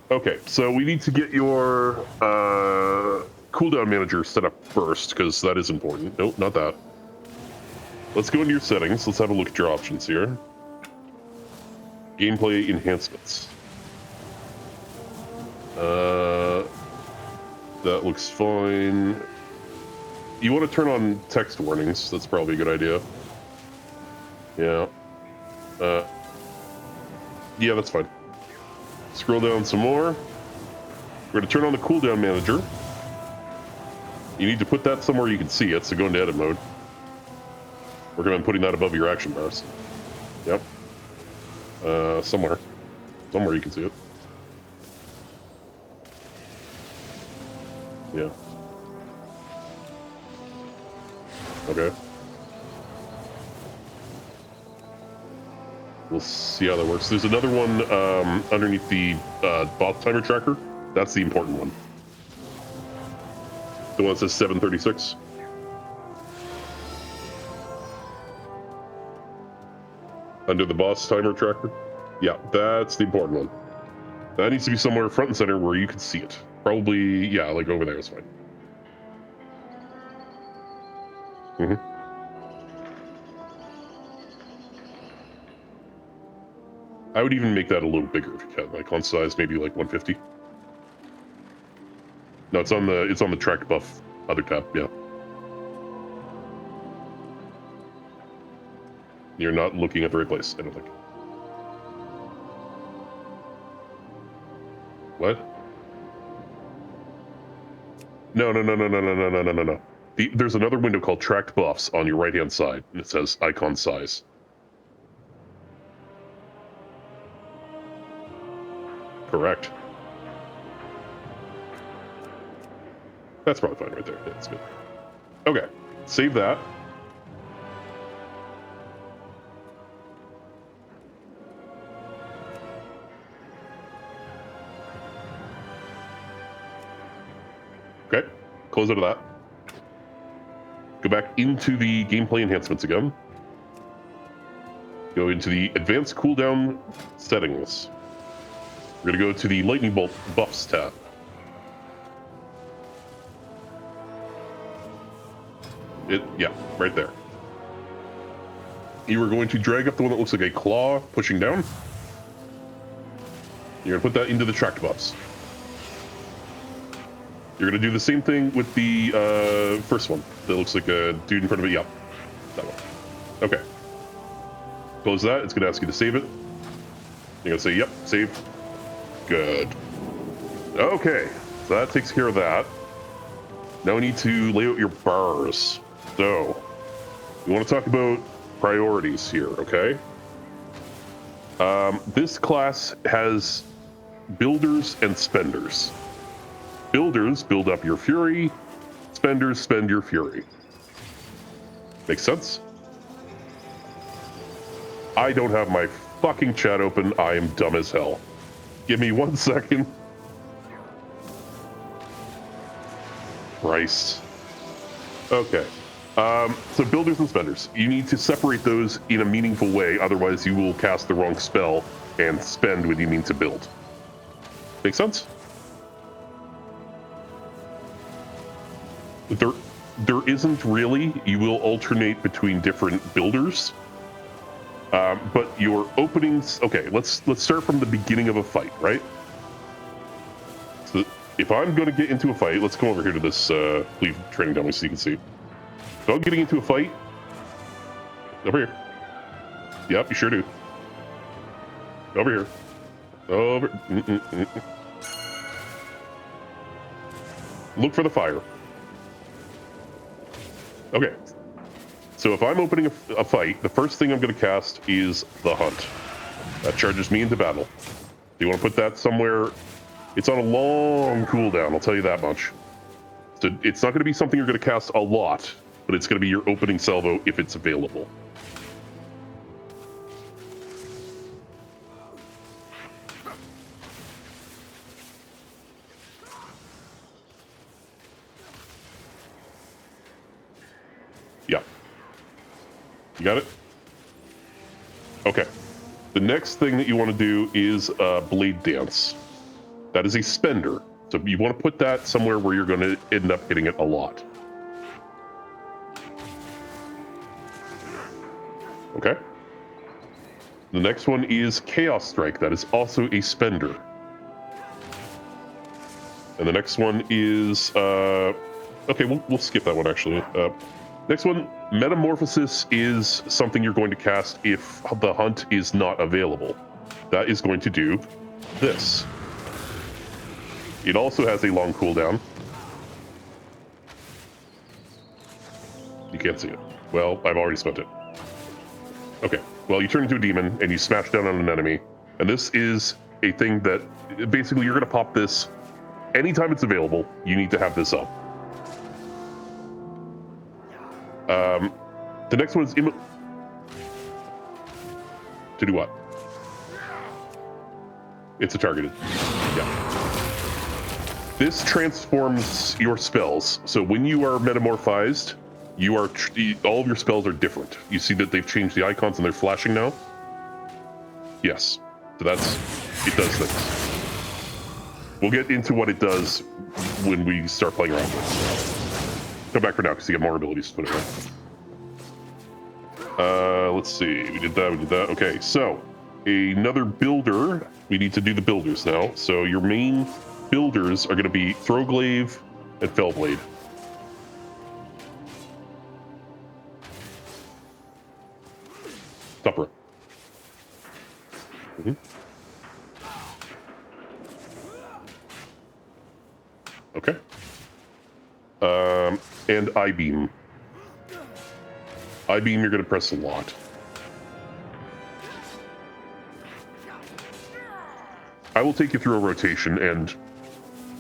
Okay, so we need to get your cooldown manager set up first, because that is important. Nope, not that. Let's go into your settings. Let's have a look at your options here. Gameplay enhancements. That looks fine. You want to turn on text warnings. That's probably a good idea. Yeah. Yeah, that's fine. Scroll down some more. We're going to turn on the cooldown manager. You need to put that somewhere you can see it, so go into edit mode. Recommend putting that above your action bars. Yep. Somewhere. Somewhere you can see it. Yeah. Okay. We'll see how that works. There's another one underneath the boss timer tracker. That's the important one. The one that says 736. Under the boss timer tracker. Yeah, that's the important one. That needs to be somewhere front and center where you can see it. Probably, yeah, like over there is fine. Mm-hmm. I would even make that a little bigger if you can. Icon size maybe like 150. No, it's on the track buff other tab. Yeah. You're not looking at the right place, I don't think. What? No. There's another window called tracked buffs on your right-hand side, and it says icon size. Correct. That's probably fine right there. Yeah, that's good. Okay, save that. Okay, close out of that. Go back into the gameplay enhancements again. Go into the advanced cooldown settings. We're gonna go to the lightning bolt buffs tab. Yeah, right there. You are going to drag up the one that looks like a claw pushing down. You're gonna put that into the tracked buffs. You're gonna do the same thing with the first one that looks like a dude in front of it. Yep, that one. Okay. Close that. It's gonna ask you to save it. You're gonna say, yep, save. Good. Okay, so that takes care of that. Now we need to lay out your bars. So, we want to talk about priorities here, okay? This class has builders and spenders. Builders build up your fury, spenders spend your fury. Make sense? I don't have my fucking chat open. I am dumb as hell. Give me 1 second. Christ. Okay. So builders and spenders, you need to separate those in a meaningful way, otherwise you will cast the wrong spell and spend what you mean to build. Make sense? There isn't really. You will alternate between different builders. But your openings, okay, let's start from the beginning of a fight, right? So if I'm going to get into a fight, let's come over here to this leave training dummy so you can see. So I'm getting into a fight. Over here. Yep, you sure do. Over here. Over. Look for the fire. Okay. So if I'm opening a fight, the first thing I'm going to cast is the Hunt. That charges me into battle. Do you want to put that somewhere? It's on a long cooldown, I'll tell you that much. So it's not going to be something you're going to cast a lot, but it's going to be your opening salvo if it's available. Yeah. You got it? Okay. The next thing that you want to do is Blade Dance. That is a spender. So you want to put that somewhere where you're going to end up hitting it a lot. Okay. The next one is Chaos Strike. That is also a spender. And the next one is... okay, we'll skip that one, actually. Next one, Metamorphosis is something you're going to cast if the hunt is not available. That is going to do this. It also has a long cooldown. You can't see it. Well, I've already spent it. Okay, well, you turn into a demon and you smash down on an enemy. And this is a thing that, basically, you're going to pop this anytime it's available. You need to have this up. The next one is... to do what? It's a targeted. Yeah. This transforms your spells. So when you are metamorphized, you are all of your spells are different. You see that they've changed the icons and they're flashing now? Yes. So it does things. We'll get into what it does when we start playing around with it. Come back for now because you get more abilities to put it in. Let's see. We did that. Okay, so another builder. We need to do the builders now. So your main builders are going to be Throwglaive and Fellblade. Stopper. Okay. And I-Beam. I-Beam, you're going to press a lot. I will take you through a rotation, and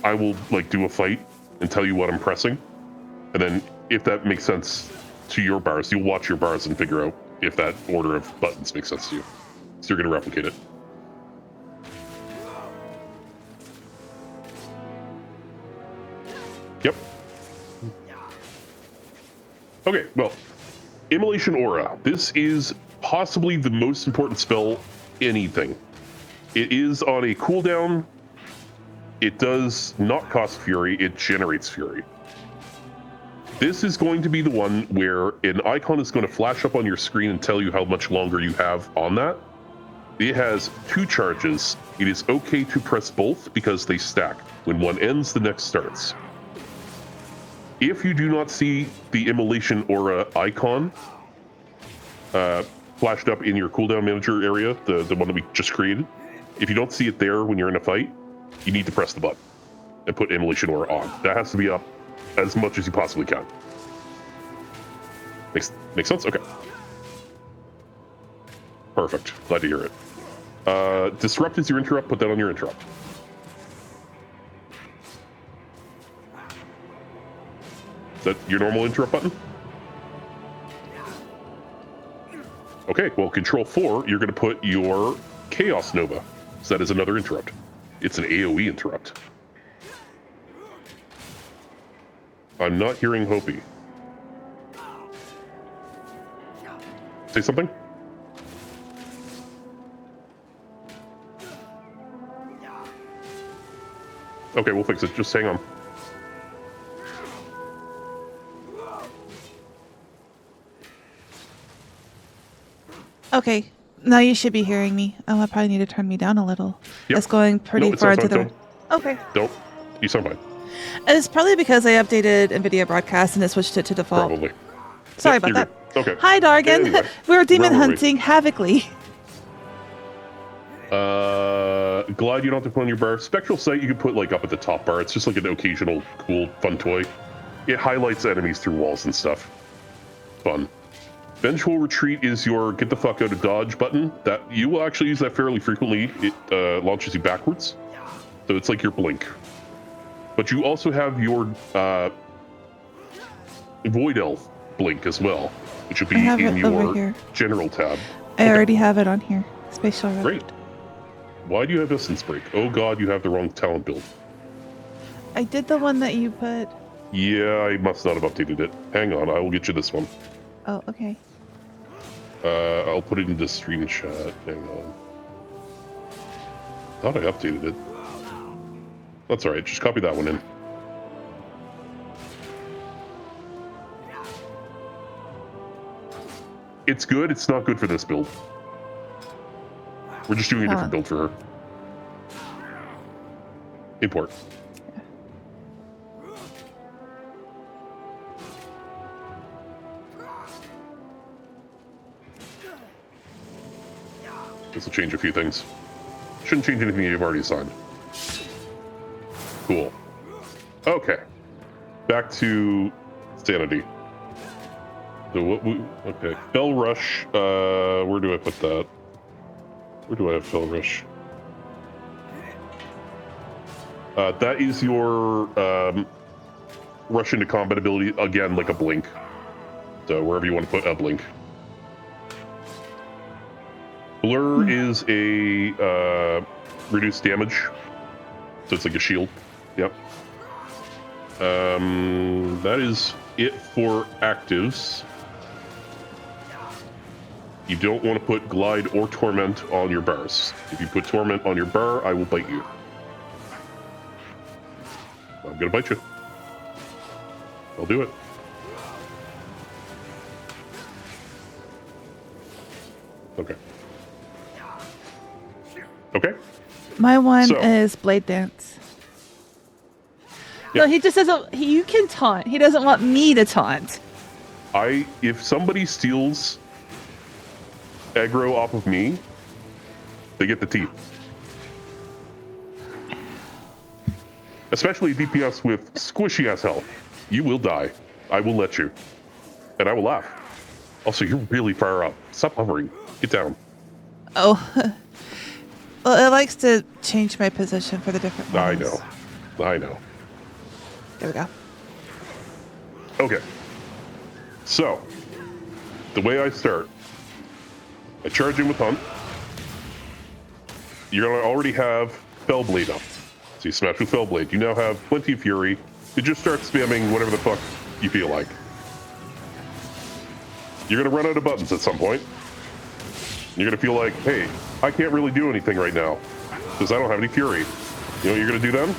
I will, do a fight and tell you what I'm pressing. And then, if that makes sense to your bars, you'll watch your bars and figure out if that order of buttons makes sense to you. So you're going to replicate it. Yep. Okay, well, Immolation Aura. This is possibly the most important spell anything. It is on a cooldown. It does not cost Fury, it generates Fury. This is going to be the one where an icon is going to flash up on your screen and tell you how much longer you have on that. It has 2 charges. It is okay to press both because they stack. When one ends, the next starts. If you do not see the Immolation Aura icon flashed up in your cooldown manager area, the one that we just created, if you don't see it there when you're in a fight, you need to press the button and put Immolation Aura on. That has to be up as much as you possibly can. Makes sense? Okay. Perfect. Glad to hear it. Disrupt is your interrupt. Put that on your interrupt. Is that your normal interrupt button? Okay, well, Control 4, you're going to put your Chaos Nova. So that is another interrupt. It's an AoE interrupt. I'm not hearing Hopi. Say something? Okay, we'll fix it. Just hang on. Okay, now you should be hearing me. Oh, I probably need to turn me down a little. Yep. It's going pretty far to the... Don't. Okay. Don't. You sound fine. It's probably because I updated NVIDIA Broadcast and it switched it to default. Probably. Sorry about that. Good. Okay. Hi, Dargan. Anyway, We're demon hunting Havocly. Glide you don't have to put on your bar. Spectral Sight you can put up at the top bar. It's just like an occasional cool, fun toy. It highlights enemies through walls and stuff. Fun. Vengeful Retreat is your get the fuck out of dodge button. That you will actually use that fairly frequently. It launches you backwards. So it's like your blink. But you also have your Void Elf blink as well, which would be in your general tab. I already have it on here. Spatial Rift. Great. Why do you have Essence Break? Oh god, you have the wrong talent build. I did the one that you put. Yeah, I must not have updated it. Hang on, I will get you this one. Oh, okay. I'll put it into stream chat. Hang on. Thought I updated it. That's all right. Just copy that one in. It's good. It's not good for this build. We're just doing a different build for her. Import. This will change a few things. Shouldn't change anything you've already assigned. Cool. Okay. Back to sanity. So what we okay. Fell Rush. Where do I put that? Where do I have Fell Rush? That is your rush into combat ability, again, like a blink. So wherever you want to put a blink. Blur is a reduced damage. So it's like a shield. Yep. That is it for actives. You don't want to put Glide or Torment on your bars. If you put Torment on your bar, I will bite you. I'm gonna bite you. I'll do it. Okay. Okay. My one is Blade Dance. Yeah. No, he just doesn't. You can taunt. He doesn't want me to taunt. If somebody steals aggro off of me, they get the teeth. Especially DPS with squishy ass health. You will die. I will let you. And I will laugh. Also, you're really far up. Stop hovering. Get down. Oh. Well, it likes to change my position for the different ones. I know. There we go. Okay. So, the way I start, I charge in with Hunt. You're going to already have Fellblade up. So you smash with Fellblade. You now have plenty of Fury. You just start spamming whatever the fuck you feel like. You're going to run out of buttons at some point. You're going to feel like, hey, I can't really do anything right now because I don't have any Fury. You know what you're going to do then?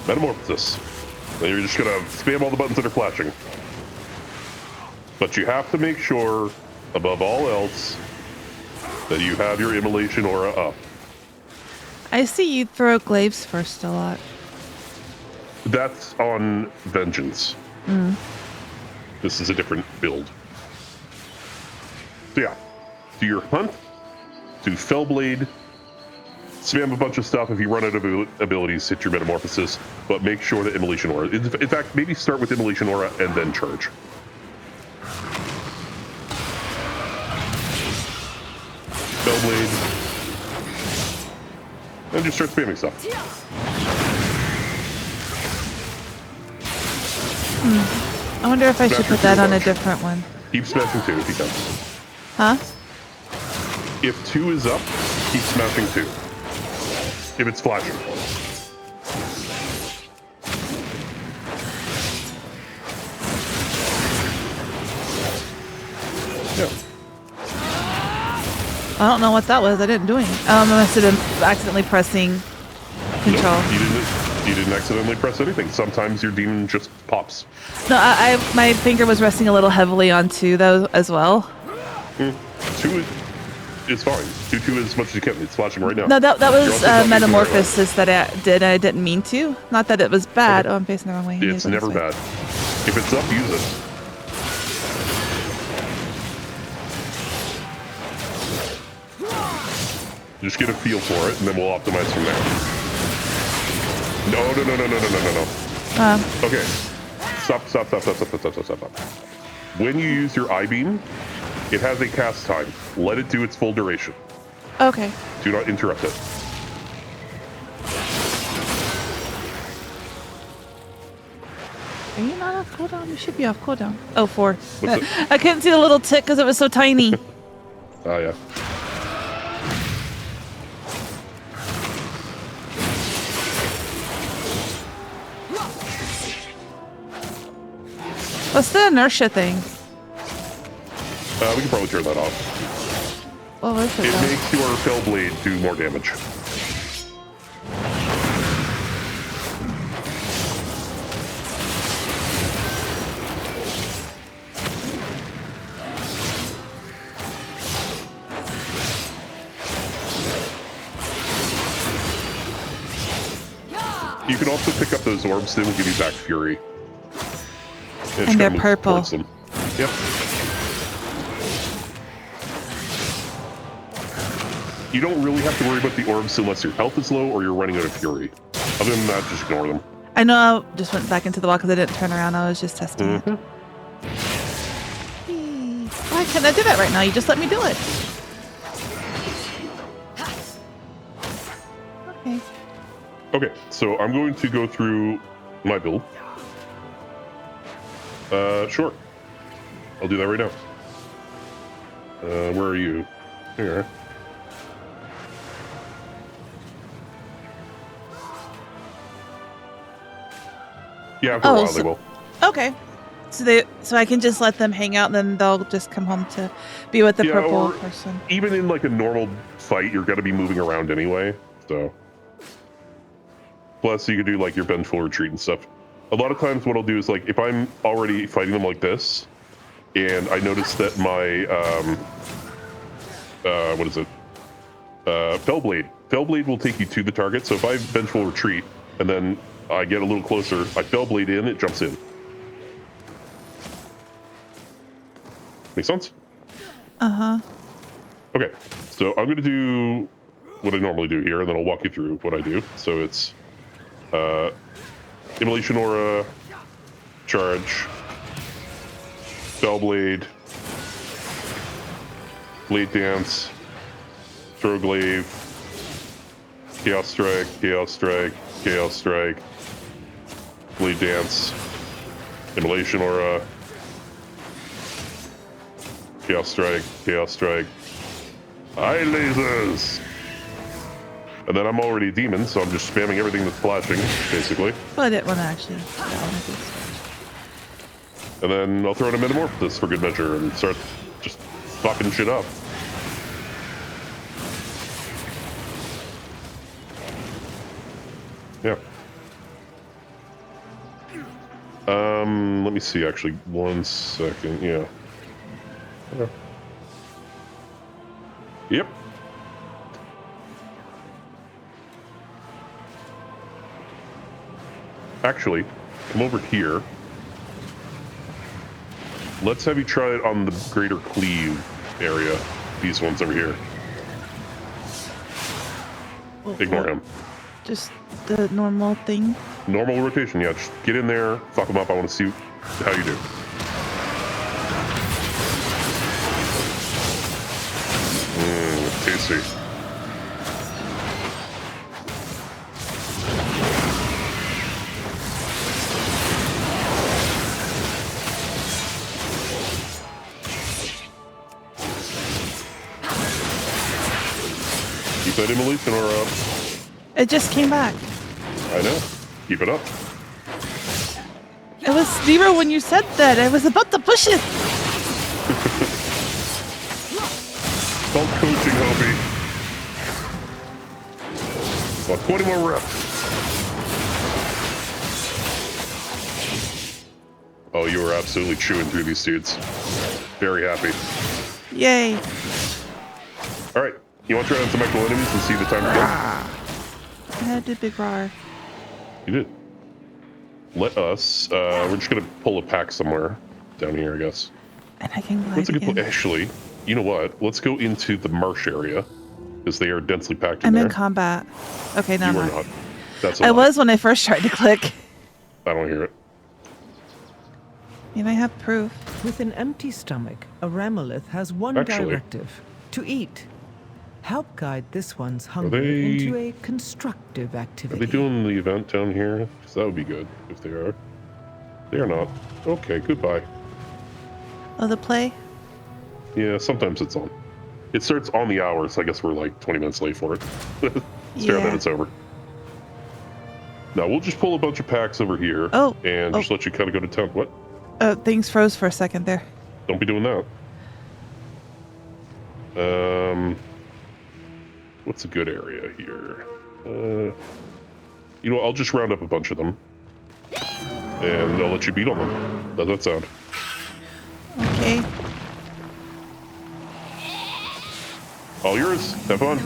Metamorphosis. Then you're just going to spam all the buttons that are flashing. But you have to make sure, above all else, that you have your Immolation Aura up. I see you throw glaives first a lot. That's on Vengeance. This is a different build. So yeah, do your Hunt, do Fellblade, spam a bunch of stuff. If you run out of abilities, hit your Metamorphosis, but make sure that Immolation Aura. In fact, maybe start with Immolation Aura and then charge. Fellblade. And just start spamming stuff. I wonder if I should put that on a different one. Keep smashing 2 if you can. Huh? If 2 is up, keep smashing 2. If it's flashing. Yeah. I don't know what that was. I didn't do anything. I must have been accidentally pressing control. Nope, you didn't accidentally press anything. Sometimes your demon just pops. No, my finger was resting a little heavily on 2 though as well. 2 is fine. Do 2 as much as you can. It's flashing right now. No, that was You're also not using Metamorphosis that I did. I didn't mean to. Not that it was bad. Okay. Oh, I'm facing the wrong way. It's never bad. If it's up, use it. Just get a feel for it, and then we'll optimize from there. No. Okay. Stop. When you use your I-beam, it has a cast time. Let it do its full duration. Okay. Do not interrupt it. Are you not off cooldown? You should be off cooldown. Oh, 4. What's it? I couldn't see the little tick because it was so tiny. Oh, yeah. What's the inertia thing? We can probably turn that off. What was it? It though? makes your Fellblade do more damage. You can also pick up those orbs. They will give you back fury. And they're purple. Them. Yep. You don't really have to worry about the orbs unless your health is low or you're running out of fury. Other than that, just ignore them. I know I just went back into the wall because I didn't turn around. I was just testing it. Why can't I do that right now? You just let me do it. Okay. Okay, so I'm going to go through my build. Sure. I'll do that right now. Where are you? Here. Yeah, after a while they will. Okay. So I can just let them hang out, and then they'll just come home to be with the purple person. Even in like a normal fight, you're gonna be moving around anyway. So, plus you could do like your vengeful retreat and stuff. A lot of times, what I'll do is like if I'm already fighting them like this, and I notice that my what is it? Fellblade will take you to the target. So if I vengeful retreat and then I get a little closer, I Fellblade in, it jumps in. Make sense? Uh-huh. Okay, so I'm gonna do what I normally do here, and then I'll walk you through what I do. So it's Immolation Aura, Charge, Fellblade, Blade Dance, Throw Glaive, Chaos Strike, Chaos Strike, Chaos Strike, Blade Dance, Immolation Aura, Chaos Strike, Chaos Strike, Eye Lasers! And then I'm already a demon, so I'm just spamming everything that's flashing, basically. Well, I didn't want to actually. And then I'll throw in a Metamorphosis for good measure and start just fucking shit up. Yeah. Let me see, actually. 1 second, yeah. Yep. Actually, come over here. Let's have you try it on the greater cleave area. These ones over here. Ignore him. Just the normal thing? Normal rotation, yeah. Just get in there, fuck them up. I want to see how you do. Tasty. Keep that immolation aura up. It just came back. I know. Keep it up. It was 0 when you said that. I was about to push it. Called coaching, Hobie. About 20 more reps. Oh, you were absolutely chewing through these dudes. Very happy. Yay. All right. You want to try out some actual enemies and see the time to kill? I had a big roar. You did. Let us, we're just going to pull a pack somewhere down here, I guess. And I can glide That's a good again. point. Actually, you know what? Let's go into the marsh area because they are densely packed in I'm there. in combat. Okay, now You I'm are not. That's a I lie. was when I first tried to click. I don't hear it. You might have proof. With an empty stomach, a Ramolith has one Actually. directive: to eat. Help guide this one's hunger into a constructive activity. Are they doing the event down here? Because that would be good if they are. They are not. Okay, goodbye. Oh, the play? Yeah, sometimes it's on. It starts on the hour, so I guess we're like 20 minutes late for it. Stare Yeah. that it's over. Now, we'll just pull a bunch of packs over here and just let you kind of go to town. What? Things froze for a second there. Don't be doing that. What's a good area here? You know, I'll just round up a bunch of them. And I'll let you beat on them. How's that sound? Okay. All yours. Have fun.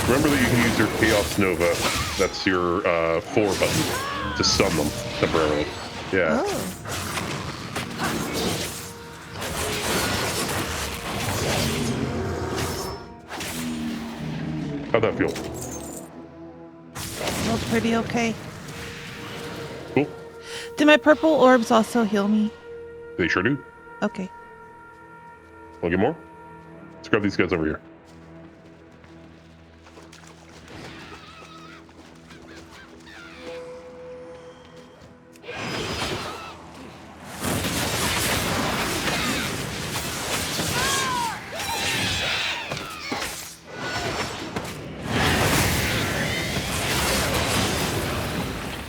Remember that you can use your Chaos Nova, that's your 4 button, to stun them temporarily. Yeah. Oh. How'd that feel? Felt pretty okay. Cool. Do my purple orbs also heal me? They sure do. Okay. Want to get more? Let's grab these guys over here.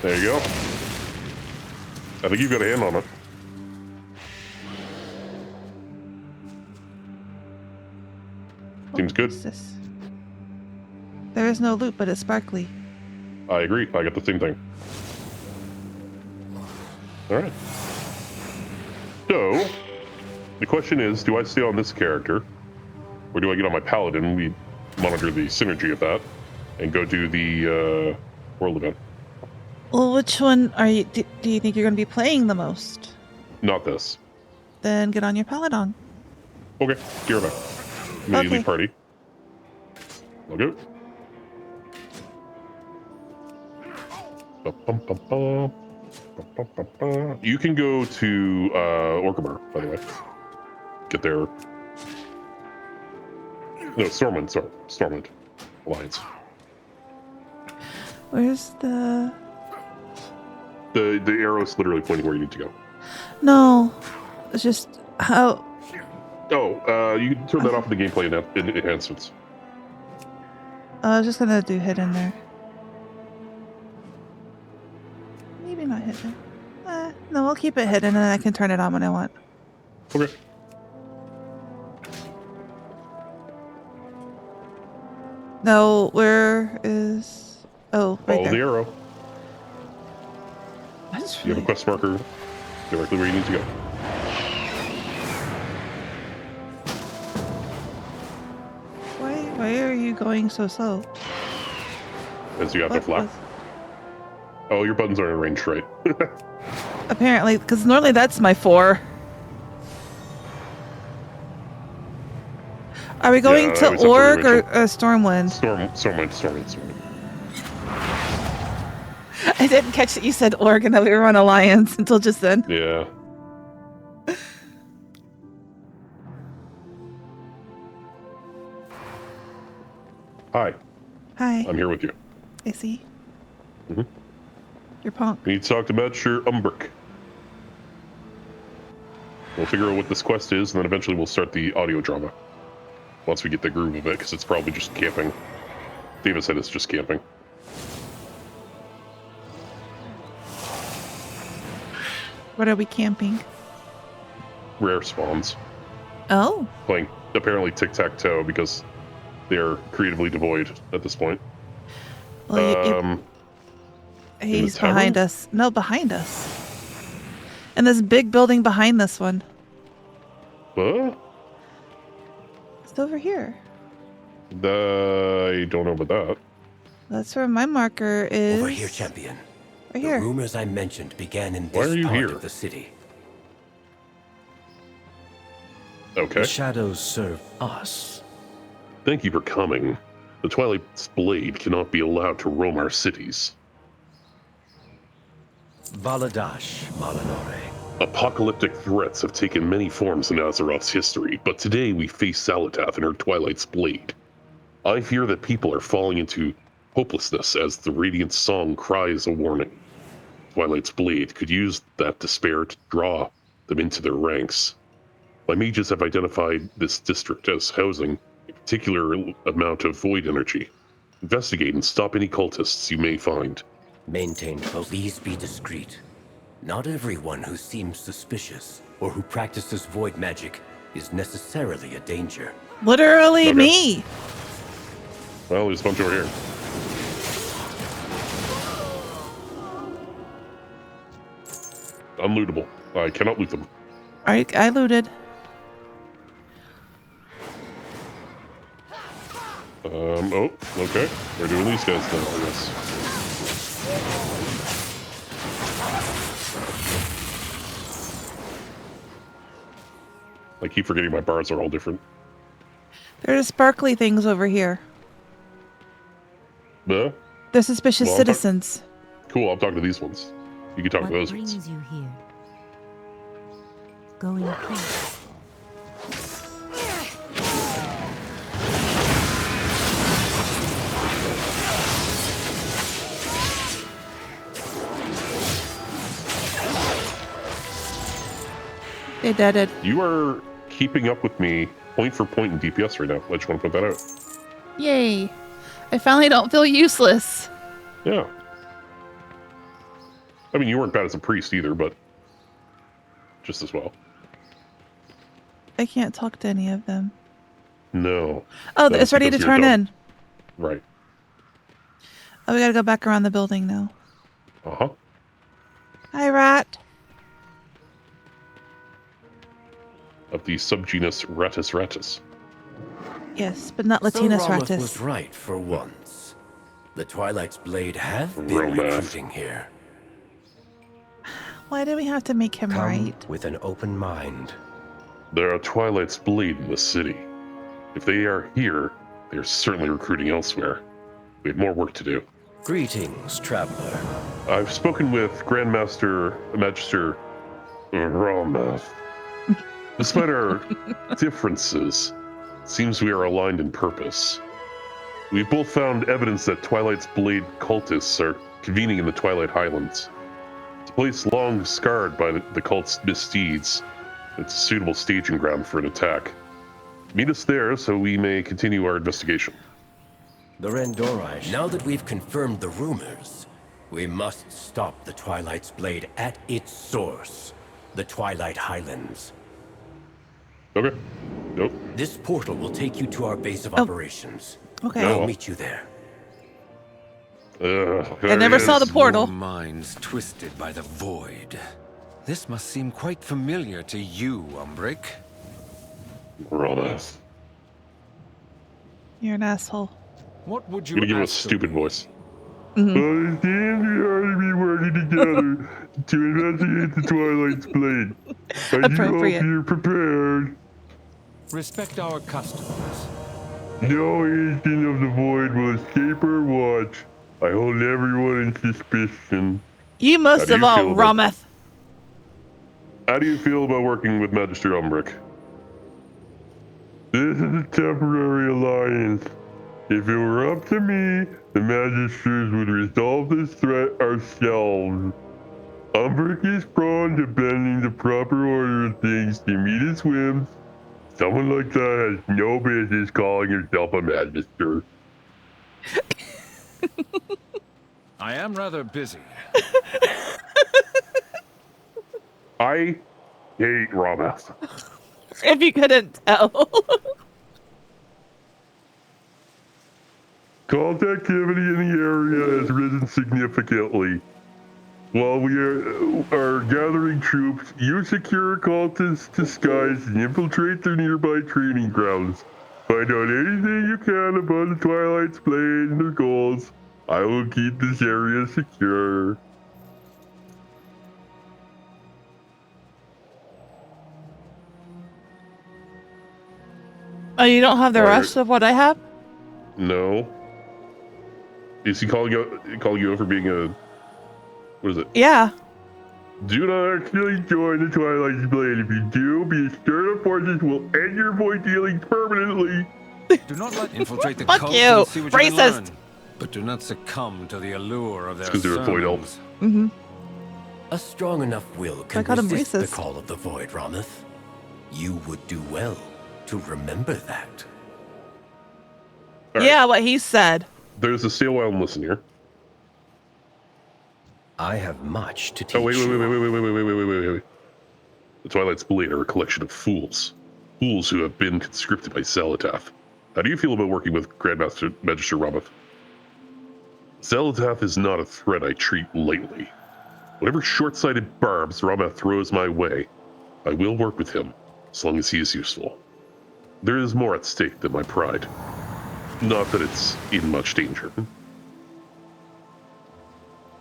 There you go. I think you've got a hand on it. Seems good. What's this? There is no loot, but it's sparkly. I agree. I got the same thing. All right. So, the question is, do I stay on this character, or do I get on my paladin? We monitor the synergy of that, and go do the world event. Well, which one are you? Do you think you're going to be playing the most? Not this. Then get on your paladin. Okay, you're back. Immediately Okay. party. Look out. Ba-bum-bum-bum. Ba-bum-bum-bum. You can go to Orcabar, by the way. Get there. No, Stormwind, sorry. Stormwind Alliance. Where's the... The arrow's literally pointing where you need to go. No. It's just how... Oh, you can turn that off in the gameplay enhancements. I was just going to do hidden there. Maybe not hidden. No, I'll keep it hidden and I can turn it on when I want. Okay. No, where is... Oh, right Follow the there. arrow. That's You have a quest marker directly where you need to go. Why are you going so slow? As you have to flap. Oh, your buttons aren't arranged right. Apparently, because normally that's my 4. Are we going I to always have to Orc or rearrange Stormwind? Stormwind. I didn't catch that you said Orc and that we were on Alliance until just then. Yeah. Hi, Hi, I'm here with you. I see. Mhm. You're punk. We need to talk about your Umbric. We'll figure out what this quest is, and then eventually we'll start the audio drama. Once we get the groove of it, because it's probably just camping. David said it's just camping. What are we camping? Rare spawns. Oh, Playing, apparently, tic-tac-toe, because they're creatively devoid at this point. well, he's tower? behind us. No, behind us. And this big building behind this one. Huh? It's over here. I don't know about that. That's where my marker is. Over here, champion. Right here. The rumors I mentioned began in Why this are you part here? of the city. Okay. The shadows serve us. Thank you for coming. The Twilight's blade cannot be allowed to roam our cities. Baladash, Malinore. Apocalyptic threats have taken many forms in Azeroth's history, but today we face Salatath and her Twilight's blade. I fear that people are falling into hopelessness as the Radiant Song cries a warning. Twilight's blade could use that despair to draw them into their ranks. My mages have identified this district as housing a particular amount of void energy. Investigate and stop any cultists you may find. Maintain, please be discreet. Not everyone who seems suspicious or who practices void magic is necessarily a danger. Literally Okay. me. Well, there's a bunch over here. Unlootable. I cannot loot them. Alright, I looted. Oh, okay. We're doing these guys now, I guess. I keep forgetting my bars are all different. There's sparkly things over here. Yeah? They're suspicious Well, citizens. Cool, I'm talking to these ones. You can talk to What those brings ones. you here? Going peace. They deaded. You are keeping up with me point for point in DPS right now. I just want to put that out. Yay. I finally don't feel useless. Yeah. I mean, you weren't bad as a priest either, but just as well. I can't talk to any of them. No. Oh, That it's is ready to because you're turn dumb. in. Right. Oh, we gotta go back around the building now. Uh-huh. Hi, rat. of the subgenus Rattus rattus. Yes, but not So Latinus Romoth Rattus. was right for once. The Twilight's Blade have been Romoth. recruiting here. Why do we have to make him Come right? with an open mind. There are Twilight's Blade in the city. If they are here, they are certainly recruiting elsewhere. We have more work to do. Greetings, traveler. I've spoken with Grandmaster Magister Romoth. Despite our differences, it seems we are aligned in purpose. We've both found evidence that Twilight's Blade cultists are convening in the Twilight Highlands. It's a place long scarred by the cult's misdeeds. It's a suitable staging ground for an attack. Meet us there so we may continue our investigation. The Rendorai. Now that we've confirmed the rumors, we must stop the Twilight's Blade at its source, the Twilight Highlands. Okay. Nope. This portal will take you to our base of operations. Okay. No. I'll meet you there. I never saw the portal. Your minds twisted by the void. This must seem quite familiar to you, Umbric. Romoth. You're an asshole. What would I'm you gonna give him a ask of stupid me? voice. Mhm. I stand here to be working together to investigate the Twilight's Blade. I do hope Appropriate. you're prepared. Respect our customs. No agent of the Void will escape our watch. I hold everyone in suspicion. You How most do of you all, feel about- Romoth. How do you feel about working with Magister Umbric? This is a temporary alliance. If it were up to me, the Magisters would resolve this threat ourselves. Umbric is prone to bending the proper order of things to meet his whims. Someone like that has no business calling himself a Magister. I am rather busy. I hate Romoth. If you couldn't tell. Cult activity in the area has risen significantly. While we are gathering troops, you secure cultists' disguise and infiltrate their nearby training grounds. Find out anything you can about the Twilight's Blade and their goals. I will keep this area secure. Oh, you don't have the Why are- rest of what I have? No. Is he calling you out for being a... What is it? Yeah. Do not actually join the Twilight's Blade. If you do, be assured our forces will end your void dealings permanently. Do not let infiltrate the Fuck cult you, and see what you can racist. learn. But do not succumb to the allure of their 'cause they're a void elf. sermons. Mm-hmm. A strong enough will can called him resist the racist. call of the Void, Romoth. You would do well to remember that. All right. Yeah, what he said. There's a stay a while and listen here. I have much to teach Oh, wait. you. The Twilight's Blade are a collection of fools. Fools who have been conscripted by Zelatath. How do you feel about working with Grandmaster Magister Romoth? Zelatath is not a threat I treat lightly. Whatever short-sighted barbs Romoth throws my way, I will work with him, as long as he is useful. There is more at stake than my pride. not that it's in much danger.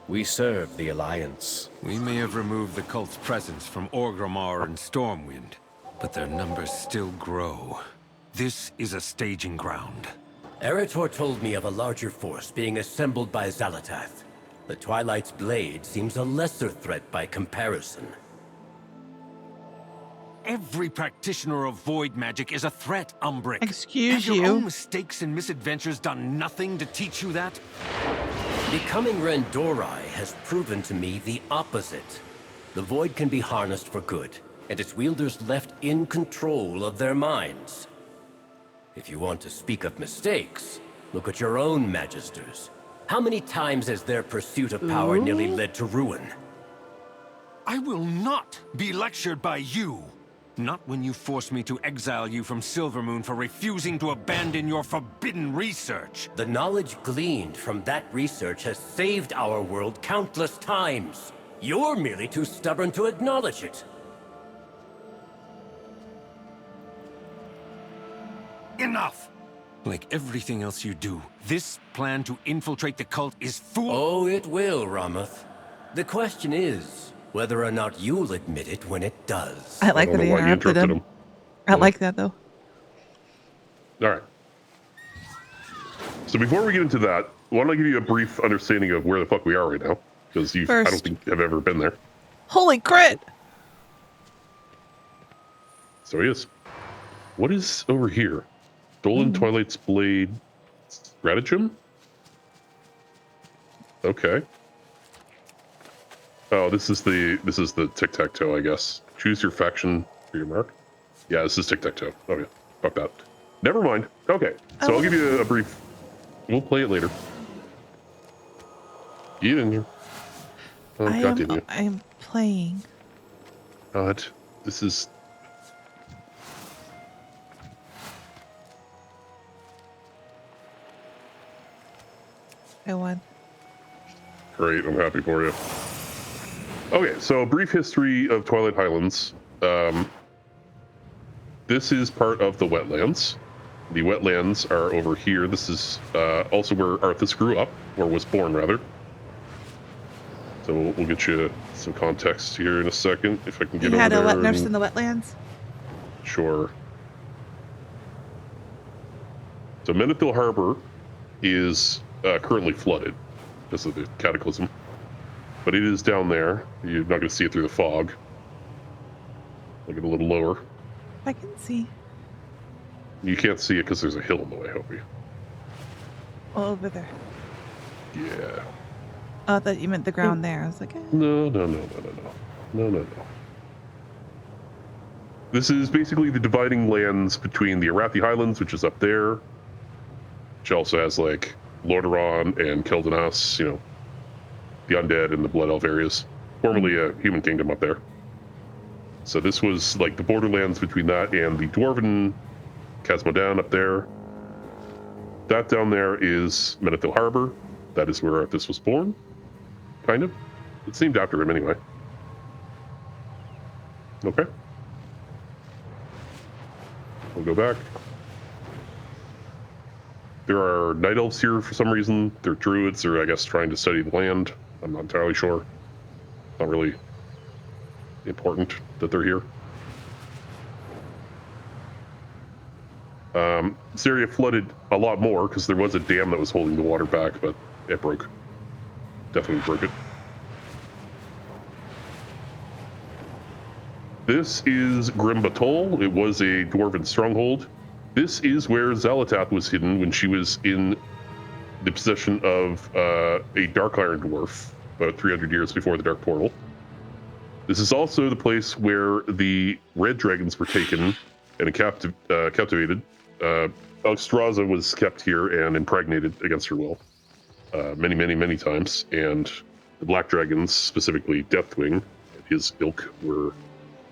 We serve the Alliance. We may have removed the cult's presence from Orgrimmar and Stormwind, but their numbers still grow. This is a staging ground. Eretor told me of a larger force being assembled by Xalatath. The Twilight's blade seems a lesser threat by comparison. Every practitioner of void magic is a threat, Umbric. Excuse Have your you. own mistakes and misadventures done nothing to teach you that? Becoming Rendorai has proven to me the opposite. The void can be harnessed for good, and its wielders left in control of their minds. If you want to speak of mistakes, look at your own magisters. How many times has their pursuit of power nearly led to ruin? I will not be lectured by you. Not when you force me to exile you from Silvermoon for refusing to abandon your forbidden research. The knowledge gleaned from that research has saved our world countless times. You're merely too stubborn to acknowledge it. Enough! Like everything else you do, this plan to infiltrate the cult is fool- Oh, it will, Ramath. The question is whether or not you'll admit it when it does. I like I that don't he know why you interrupted him. I like that though. All right. So before we get into that, why don't I give you a brief understanding of where the fuck we are right now? Because I don't First. think I've ever been there. Holy crit! So he is. What is over here? Stolen Twilight's Blade stratagem? Okay. Oh, this is the tic-tac-toe, I guess. Choose your faction for your mark. Yeah, this is tic-tac-toe. Oh yeah, fuck that. Never mind. Okay, so I'll give you a brief. We'll play it later. Get in here. Oh, God damn you. I am playing. God, this is. I won. Great, I'm happy for you. Okay, so a brief history of Twilight Highlands. This is part of the wetlands. The wetlands are over here. This is also where Arthas grew up, or was born, rather. So we'll get you some context here in a second, if I can get He over had a there. wet nurse and- in the wetlands. Sure. So Menethil Harbor is currently flooded because of the cataclysm. But it is down there. You're not going to see it through the fog. Look at a little lower. I can see. You can't see it because there's a hill in the way, Hopi. Oh, over there. Yeah. Oh, I thought you meant the ground there. I was like, eh. No. This is basically the dividing lands between the Arathi Highlands, which is up there, which also has like Lordaeron and Keldanas, you know, the undead and the Blood Elf areas. Formerly a human kingdom up there. So this was like the borderlands between that and the Dwarven Khazmodan up there. That down there is Menethil Harbor. That is where Arthas was born. Kind of. It's named after him anyway. Okay. We'll go back. There are night elves here for some reason. They're druids. They're, I guess, trying to study the land. I'm not entirely sure. Not really important that they're here. This area flooded a lot more because there was a dam that was holding the water back, but it broke. Definitely broke it. This is Grim Batol. It was a dwarven stronghold. This is where Xalatath was hidden when she was in the possession of a Dark Iron Dwarf about 300 years before the Dark Portal. This is also the place where the Red Dragons were taken and captivated. Alexstrasza was kept here and impregnated against her will many times. And the Black Dragons, specifically Deathwing and his ilk, were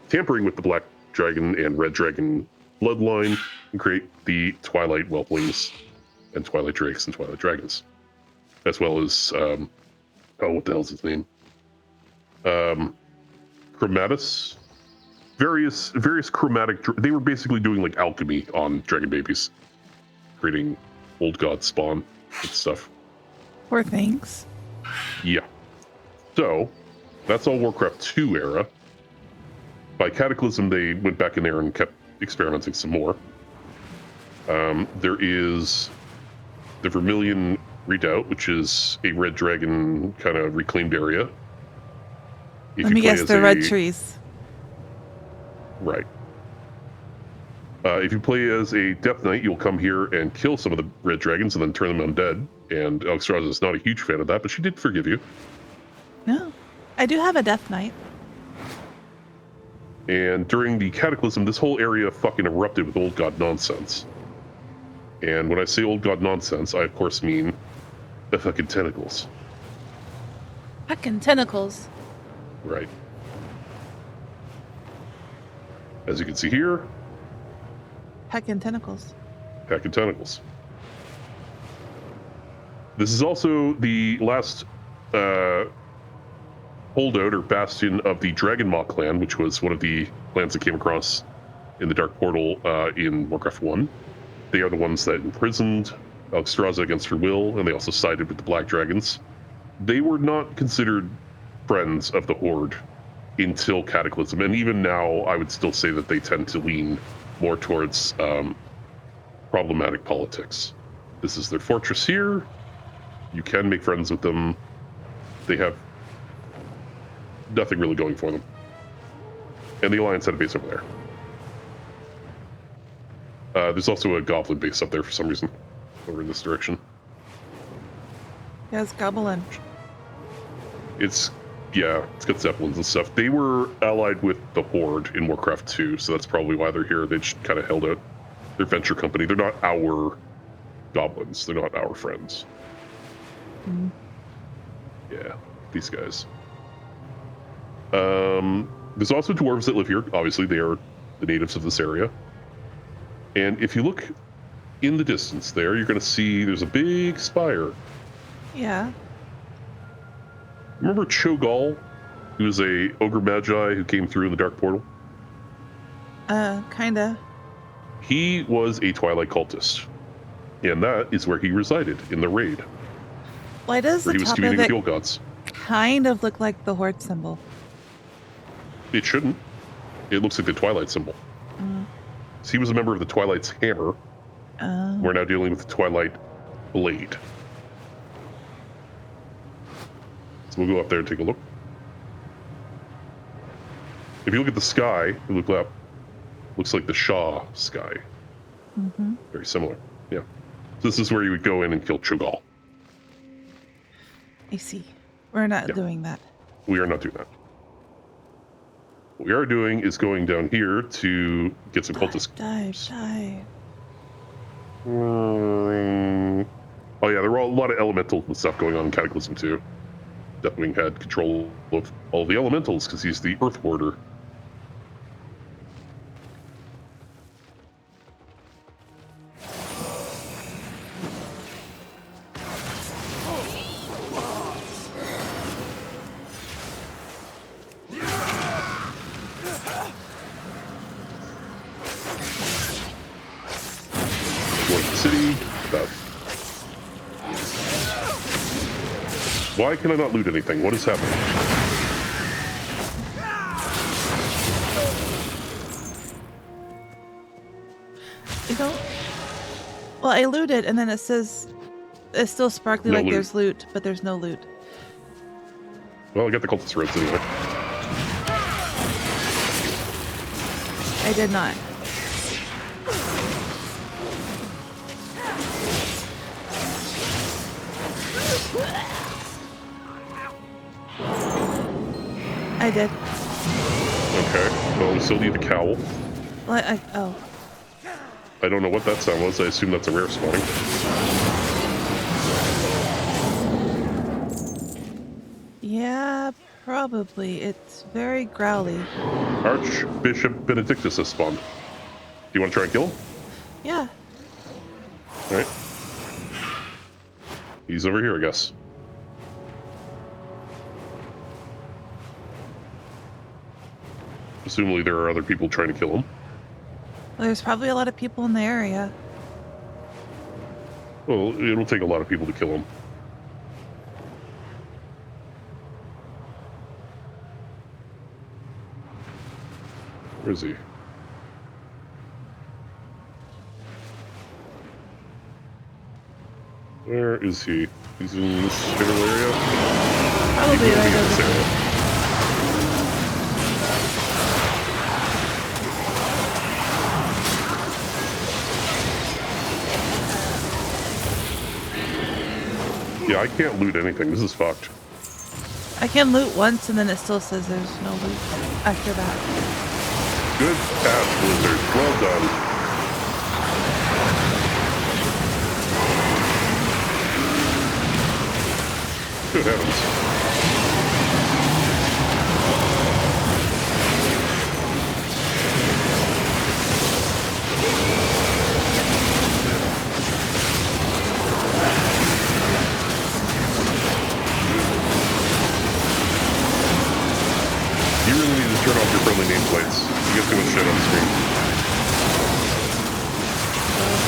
tampering with the Black Dragon and Red Dragon bloodline and create the Twilight Whelplings and Twilight Drakes and Twilight Dragons, as well as what the hell's his name? Chromatus. Various chromatic. They were basically doing like alchemy on dragon babies, creating old god spawn and stuff. Poor things. Yeah. So, that's all Warcraft 2 era. By Cataclysm, they went back in there and kept experimenting some more. There is the Vermilion Redoubt, which is a red dragon kind of reclaimed area. Let me guess, the red trees. Right. If you play as a Death Knight, you'll come here and kill some of the red dragons and then turn them undead. And Alexstrasza is not a huge fan of that, but she did forgive you. No. I do have a Death Knight. And during the Cataclysm, this whole area fucking erupted with old god nonsense. And when I say old god nonsense, I of course mean the fucking tentacles. Fucking tentacles. Right. As you can see here, Heckin' tentacles. Heckin' tentacles. This is also the last holdout or bastion of the Dragon Maw clan, which was one of the clans that came across in the Dark Portal in Warcraft 1. They are the ones that imprisoned Alexstrasza against her will, and they also sided with the Black Dragons. They were not considered friends of the Horde until Cataclysm, and even now I would still say that they tend to lean more towards problematic politics. This is their fortress here. You can make friends with them. They have nothing really going for them. And the Alliance had a base over there. There's also a Goblin base up there for some reason, over in this direction. Yeah, it's Goblin. It's got Zeppelins and stuff. They were allied with the Horde in Warcraft 2, so that's probably why they're here. They just kind of held out. They're venture company. They're not our goblins. They're not our friends. Mm. Yeah, these guys. There's also dwarves that live here. Obviously, they are the natives of this area. And if you look in the distance there, you're going to see there's a big spire. Yeah. Remember Cho'Gall? He was a ogre magi who came through in the Dark Portal. Kinda. He was a Twilight cultist, and that is where he resided in the raid. Why does the Where he was top of communing with the it old gods. kind of look like the Horde symbol? It shouldn't. It looks like the Twilight symbol. So he was a member of the Twilight's Hammer. We're now dealing with the Twilight Blade. So we'll go up there and take a look. If you look at the sky, you look up, looks like the Shah sky. Mm-hmm. Very similar. Yeah. So this is where you would go in and kill Cho'Gall. I see. We're not doing that. We are not doing that. What we are doing is going down here to get some cultist. Dive. Oh yeah, there were a lot of elementals and stuff going on in Cataclysm too. Deathwing had control of all the elementals because he's the Earth Warder. Why can I not loot anything? What is happening? You don't. Well, I looted, and then it says it's still sparkly like there's loot, but there's no loot. Well, I got the cultist robes anyway. I did not. I did. Okay. Well, we still need the cowl. Oh. I don't know what that sound was. I assume that's a rare spawning. Yeah, probably. It's very growly. Archbishop Benedictus has spawned. Do you want to try and kill him? Yeah. All right. He's over here, I guess. Presumably there are other people trying to kill him. Well, there's probably a lot of people in the area. Well, it'll take a lot of people to kill him. Where is he? Where is he? He's in this general area? Probably right over this there. area. Yeah, I can't loot anything. This is fucked. I can loot once and then it still says there's no loot after that. Good catch, Blizzard. Well done. Good heavens. You really need to turn off your friendly nameplates. You get too much shit on the screen.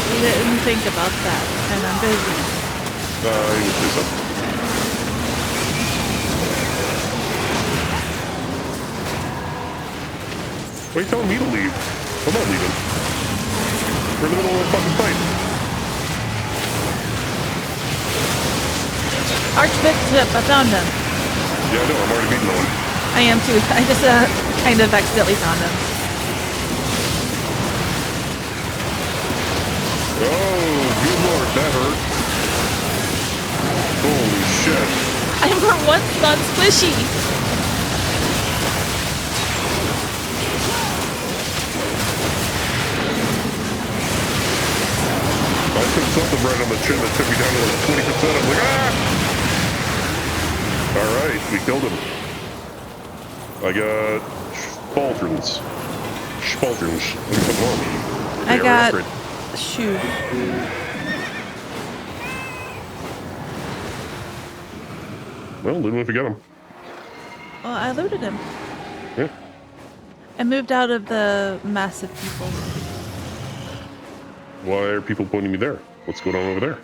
We didn't think about that, and I'm busy. You would do something. Why are you telling me to leave? I'm not leaving. We're in the middle of a fucking fight. Archbishop, I found him. Yeah, I know. I'm already beating one. I am too. I just kind of accidentally found him. Oh, good lord, that hurt. Holy shit. I for once not squishy. I took something right on the chin that took me down to like 20%. I'm like, ah! Alright, we killed him. I got Spaldrons. I got shoe. Well, then if you get him. Well, I looted him. Yeah. I moved out of the massive people. Why are people pointing me there? What's going on over there?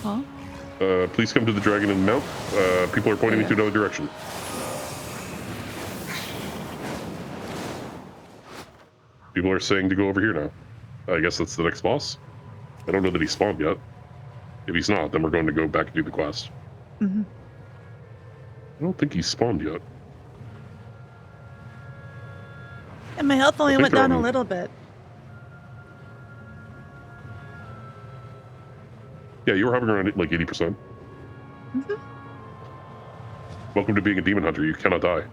Huh? Please come to the dragon and mount. People are pointing me to another direction. People are saying to go over here now. I guess that's the next boss. I don't know that he spawned yet. If he's not, then we're going to go back and do the quest. Mm-hmm. I don't think he's spawned yet. And my health only went down a little bit. Yeah, you were hovering around like 80%. Mm-hmm. Welcome to being a demon hunter. You cannot die.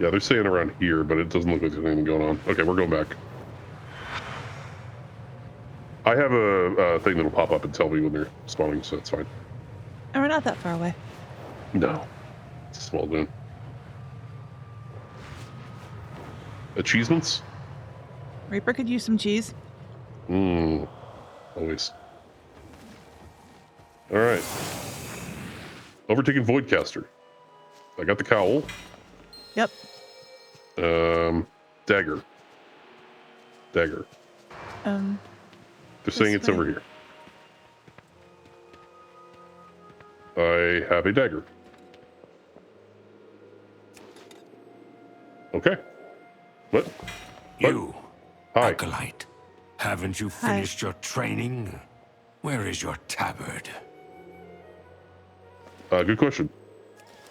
Yeah, they're saying around here, but it doesn't look like there's anything going on. Okay, we're going back. I have a thing that'll pop up and tell me when they're spawning, so that's fine. And we're not that far away. No. It's a small zone. Achievements? Reaper could use some cheese. Always. Alright. Overtaking Voidcaster. I got the cowl. Yep. Dagger. They're saying it's over here. I have a dagger. Okay. What? You, Hi. Acolyte, haven't you finished your training? Where is your tabard? Good question.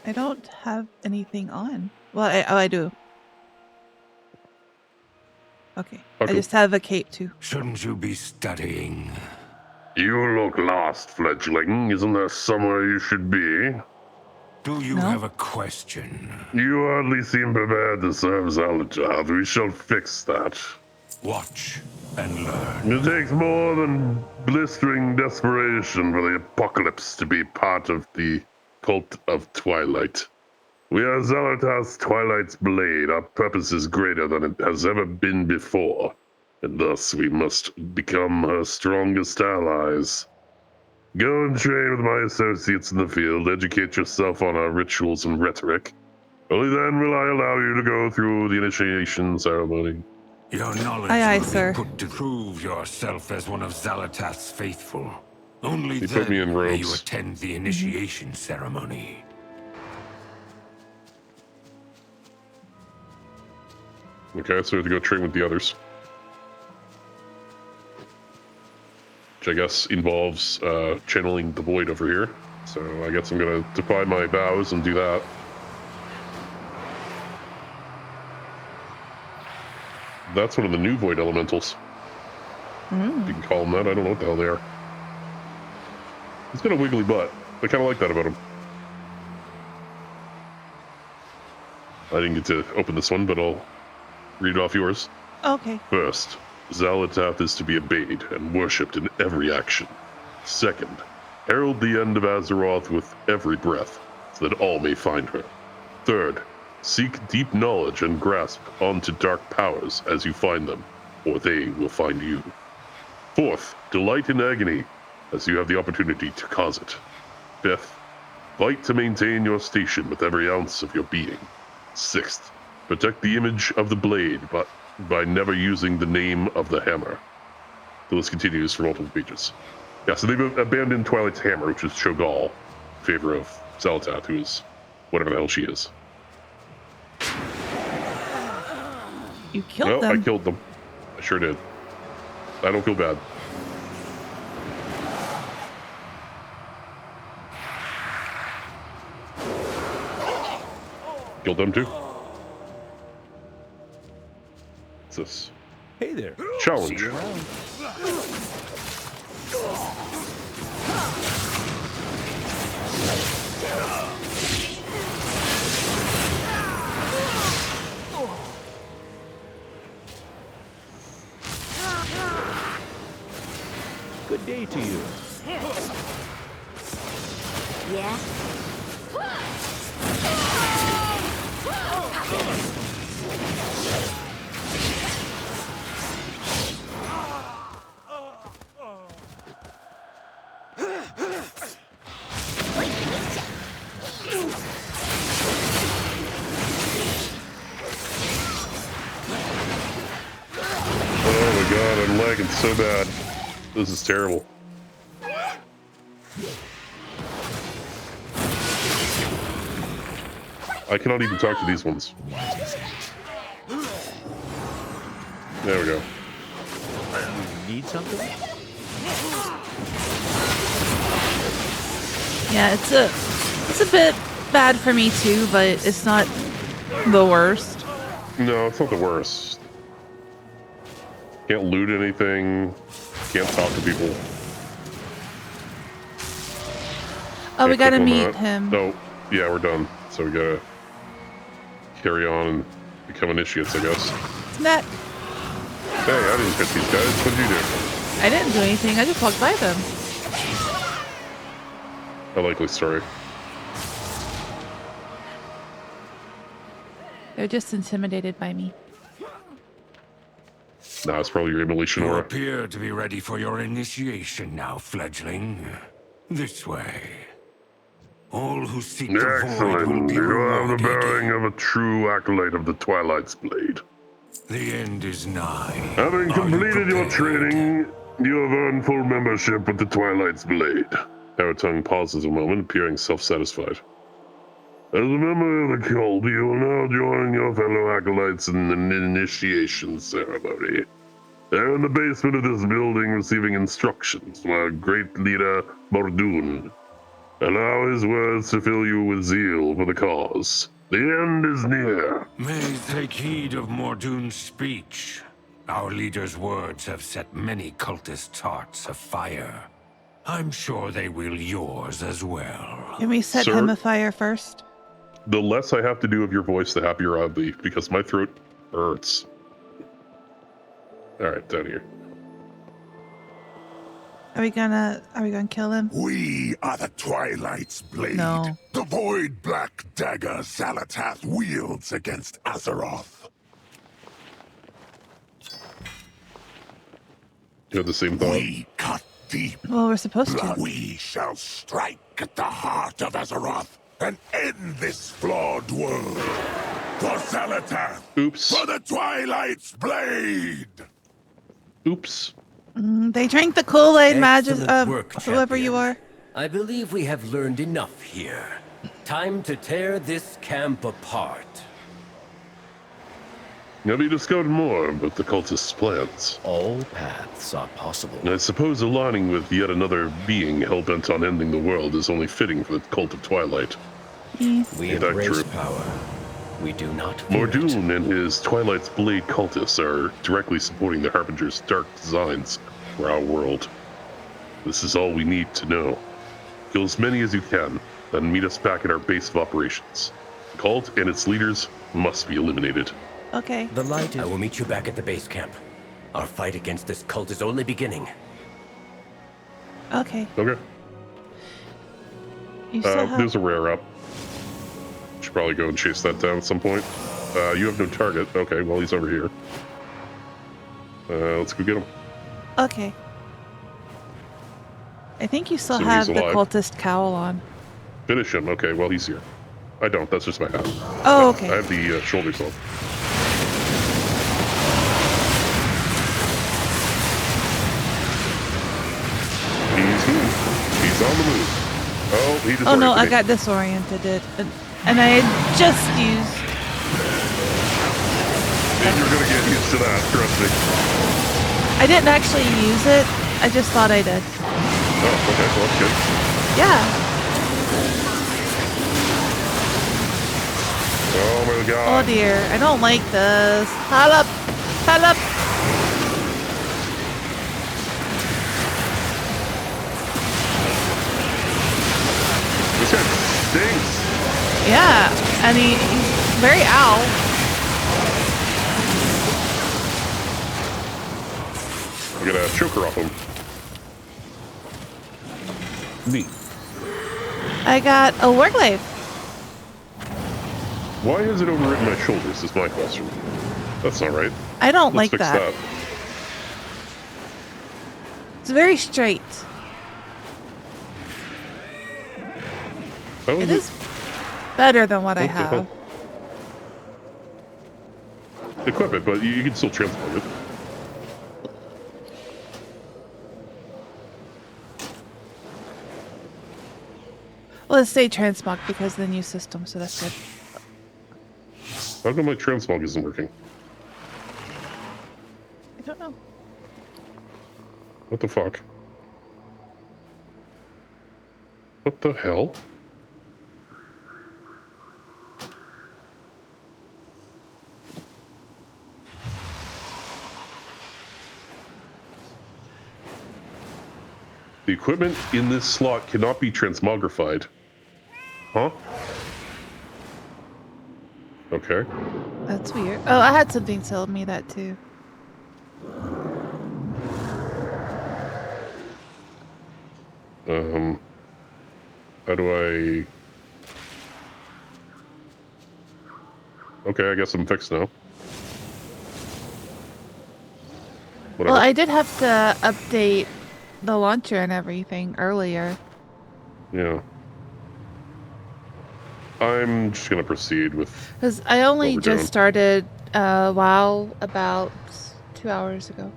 I don't have anything on. Well, I do. Okay. Oh, I cool. just have a cape too. Shouldn't you be studying? You look lost, fledgling. Isn't there somewhere you should be? Do you No. have a question? You hardly seem prepared to serve Zalatath. We shall fix that. Watch and learn. It takes more than blistering desperation for the apocalypse to be part of the cult of Twilight. We are Zalatath's Twilight's blade. Our purpose is greater than it has ever been before, and thus we must become her strongest allies. Go and train with my associates in the field. Educate yourself on our rituals and rhetoric. Only then will I allow you to go through the initiation ceremony. Your knowledge Aye, will sir. be put to prove yourself as one of Xalatath's faithful. Only They then put me in may you robes. attend the initiation ceremony. Okay, so we have to go train with the others. Which I guess involves channeling the void over here. So I guess I'm going to defy my vows and do that. That's one of the new void elementals. You can call them that. I don't know what the hell they are. He's got a wiggly butt. I kind of like that about him. I didn't get to open this one, but I'll read off yours. Okay. First, Xalatath is to be obeyed and worshipped in every action. Second, herald the end of Azeroth with every breath, so that all may find her. Third, seek deep knowledge and grasp onto dark powers as you find them, or they will find you. Fourth, delight in agony, as you have the opportunity to cause it. Fifth, fight to maintain your station with every ounce of your being. Sixth, protect the image of the blade, but by never using the name of the hammer. The list continues for multiple pages. Yeah, so they've abandoned Twilight's hammer, which is Cho'Gall, in favor of Xalatath, who is whatever the hell she is. You killed them. I killed them. I sure did. I don't feel bad. Killed them too? What's this? Hey there. Challenge. See you around. Good day to you. Yeah? Oh my god, I'm lagging so bad. This is terrible. I cannot even talk to these ones. There we go. Need something? Yeah, it's a bit bad for me too, but it's not the worst. No, it's not the worst. Can't loot anything. Can't talk to people. Oh, we Can't gotta click on meet that. him. Oh, yeah, we're done. So we gotta carry on and become initiates, I guess. That Hey, I didn't hit these guys. What did you do? I didn't do anything. I just walked by them. A likely story. They're just intimidated by me. Nah, it's probably your immolation You aura. appear to be ready for your initiation now, fledgling. This way. All who seek the void will Excellent. be You have the rewarded. bearing of a true acolyte of the Twilight's Blade. The end is nigh. Having Are you completed your prepared? training, you have earned full membership with the Twilight's Blade. Tongue pauses a moment, appearing self-satisfied. As a member of the cult, you will now join your fellow acolytes in an initiation ceremony. They're in the basement of this building receiving instructions from our great leader, Mordoon. Allow his words to fill you with zeal for the cause. The end is near. May take heed of Mordoon's speech. Our leader's words have set many cultists' hearts afire. I'm sure they will yours as well. Can we set Sir? him afire first? The less I have to do of your voice, the happier I'll be, because my throat hurts. All right, down here. Are we gonna kill him? We are the Twilight's Blade. No. The void black dagger Xalatath wields against Azeroth. You have the same thought. We cut deep. Well, we're supposed to. We shall strike at the heart of Azeroth and end this flawed world. For Salatath! Oops. For the Twilight's blade! Oops. They drank the Kool-Aid, Excellent work, whoever you champion. are. I believe we have learned enough here. Time to tear this camp apart. Have you discovered more about the cultist's plans? All paths are possible. I suppose aligning with yet another being hell-bent on ending the world is only fitting for the cult of Twilight. We Ain't that embrace true? power. We do not fear it. Mordoon and his Twilight's Blade cultists are directly supporting the Harbinger's dark designs for our world. This is all we need to know. Kill as many as you can, then meet us back at our base of operations. The cult and its leaders must be eliminated. Okay. The light I is... will meet you back at the base camp. Our fight against this cult is only beginning. Okay. Okay. You still have... There's a rare up. Should probably go and chase that down at some point. You have no target. Okay, well, he's over here. Let's go get him. Okay. I think you still So have he's the alive. cultist cowl on. Finish him. Okay, well, he's here. I don't. That's just my hat. Oh, I okay. have the shoulders on. He's on the move. Oh, he just. Oh no, I got disoriented. And I had just used... And you're gonna get used to that, trust me. I didn't actually use it. I just thought I did. Oh, okay, well, that's good. Yeah. Oh my Oh god. dear. I don't like this. Hal up. Hal up. This guy stinks. Yeah. And he's very owl. I got a choker off him. Neat. I got a warglaive. Why has it overwritten my shoulders is my question. That's not right. I don't Let's like fix that. It's very straight. How It is better than what I What the have. hell? Equip it, but you can still transport it. Well, let's say transmog because of the new system, so that's good. How come my transmog isn't working? I don't know. What the fuck? What the hell? The equipment in this slot cannot be transmogrified. Huh? Okay. That's weird. Oh, I had something tell me that too. How do I... Okay, I guess I'm fixed now. Whatever. Well, I did have to update the launcher and everything earlier. Yeah. I'm just gonna proceed with... Because I only we're just doing. started WoW about 2 hours ago.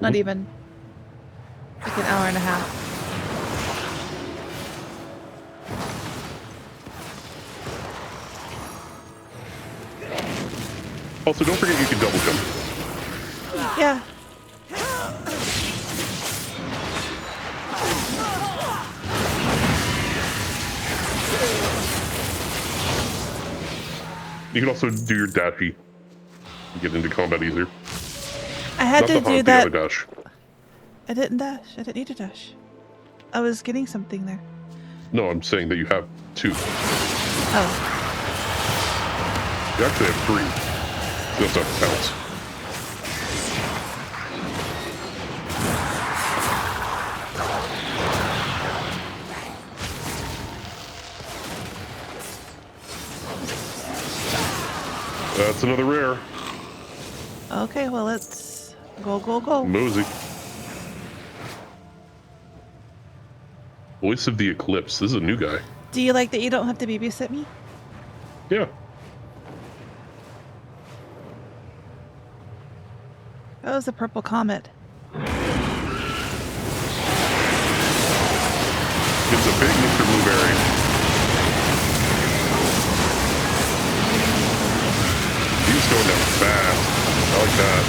Not even. Like an hour and a half. Also, don't forget you can double jump. Yeah. You can also do your dashy. Get into combat easier. I had Not to the do hunt, that. the other dash. I didn't dash. I didn't need to dash. I was getting something there. No, I'm saying that you have two. Oh. You actually have three. You also have to pounce. That's another rare. Okay, well, let's go, go, go. Mosey. Voice of the Eclipse. This is a new guy. Do you like that you don't have to babysit me? Yeah. That was a purple comet. It's a big Mr. Blueberry. He's going down fast. I like that.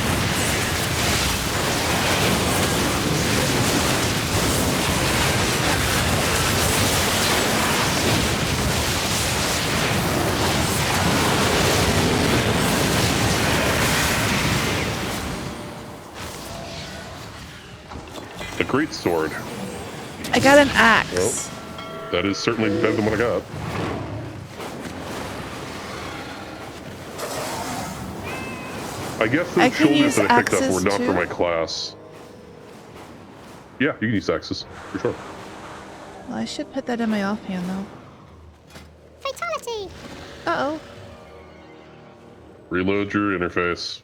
A great sword. I got an axe. Well, that is certainly better than what I got. I guess the shoulders that I picked up were not for my class. Yeah, you can use axes, for sure. Well, I should put that in my offhand, though. Fatality! Uh-oh. Reload your interface.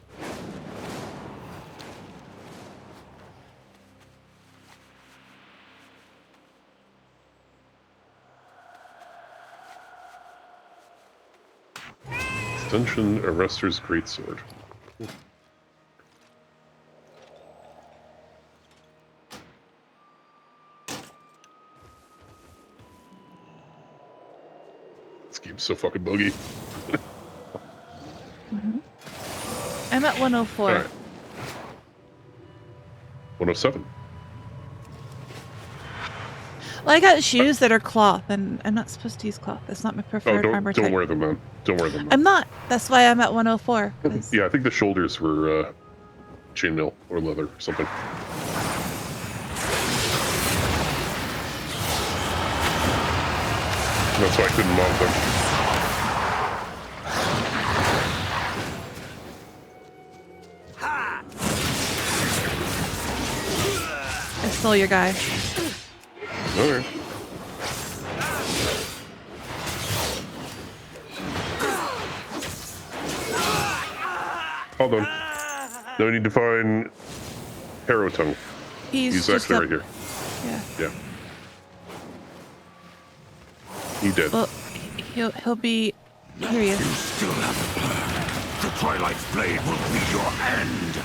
Extension Arrester's Greatsword. This game's so fucking buggy. I'm at 104. All right. 107. Well, I got shoes that are cloth, and I'm not supposed to use cloth. That's not my preferred armor type. Don't wear them, man. Don't wear them. I'm not. That's why I'm at 104. Yeah, I think the shoulders were chainmail or leather or something. That's why I couldn't mount them. I stole your guy. Okay. Hold on. Now we need to find Harrow Tongue. He's actually right here. Yeah. Yeah. He did. Well, he'll be. Here he is. You still have a plan. The Twilight's blade will be your end.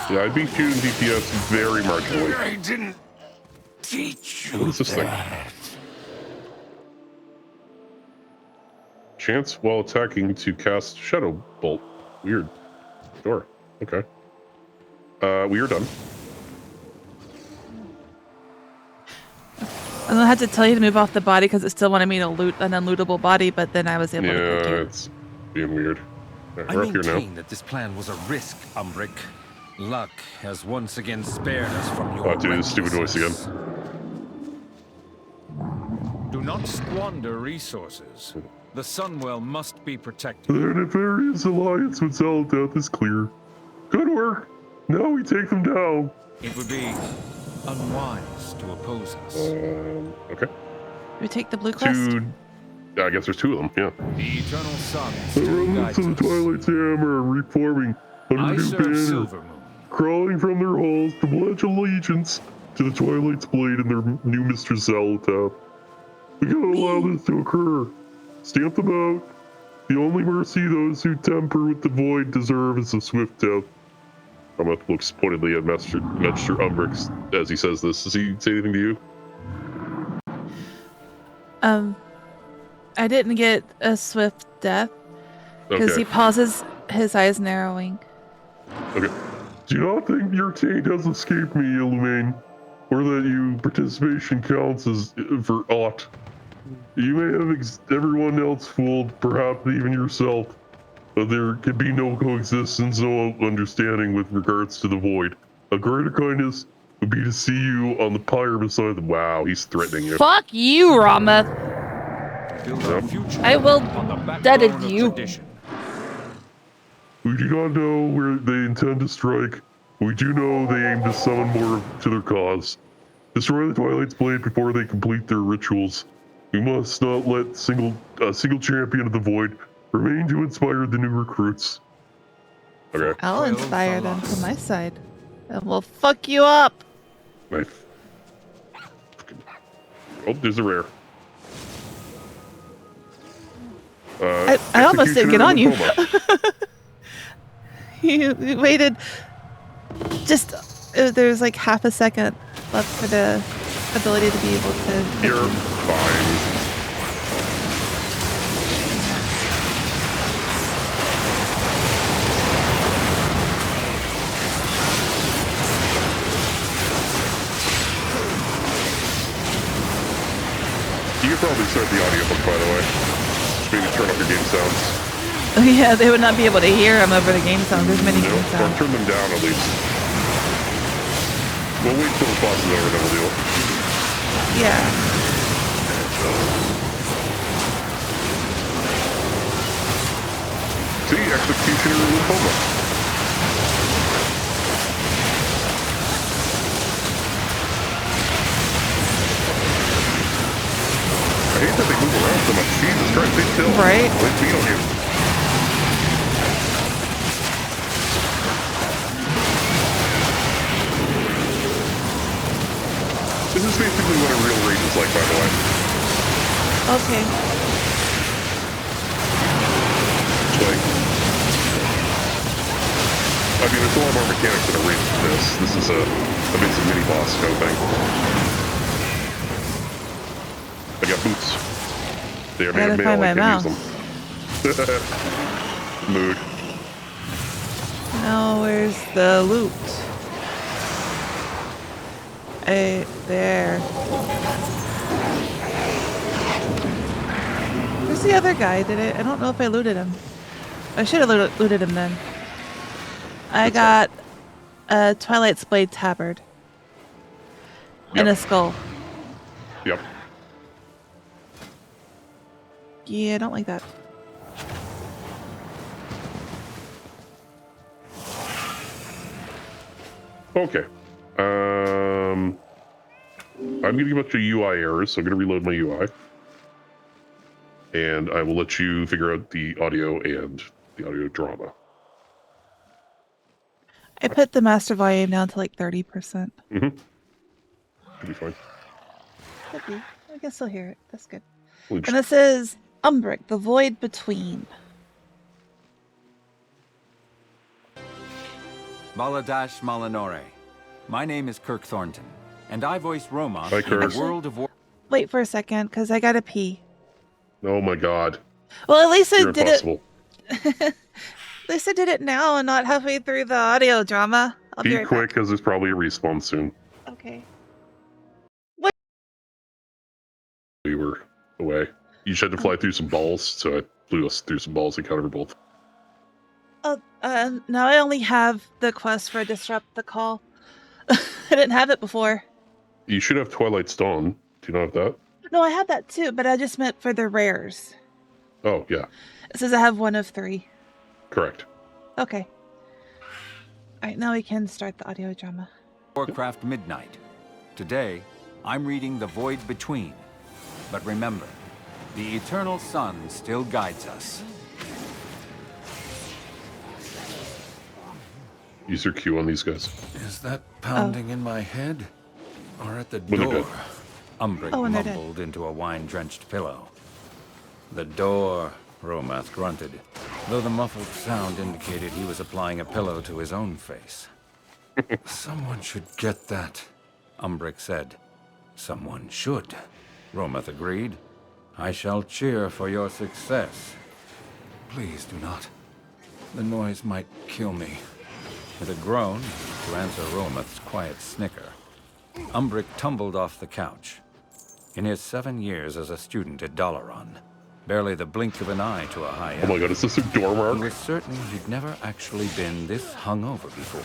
Yeah, I beat you in DPS very marginally. I didn't teach you. What is this thing? Chance while attacking to cast Shadow Bolt. Weird. Sure. Okay. We are done. I don't have to tell you to move off the body because it still wanted me to loot an unlootable body, but then I was able to click you. Yeah, it's being weird. Right, I we're up here now. maintain that this plan was a risk, Umbric. Luck has once again spared us from your Do the stupid voice again. Do not squander resources. The Sunwell must be protected. The nefarious alliance with Zaldath is clear. Good work. Now we take them down. It would be unwise to oppose us. Okay. We take the blue quest? I guess there's two of them, yeah. The Eternal Sun The still remnants guides of the us. Twilight's hammer are reforming under I new serve banner, Silvermoon. crawling from their halls to pledge allegiance to the Twilight's blade and their new mistress Zaldath. We gotta allow this to occur. Stamp them out. The only mercy those who tamper with the void deserve is a swift death. Amok looks pointedly at Master Umbrix as he says this. Does he say anything to you? I didn't get a swift death because he pauses, his eyes narrowing. Okay. Do you not think your taint has escaped me, Illuminae, or that your participation counts as for aught? You may have everyone else fooled, perhaps even yourself, but there can be no coexistence, no understanding with regards to the void. A greater kindness would be to see you on the pyre beside the— Wow, he's threatening you. Fuck you, Rama. I will deaded you. We do not know where they intend to strike, but we do know they aim to summon more to their cause. Destroy the Twilight's blade before they complete their rituals. We must not let a single champion of the void remain to inspire the new recruits. Okay. I'll inspire them to my side. And we'll fuck you up. Nice. Oh, there's a rare. I almost did get on you. Lymphoma. You waited just, there's like half a second left for the ability to be able to. You're fine. You could probably start the audiobook, by the way. Just maybe turn off your game sounds. Oh yeah, they would not be able to hear them over the game sound. There's many game Or sounds. turn them down at least. We'll wait till the boss is over, then we'll do it. Yeah. See, Executioner Lymphoma. I hate that they move around so much. Jesus Christ, they still. Right. They beat on you. This is basically what a real raid is like, by the way. Okay. Like, I mean, there's a lot more mechanics in a raid than this. This is a basic mini boss kind of thing. I got boots. They are made of mail. I can use them. Mood. Now where's the loot? There. Where's the other guy? I don't know if I looted him. I should have looted him then. I got a Twilight's Blade tabard. And a skull. Yep. Yeah, I don't like that. Okay. I'm getting a bunch of UI errors, so I'm going to reload my UI. And I will let you figure out the audio and the audio drama. I put the master volume down to like 30%. Mm-hmm. Should be fine. Could be. I guess I'll hear it. That's good. We'll And this is Umbric, the Void Between. Baladash Malinore. My name is Kirk Thornton, and I voice Romoth Hi, in Kirk. the world of Wait for a second, because I gotta pee. Oh my god. Well, at least I You're did impossible. it. At least I did it now and not halfway through the audio drama. I'll be Be right quick, because there's probably a respawn soon. back. Okay. We were away. You just had to fly through some balls, so I flew us through some balls and countered both. Oh, now I only have the quest for Disrupt the Call. I didn't have it before. You should have Twilight's Dawn. Do you not have that? No, I have that too, but I just meant for the rares. Oh, yeah. It says I have 1 of 3. Correct. Okay. Alright, now we can start the audio drama. Warcraft Midnight. Today, I'm reading The Void Between. But remember, the eternal sun still guides us. Use your Q on these guys. Is that pounding in my head? Or at the When they're door? dead. Umbric Oh, when they're dead. mumbled into a wine-drenched pillow. The door, Romath grunted, though the muffled sound indicated he was applying a pillow to his own face. Someone should get that, Umbric said. Someone should, Romath agreed. I shall cheer for your success. Please do not. The noise might kill me. With a groan, to answer Romath's quiet snicker, Umbric tumbled off the couch. In his 7 years as a student at Dalaran, barely the blink of an eye to a high Oh my god, is this a door he mark? was certain he'd never actually been this hungover before.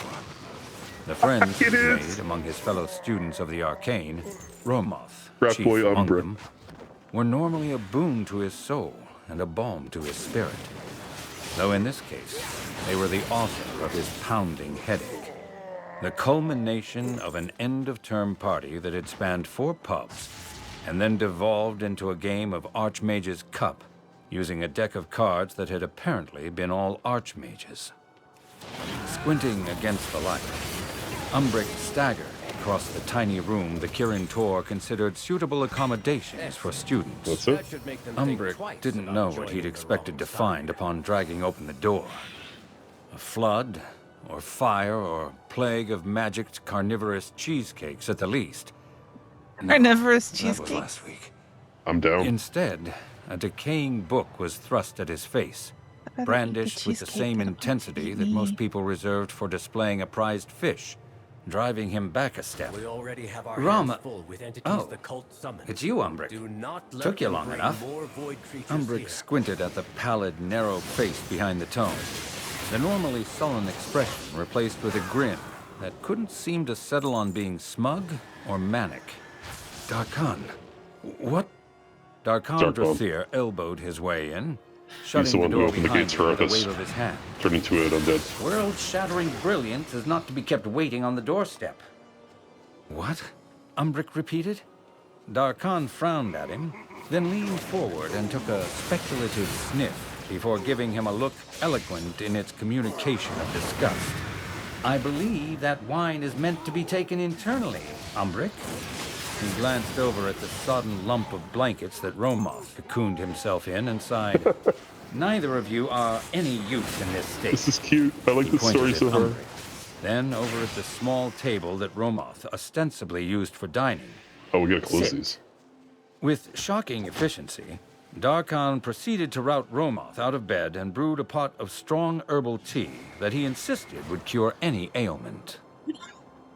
The friends It he is. made among his fellow students of the Arcane, Romoth, Frat chief boy among Umbric. them, were normally a boon to his soul and a balm to his spirit. Though in this case, they were the author of his pounding headache. The culmination of an end-of-term party that had spanned 4 pubs and then devolved into a game of Archmage's Cup, using a deck of cards that had apparently been all Archmages. Squinting against the light, Umbric staggered across the tiny room the Kirin Tor considered suitable accommodations for students. That's That it. should make them think Umbric twice didn't about know what joining he'd the expected wrong to side. find upon dragging open the door. A flood, or fire, or plague of magicked carnivorous cheesecakes at the least. No, Carnivorous that was cheesecake. last week. I'm down. Instead, a decaying book was thrust at his face, I'd rather eat the brandished with the cheesecake same than want to intensity eat that me. most people reserved for displaying a prized fish, driving him back a step. We already have our Rama- hands full with entities Oh, the cult summons. It's you, Umbric. Do not let Took you them long bring enough. more void creatures Umbric here. squinted at the pallid, narrow face behind the tome. The normally sullen expression replaced with a grin that couldn't seem to settle on being smug or manic. Darkan. What? Darkan Drathir elbowed his way in, He's the shutting the one who door opened the behind gates him for with a us. wave of his hand. Turned into an undead. World-shattering brilliance is not to be kept waiting on the doorstep. What? Umbric repeated. Darkan frowned at him, then leaned forward and took a speculative sniff before giving him a look eloquent in its communication of disgust. I believe that wine is meant to be taken internally, Umbric. He glanced over at the sodden lump of blankets that Romoth cocooned himself in and sighed. Neither of you are any use in this state. This is cute. I like He this story pointed so at far. Umbric. Then over at the small table that Romoth ostensibly used for dining. Oh, we gotta close Sit. these. With shocking efficiency, Darkan proceeded to rout Romoth out of bed and brewed a pot of strong herbal tea that he insisted would cure any ailment.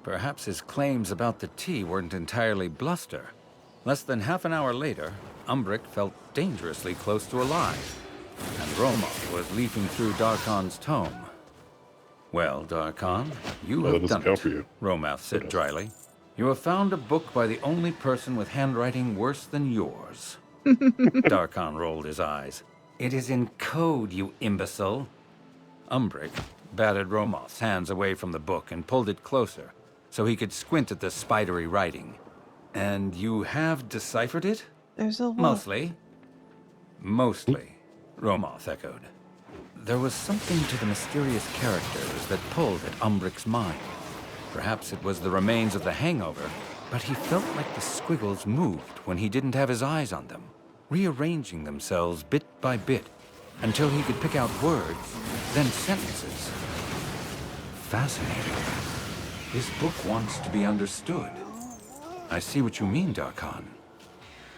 Perhaps his claims about the tea weren't entirely bluster. Less than half an hour later, Umbric felt dangerously close to alive, and Romoth was leafing through Darkan's tome. Well, Darkan, you Well, that have doesn't done count it, for you. Romoth said dryly. You have found a book by the only person with handwriting worse than yours. Darkan rolled his eyes. It is in code, you imbecile. Umbric batted Romoth's hands away from the book and pulled it closer so he could squint at the spidery writing. And you have deciphered it? There's a wolf. Mostly. Mostly, Romoth echoed. There was something to the mysterious characters that pulled at Umbric's mind. Perhaps it was the remains of the hangover, but he felt like the squiggles moved when he didn't have his eyes on them, rearranging themselves bit by bit until he could pick out words, then sentences. Fascinating. This book wants to be understood. I see what you mean, Darkan.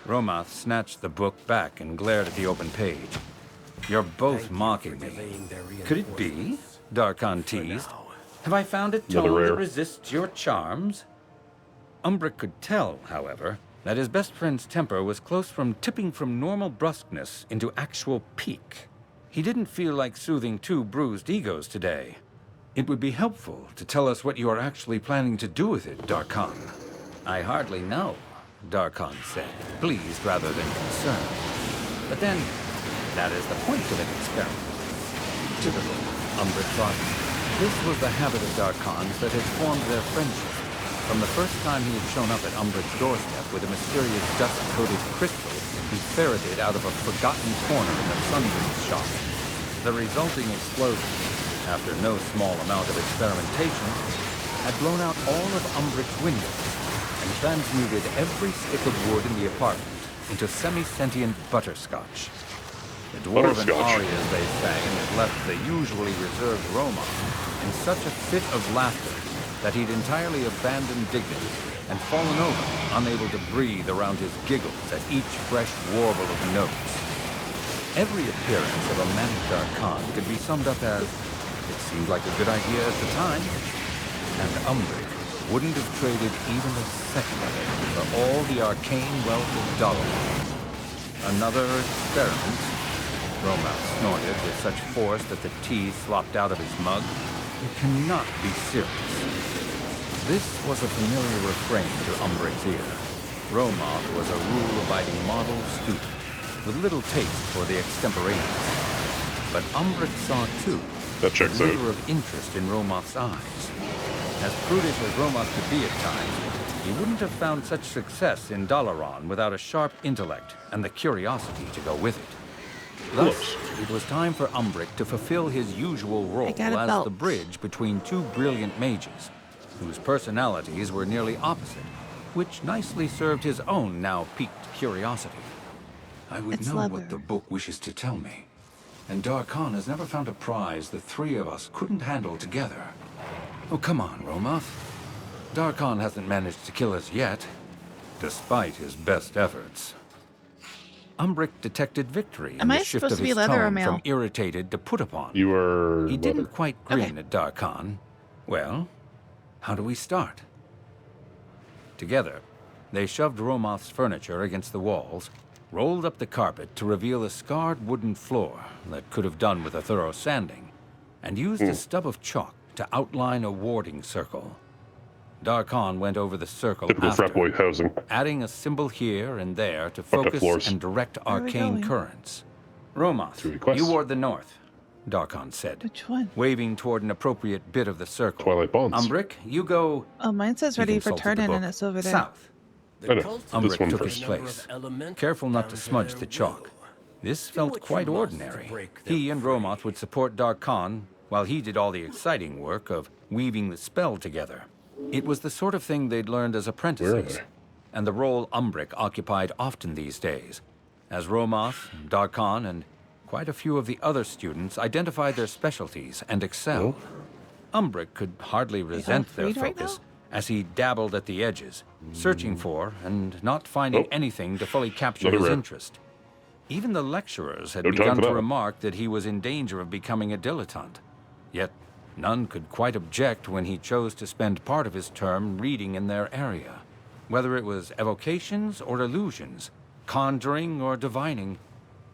Romoth snatched the book back and glared at the open page. You're both mocking me. Could it be? Darkan teased. Have I found a tome that resists your charms? Umbric could tell, however, that his best friend's temper was close from tipping from normal brusqueness into actual pique. He didn't feel like soothing two bruised egos today. It would be helpful to tell us what you are actually planning to do with it, Darkan. I hardly know, Darkan said, pleased rather than concerned. But then, that is the point of an experiment. Typical, Umbric thought. This was the habit of Darkan's that had formed their friendship. From the first time he had shown up at Umbric's doorstep with a mysterious dust-coated crystal he ferreted out of a forgotten corner in the Sunbeam shop. The resulting explosion, after no small amount of experimentation, had blown out all of Umbric's windows and transmuted every stick of wood in the apartment into semi-sentient butterscotch. The dwarven arias they sang had left the usually reserved Romoth in such a fit of laughter that he'd entirely abandoned dignity and fallen over, unable to breathe around his giggles at each fresh warble of notes. Every appearance of a manic Darkan could be summed up as, it seemed like a good idea at the time, and Umbric wouldn't have traded even a second of it for all the arcane wealth of Dalaran. Another experiment? Romoth snorted with such force that the tea slopped out of his mug. It cannot be serious. This was a familiar refrain to Umbric's ear. Romoth was a rule-abiding model student, with little taste for the extemporaneous. But Umbric saw, too, a glimmer of interest in Romoth's eyes. As prudish as Romoth could be at times, he wouldn't have found such success in Dalaran without a sharp intellect and the curiosity to go with it. Thus, it was time for Umbric to fulfill his usual role as the bridge between two brilliant mages. whose personalities were nearly opposite, which nicely served his own now piqued curiosity. I would It's know leather. what the book wishes to tell me. And Darkhan has never found a prize the three of us couldn't handle together. Oh, come on, Romoth. Darkhan hasn't managed to kill us yet, despite his best efforts. Umbric detected victory in Am the I shift supposed of to be his leather or tone male? from irritated to put upon. You are. He didn't quite grin Okay. at Darkhan. Well, how do we start? Together, they shoved Romoth's furniture against the walls, rolled up the carpet to reveal a scarred wooden floor that could have done with a thorough sanding, and used a stub of chalk to outline a warding circle. Darkhan went over the circle Typical after, frat boy housing. adding a symbol here and there to up focus floors. and direct Where are we arcane going? currents. Romoth, Through requests. you ward the north, Darkhan said, Which one? waving toward an appropriate bit of the circle. Twilight Bonds. Umbric, you go... Oh, mine says He ready for consulted the turn-in, and book. it's over there. South. I know. This Umbric one took first. his place, careful not to smudge the chalk. This felt quite ordinary. He and Romoth would support Darkhan while he did all the exciting work of weaving the spell together. It was the sort of thing they'd learned as apprentices, they? and the role Umbric occupied often these days, as Romoth, Darkhan, and quite a few of the other students identified their specialties and excelled. Umbric could hardly resent their freed right focus, as he dabbled at the edges, searching for and not finding anything to fully capture Another his rare. interest. Even the lecturers had No time begun for to that. remark that he was in danger of becoming a dilettante. Yet none could quite object when he chose to spend part of his term reading in their area. Whether it was evocations or illusions, conjuring or divining,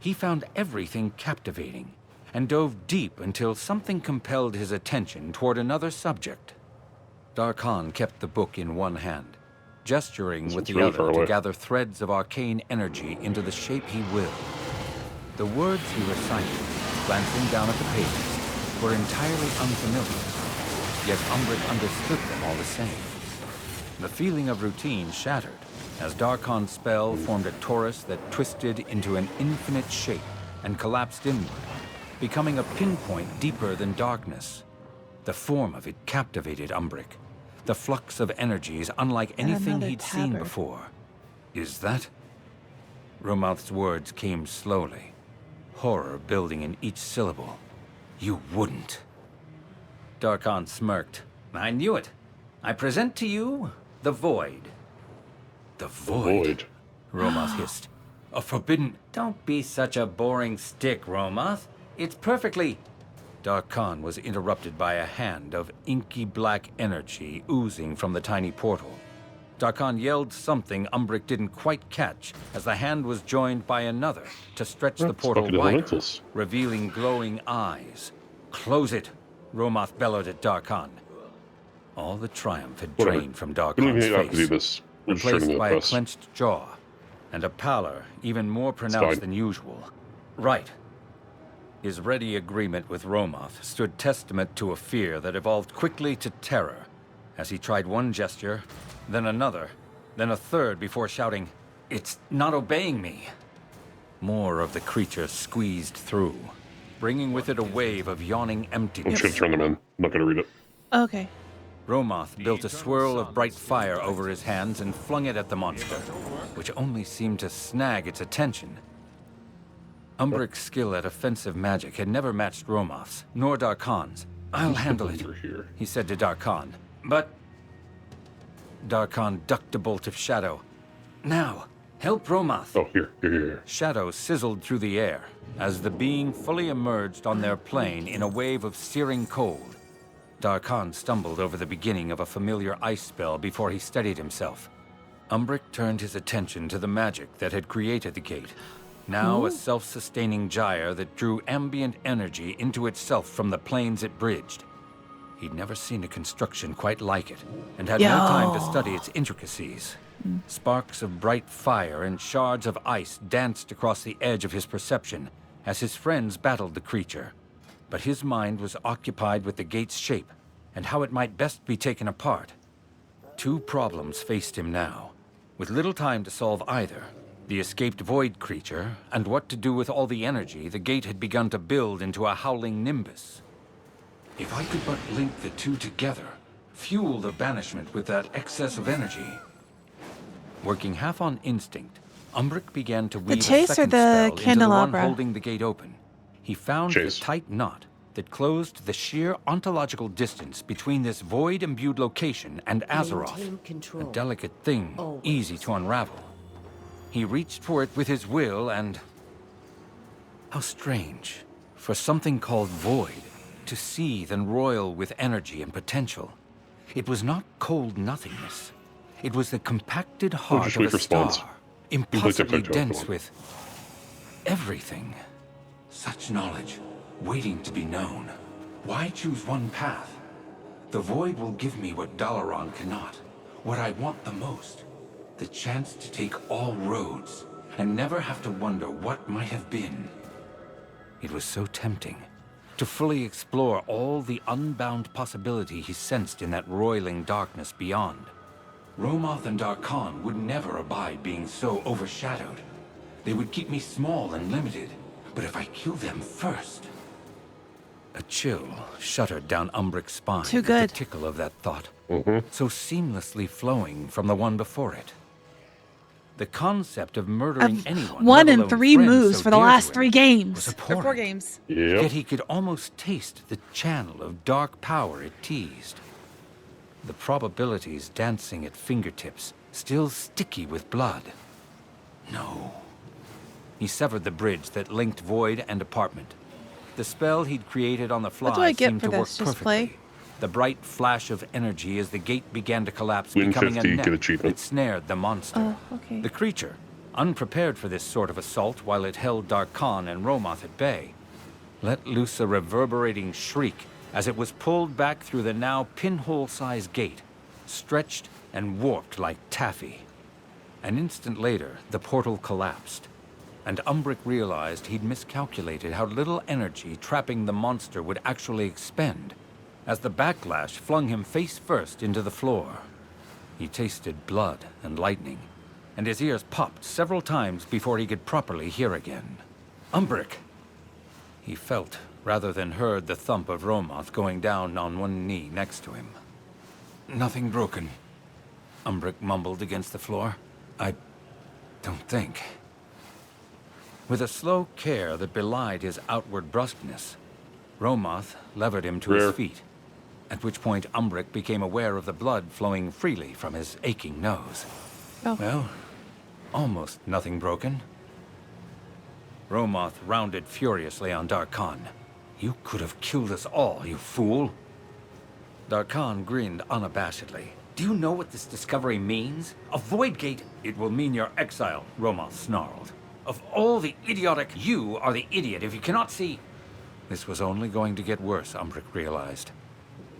he found everything captivating and dove deep until something compelled his attention toward another subject. Darkhan kept the book in one hand, gesturing with one's the really other far to away. gather threads of arcane energy into the shape he willed. The words he recited, glancing down at the pages, were entirely unfamiliar, yet Umbric understood them all the same. The feeling of routine shattered as Darkhan's spell formed a torus that twisted into an infinite shape and collapsed inward, becoming a pinpoint deeper than darkness. The form of it captivated Umbric, the flux of energies unlike anything another he'd seen tabard. before. Is that? Romoth's words came slowly, horror building in each syllable. You wouldn't. Darkhan smirked. I knew it. I present to you the Void. The Void? Void. Romoth hissed. A forbidden... Don't be such a boring stick, Romoth. It's perfectly... Darkhan was interrupted by a hand of inky black energy oozing from the tiny portal. Darkhan yelled something Umbric didn't quite catch as the hand was joined by another to stretch the portal bucket of wider, elementals. revealing glowing eyes. Close it, Romoth bellowed at Darkhan. All the triumph had Whatever. drained from We don't even Darkhan's have to do face, this. We're just turning replaced the by a press. clenched jaw and a pallor even more pronounced fine. than usual. Right. His ready agreement with Romoth stood testament to a fear that evolved quickly to terror as he tried one gesture, then another, then a third before shouting, "It's not obeying me." More of the creature squeezed through, bringing with it a wave of yawning I'm emptiness. just gonna turn them in. I'm not gonna read it. Okay. Romoth built a swirl of bright fire over his hands and flung it at the monster, which only seemed to snag its attention. Umbric's skill at offensive magic had never matched Romoth's, nor Darkhan's. I'll handle it, Over here. he said to Darkhan. But... Darkhan ducked a bolt of shadow. Now, help Romoth. Oh, here. Shadow sizzled through the air as the being fully emerged on their plane in a wave of searing cold. Darkhan stumbled over the beginning of a familiar ice spell before he steadied himself. Umbric turned his attention to the magic that had created the gate, now a self-sustaining gyre that drew ambient energy into itself from the planes it bridged. He'd never seen a construction quite like it, and had no time to study its intricacies. Sparks of bright fire and shards of ice danced across the edge of his perception as his friends battled the creature. But his mind was occupied with the gate's shape and how it might best be taken apart. Two problems faced him now, with little time to solve either: the escaped void creature and what to do with all the energy the gate had begun to build into a howling nimbus. If I could but link the two together, fuel the banishment with that excess of energy. Working half on instinct, Umbric began to weave a chase or second the spell into the one candelabra? holding the gate open. He found Chase. the tight knot that closed the sheer ontological distance between this void-imbued location and Azeroth. A delicate thing, easy to unravel. He reached for it with his will and... How strange, for something called void to seethe and roil with energy and potential. It was not cold nothingness. It was the compacted heart just of wait a for spawns. star, impossibly Come dense on. with everything. Such knowledge, waiting to be known. Why choose one path? The void will give me what Dalaran cannot, what I want the most. The chance to take all roads, and never have to wonder what might have been. It was so tempting, to fully explore all the unbound possibility he sensed in that roiling darkness beyond. Romoth and Darkhan would never abide being so overshadowed. They would keep me small and limited, but if I kill them first... A chill shuddered down Umbric's spine. Too at good. the tickle of that thought, so seamlessly flowing from the one before it. The concept of murdering anyone, One let in alone 3 friends moves so for the dear to last him, 3 games. was Or 4 abhorrent. games. Yep. Yet he could almost taste the channel of dark power it teased. The probabilities dancing at fingertips, still sticky with blood. No. He severed the bridge that linked void and apartment. The spell he'd created on the fly What do I get seemed for to work this? Just perfectly. play? The bright flash of energy as the gate began to collapse, Win becoming 50, a get net achievement. that snared the monster. Oh, okay. The creature, unprepared for this sort of assault while it held Darkhan and Romoth at bay, let loose a reverberating shriek as it was pulled back through the now pinhole-sized gate, stretched and warped like taffy. An instant later, the portal collapsed, and Umbric realized he'd miscalculated how little energy trapping the monster would actually expend, as the backlash flung him face first into the floor. He tasted blood and lightning, and his ears popped several times before he could properly hear again. Umbric! He felt, rather than heard, the thump of Romoth going down on one knee next to him. Nothing broken, Umbric mumbled against the floor. I don't think. With a slow care that belied his outward brusqueness, Romoth levered him to his feet, at which point Umbric became aware of the blood flowing freely from his aching nose. Oh. Well, almost nothing broken. Romoth rounded furiously on Darkhan. You could have killed us all, you fool. Darkhan grinned unabashedly. Do you know what this discovery means? A void gate? It will mean your exile, Romoth snarled. Of all the idiotic, you are the idiot if you cannot see... This was only going to get worse, Umbric realized.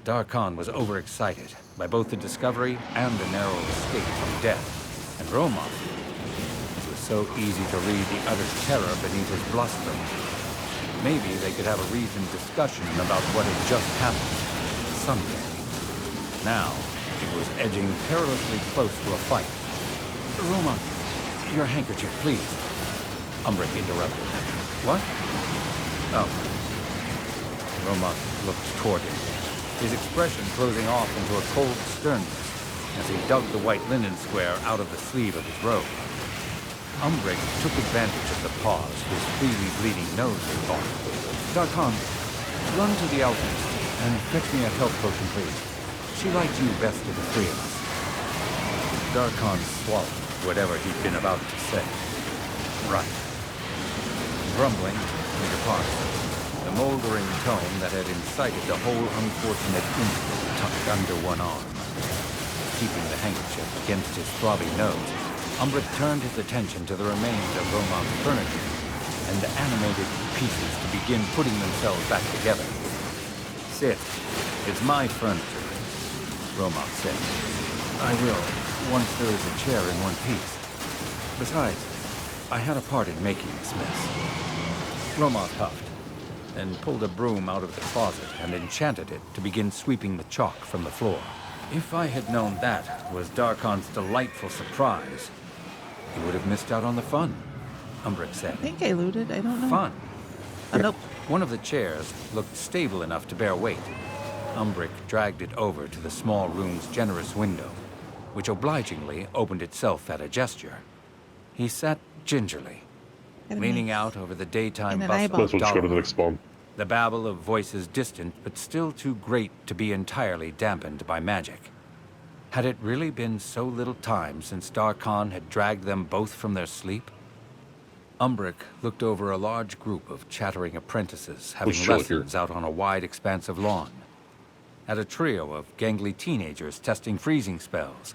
Darkhan was overexcited by both the discovery and the narrow escape from death. And Romoth, it was so easy to read the utter terror beneath his bluster. Maybe they could have a reasoned discussion about what had just happened. Someday. Now, it was edging perilously close to a fight. Romoth, your handkerchief, please. Umbric interrupted. What? Oh. Romoth looked toward him, his expression closing off into a cold sternness as he dug the white linen square out of the sleeve of his robe. Umbric took advantage of the pause his freely bleeding nose had on. Darkhan, run to the alchemist and fetch me a health potion, please. She liked you best of the 3 of us. Darkhan swallowed whatever he'd been about to say. Right. Grumbling, he departed, the moldering tone that had incited the whole unfortunate incident tucked under one arm. Keeping the handkerchief against his throbbing nose, Umbric turned his attention to the remains of Romoth's furniture and animated pieces to begin putting themselves back together. Sit. It's my furniture, Romoth said. I will, once there is a chair in one piece. Besides, I had a part in making this mess. Romoth huffed, then pulled a broom out of the closet and enchanted it to begin sweeping the chalk from the floor. If I had known that was Darkhan's delightful surprise, he would have missed out on the fun, Umbric said. I think I looted. I don't know. Fun? Oh, nope. One of the chairs looked stable enough to bear weight. Umbric dragged it over to the small room's generous window, which obligingly opened itself at a gesture. He sat gingerly, leaning out over the daytime bustle Might of as well just go to the Dalaran. next spawn. The babble of voices distant, but still too great to be entirely dampened by magic. Had it really been so little time since Darkhan had dragged them both from their sleep? Umbric looked over a large group of chattering apprentices having lessons out on a wide expanse of lawn. At a trio of gangly teenagers testing freezing spells.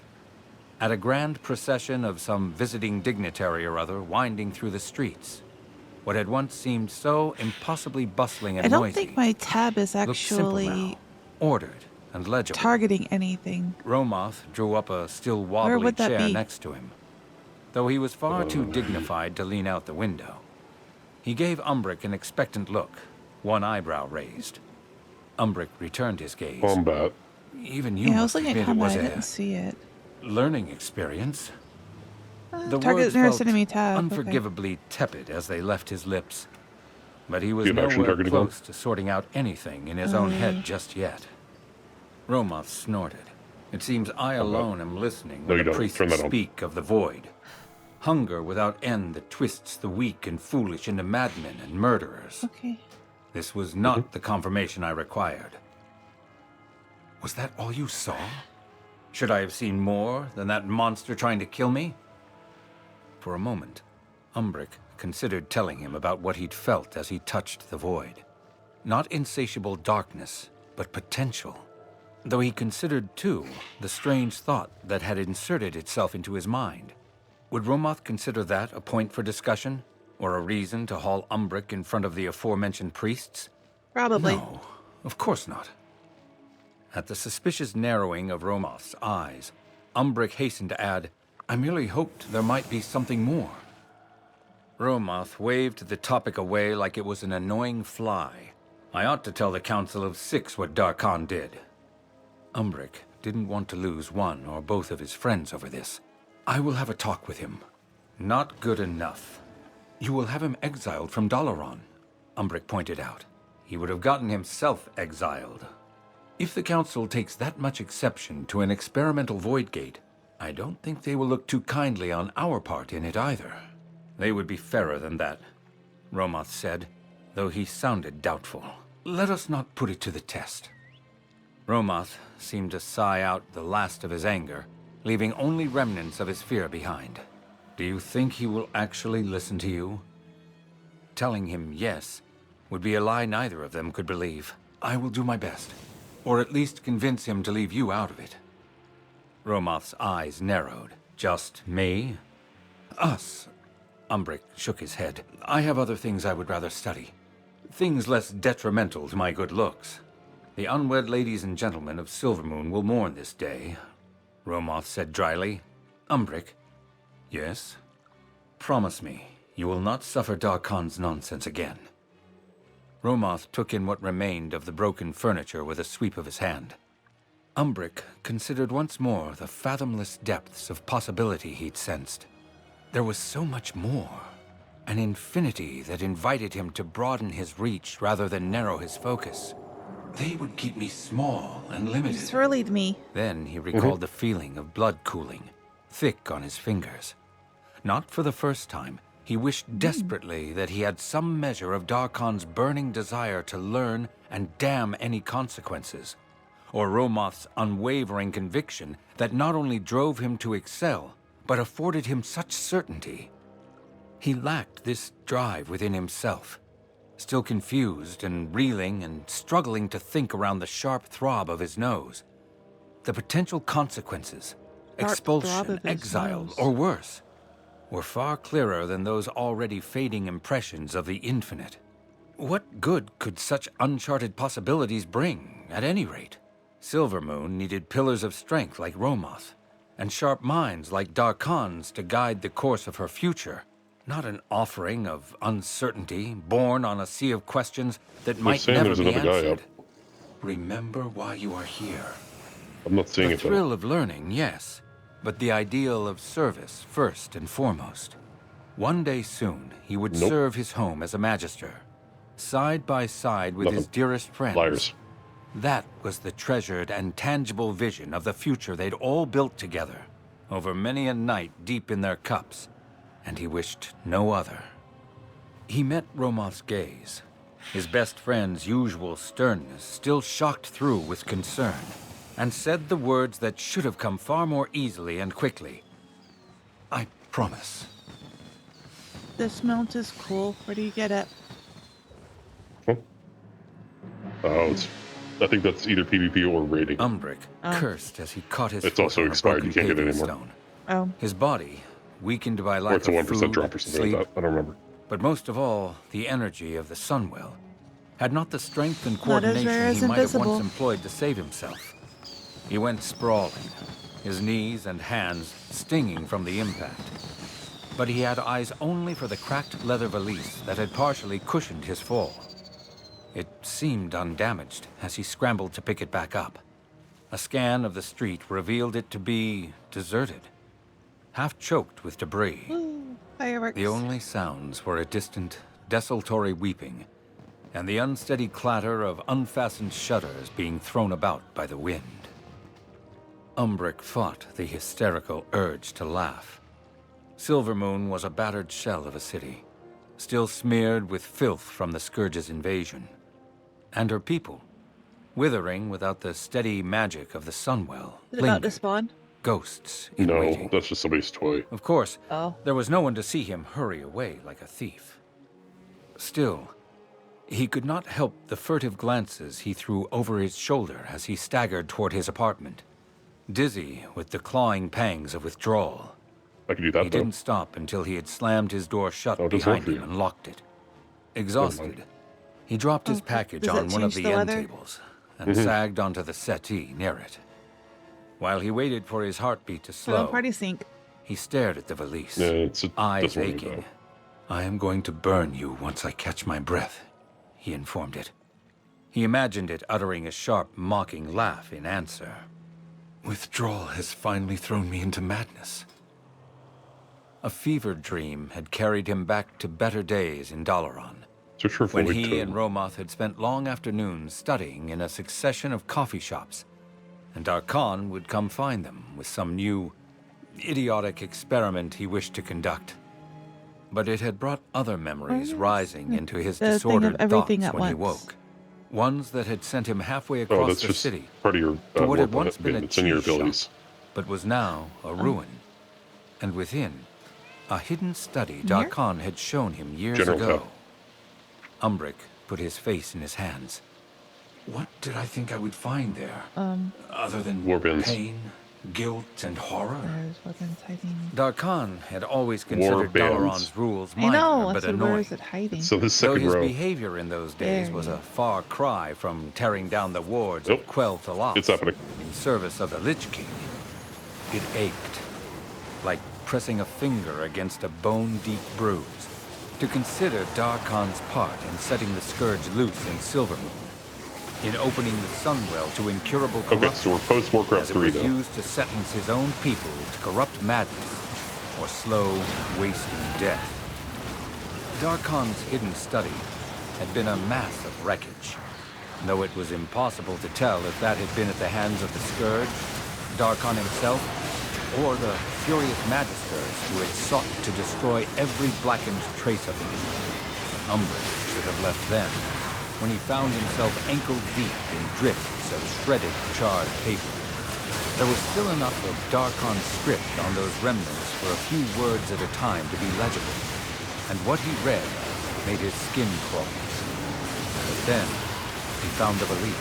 At a grand procession of some visiting dignitary or other winding through the streets. What had once seemed so impossibly bustling and I don't noisy think my tab is looked simple actually now, ordered and legible. targeting anything. Romoth drew up a still Where wobbly would that chair be? next to him, though he was far too dignified to lean out the window. He gave Umbric an expectant look, one eyebrow raised. Umbric returned his gaze. Combat. Even you Yeah, I must was looking admit at it was combat. I a didn't see it. learning experience. The Target words nearest felt enemy tab. unforgivably tepid as they left his lips. But he was Do you have action nowhere targeting close to sorting out anything in his own head just yet. Romoth snorted. It seems I alone am listening No, when you the don't. priests Turn that on. speak of the void. Hunger without end that twists the weak and foolish into madmen and murderers. Okay. This was not the confirmation I required. Was that all you saw? Should I have seen more than that monster trying to kill me? For a moment, Umbric considered telling him about what he'd felt as he touched the void. Not insatiable darkness, but potential. Though he considered, too, the strange thought that had inserted itself into his mind. Would Romoth consider that a point for discussion? Or a reason to haul Umbric in front of the aforementioned priests? Probably. No, of course not. At the suspicious narrowing of Romoth's eyes, Umbric hastened to add, I merely hoped there might be something more. Romoth waved the topic away like it was an annoying fly. I ought to tell the Council of Six what Darkhan did. Umbric didn't want to lose one or both of his friends over this. I will have a talk with him. Not good enough. You will have him exiled from Dalaran, Umbric pointed out. He would have gotten himself exiled. If the Council takes that much exception to an experimental void gate, I don't think they will look too kindly on our part in it either. They would be fairer than that, Romoth said, though he sounded doubtful. Let us not put it to the test. Romoth seemed to sigh out the last of his anger, leaving only remnants of his fear behind. Do you think he will actually listen to you? Telling him yes would be a lie neither of them could believe. I will do my best, or at least convince him to leave you out of it. Romoth's eyes narrowed. Just me? Us. Umbric shook his head. I have other things I would rather study. Things less detrimental to my good looks. The unwed ladies and gentlemen of Silvermoon will mourn this day, Romoth said dryly. Umbric. Yes? Promise me you will not suffer Darkhan's nonsense again. Romoth took in what remained of the broken furniture with a sweep of his hand. Umbric considered once more the fathomless depths of possibility he'd sensed. There was so much more. An infinity that invited him to broaden his reach rather than narrow his focus. They would keep me small and limited. You swirlied me. Then he recalled the feeling of blood cooling, thick on his fingers. Not for the first time, he wished desperately that he had some measure of Darkhan's burning desire to learn and damn any consequences, or Romoth's unwavering conviction that not only drove him to excel, but afforded him such certainty. He lacked this drive within himself, still confused and reeling and struggling to think around the sharp throb of his nose. The potential consequences, expulsion, exile, or worse, were far clearer than those already fading impressions of the infinite. What good could such uncharted possibilities bring, at any rate? Silvermoon needed pillars of strength like Romoth, and sharp minds like Darkhan's to guide the course of her future, not an offering of uncertainty born on a sea of questions that might never be answered. Remember why you are here. I'm not seeing it. The thrill of learning, yes, but the ideal of service first and foremost. One day soon, he would serve his home as a magister, side by side with his dearest friends. Liars. That was the treasured and tangible vision of the future they'd all built together, over many a night deep in their cups, and he wished no other. He met Romoth's gaze, his best friend's usual sternness still shocked through with concern, and said the words that should have come far more easily and quickly. "I promise." This mount is cool. Where do you get it? Huh? Oh, I think that's either PvP or raiding. Umbric cursed as he caught his It's foot also on a expired. broken You can't get it paving anymore. stone. Oh. His body, weakened by Or lack it's a of 1% food, drop or something sleep, like that. I don't remember. but most of all, the energy of the Sunwell, had not the strength and Not as rare coordination as he might have invisible. once employed to save himself. He went sprawling, his knees and hands stinging from the impact. But he had eyes only for the cracked leather valise that had partially cushioned his fall. It seemed undamaged as he scrambled to pick it back up. A scan of the street revealed it to be deserted, half choked with debris. Ooh, fireworks. The only sounds were a distant, desultory weeping, and the unsteady clatter of unfastened shutters being thrown about by the wind. Umbric fought the hysterical urge to laugh. Silvermoon was a battered shell of a city, still smeared with filth from the Scourge's invasion. And her people, withering without the steady magic of the Sunwell, Is it about to lingered, spawn? ghosts in No, waiting. that's just somebody's toy. Of course, Oh. there was no one to see him hurry away like a thief. Still, he could not help the furtive glances he threw over his shoulder as he staggered toward his apartment, dizzy with the clawing pangs of withdrawal. I can do He that though. didn't stop until he had slammed his door shut Oh, it does work behind for him you. and locked it. Exhausted, he dropped his package does on that one of change the the end weather? tables and sagged onto the settee near it. While he waited for his heartbeat to Hello, slow, party sync. he stared at the valise, Yeah, it eyes doesn't really aching. go. "I am going to burn you once I catch my breath," he informed it. He imagined it uttering a sharp, mocking laugh in answer. "Withdrawal has finally thrown me into madness." A fever dream had carried him back to better days in Dalaran, Search for when void he totem. and Romoth had spent long afternoons studying in a succession of coffee shops, and Darkhan would come find them with some new, idiotic experiment he wished to conduct. But it had brought other memories rising into his The thing of disordered everything thoughts at when he once. woke. Ones that had sent him halfway Oh, across that's the just city, part of your to what had work once been a it's in your cheese shop, abilities. but was now a ruin. And within, a hidden study Here? Darkhan had shown him years General ago. Cup. Umbric put his face in his hands. What did I think I would find there? Other than Warbinds. pain, guilt, and horror? There's weapons hiding. Darkhan had always considered Warbands. Dalaran's rules I minor know. I but said, where annoying. is it hiding? So this Though second his row. behavior in those days There was you a go. far cry from tearing down the wards Nope. of Quell Thalas It's happening. in service of the Lich King. It ached, like pressing a finger against a bone-deep bruise, to consider Darkhan's part in setting the Scourge loose in Silvermoon, in opening the Sunwell to incurable Okay, corruption, so we're post Warcraft as it 3 was though. used to sentence his own people to corrupt madness or slow, wasting death. Darkhan's hidden study had been a mass of wreckage, though it was impossible to tell if that had been at the hands of the Scourge, Darkhan himself, or the furious magisters who had sought to destroy every blackened trace of him. Umbric should have left then, when he found himself ankle-deep in drifts of shredded, charred paper. There was still enough of Darkhan's script on those remnants for a few words at a time to be legible, and what he read made his skin crawl. But then, he found the belief,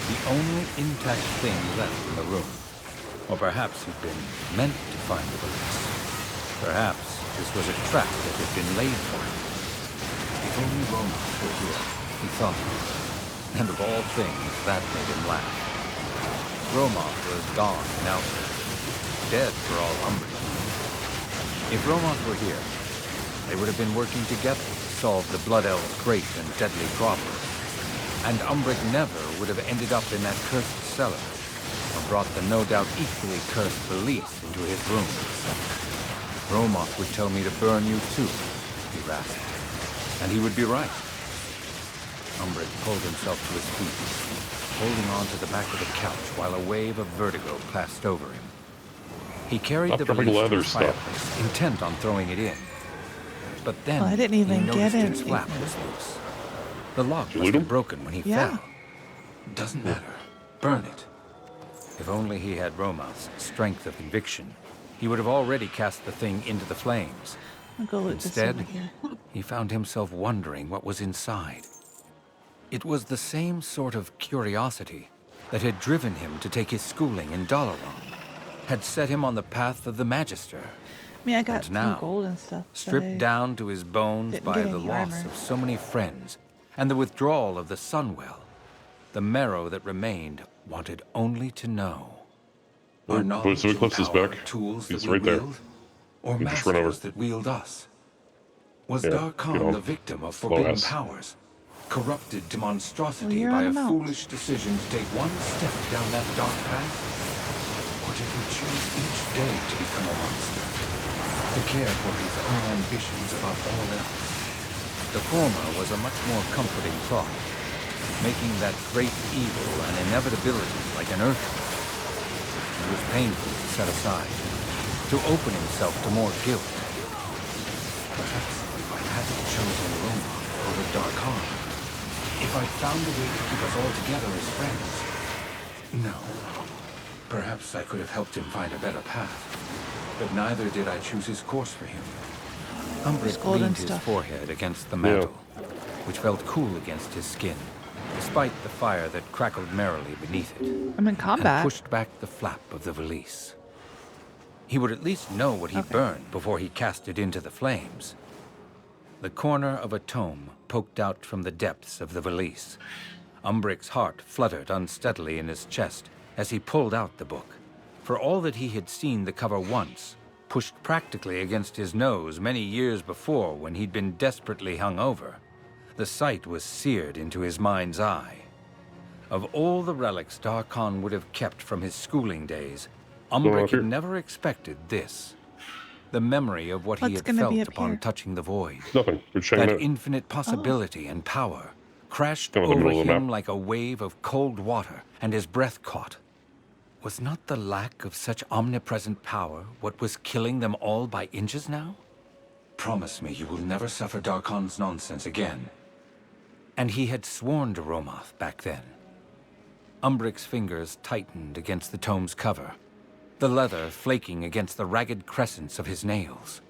the only intact thing left in the room. Or perhaps he'd been meant to find the belief. Perhaps this was a trap that had been laid for him. If only Romoth were here, he thought, and of all things, that made him laugh. Romoth was gone now, dead for all Umbric. If Romoth were here, they would have been working together to solve the Blood Elf's great and deadly problem. And Umbric never would have ended up in that cursed cellar, or brought the no doubt equally cursed Valise into his rooms. Romoth would tell me to burn you too, he rasped. And he would be right. Umbric pulled himself to his feet, holding on to the back of the couch while a wave of vertigo passed over him. He carried Stop the dropping valise to leather his stuff. fireplace, intent on throwing it in. But then Well, I didn't even he noticed get its it. flap was loose. The lock Did you must loot have him? broken when he Yeah. fell. Doesn't matter. Burn it. If only he had Romath's strength of conviction, he would have already cast the thing into the flames. I'll go loot this Instead, over here. he found himself wondering what was inside. It was the same sort of curiosity that had driven him to take his schooling in Dalaran, had set him on the path of the Magister. I mean, I got And now, some gold and stuff. but stripped I- down to his bones didn't by get the any loss armor. of so many friends and the withdrawal of the Sunwell, the marrow that remained wanted only to know. Oh, so Eclipse is back. Tools He's right there. or You just run over. masters that wield us? Was Yeah, get Darkon on. the victim of Slow forbidden ass. powers, corrupted to monstrosity Well, you're by on a a mount. foolish decision to take one step down that dark path? Or did he choose each day to become a monster, to care for his own ambitions above all else? The former was a much more comforting thought, making that great evil an inevitability like an earthquake. It was painful to set aside, to open himself to more guilt. Perhaps if I hadn't chosen Roma over Darkon, if I'd found a way to keep us all together as friends. No. Perhaps I could have helped him find a better path. But neither did I choose his course for him. There's Umbric gold and leaned his stuff. forehead against the mantle, which felt cool against his skin, despite the fire that crackled merrily beneath it, I'm in and combat. pushed back the flap of the valise. He would at least know what he'd Okay. burned before he cast it into the flames. The corner of a tome poked out from the depths of the valise. Umbric's heart fluttered unsteadily in his chest as he pulled out the book. For all that he had seen the cover once, pushed practically against his nose many years before when he'd been desperately hung over, the sight was seared into his mind's eye. Of all the relics Darkon would have kept from his schooling days, Umbric here. had never expected this. The memory of what he What's had gonna be felt up upon here? touching the void. Nothing. We're checking That out. infinite possibility and power crashed Down in the over middle of the him map. like a wave of cold water, and his breath caught. Was not the lack of such omnipresent power what was killing them all by inches now? Promise me you will never suffer Darkon's nonsense again. And he had sworn to Romath back then. Umbric's fingers tightened against the tome's cover, the leather flaking against the ragged crescents of his nails.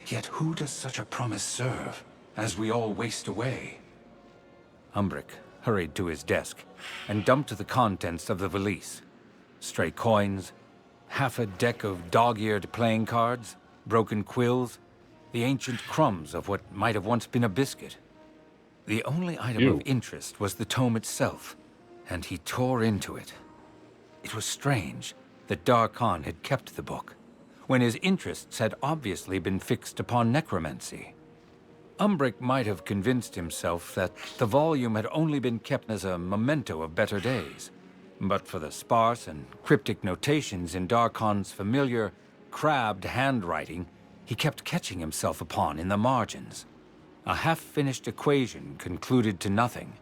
Yet who does such a promise serve, as we all waste away? Umbric hurried to his desk and dumped the contents of the valise. Stray coins, half a deck of dog-eared playing cards, broken quills, the ancient crumbs of what might have once been a biscuit. The only item of interest was the tome itself, and he tore into it. It was strange that Darkon had kept the book, when his interests had obviously been fixed upon necromancy. Umbric might have convinced himself that the volume had only been kept as a memento of better days, but for the sparse and cryptic notations in Darkon's familiar, crabbed handwriting he kept catching himself upon in the margins. A half-finished equation concluded to nothing.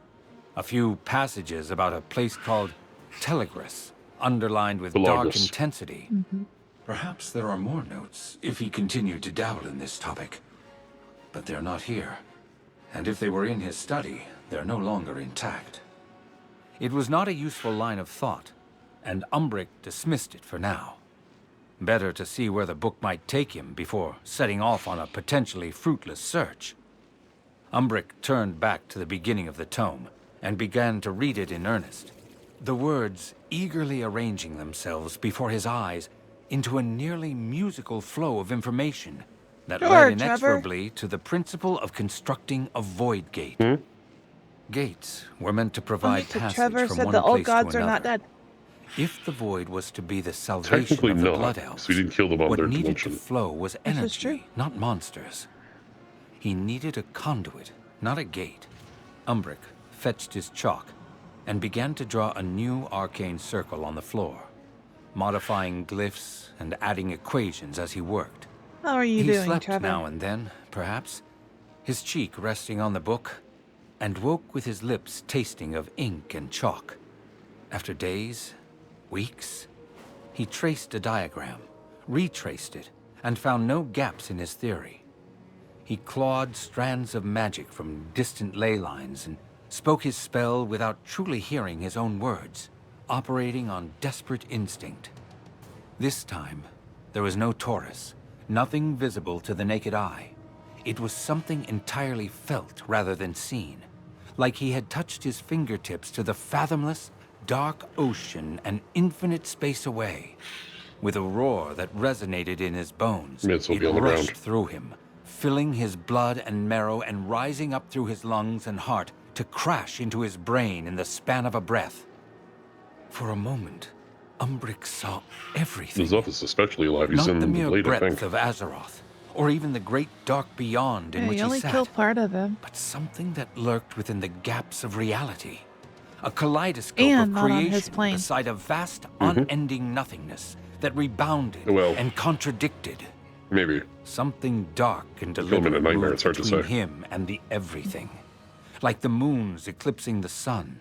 A few passages about a place called Telegris, underlined with dark Belagris. intensity. Perhaps there are more notes if he continued to dabble in this topic. But they're not here. And if they were in his study, they're no longer intact. It was not a useful line of thought, and Umbric dismissed it for now. Better to see where the book might take him before setting off on a potentially fruitless search. Umbric turned back to the beginning of the tome and began to read it in earnest, the words eagerly arranging themselves before his eyes into a nearly musical flow of information that Sure, led Trevor. inexorably to the principle of constructing a void gate. Gates were meant to provide passage Trevor from said one the old place gods to are another. not dead. If the void was to be the salvation Technically of the not, Blood Elves, so we didn't kill them on what their needed dimension. to flow was This is true. energy, not monsters. He needed a conduit, not a gate. Umbric fetched his chalk and began to draw a new arcane circle on the floor, modifying glyphs and adding equations as he worked. How are you He doing, slept Trevor? now and then, perhaps, his cheek resting on the book, and woke with his lips tasting of ink and chalk. After days, weeks, he traced a diagram, retraced it, and found no gaps in his theory. He clawed strands of magic from distant ley lines and spoke his spell without truly hearing his own words, operating on desperate instinct. This time, there was no Taurus, nothing visible to the naked eye. It was something entirely felt rather than seen, like he had touched his fingertips to the fathomless, dark ocean an infinite space away. With a roar that resonated in his bones, it rushed through him, filling his blood and marrow and rising up through his lungs and heart to crash into his brain in the span of a breath. For a moment, Umbric saw everything. His office especially alive. He's Not in the mere late, I think. breadth of Azeroth, or even the great dark beyond in which you he only sat, killed part of him. but something that lurked within the gaps of reality. A kaleidoscope And of not on his creation plane. beside a vast, unending nothingness that rebounded and contradicted. Maybe. Something dark and Kill him in a deliberate nightmare, moved it's hard to between say. him and the everything. Like the moons eclipsing the sun.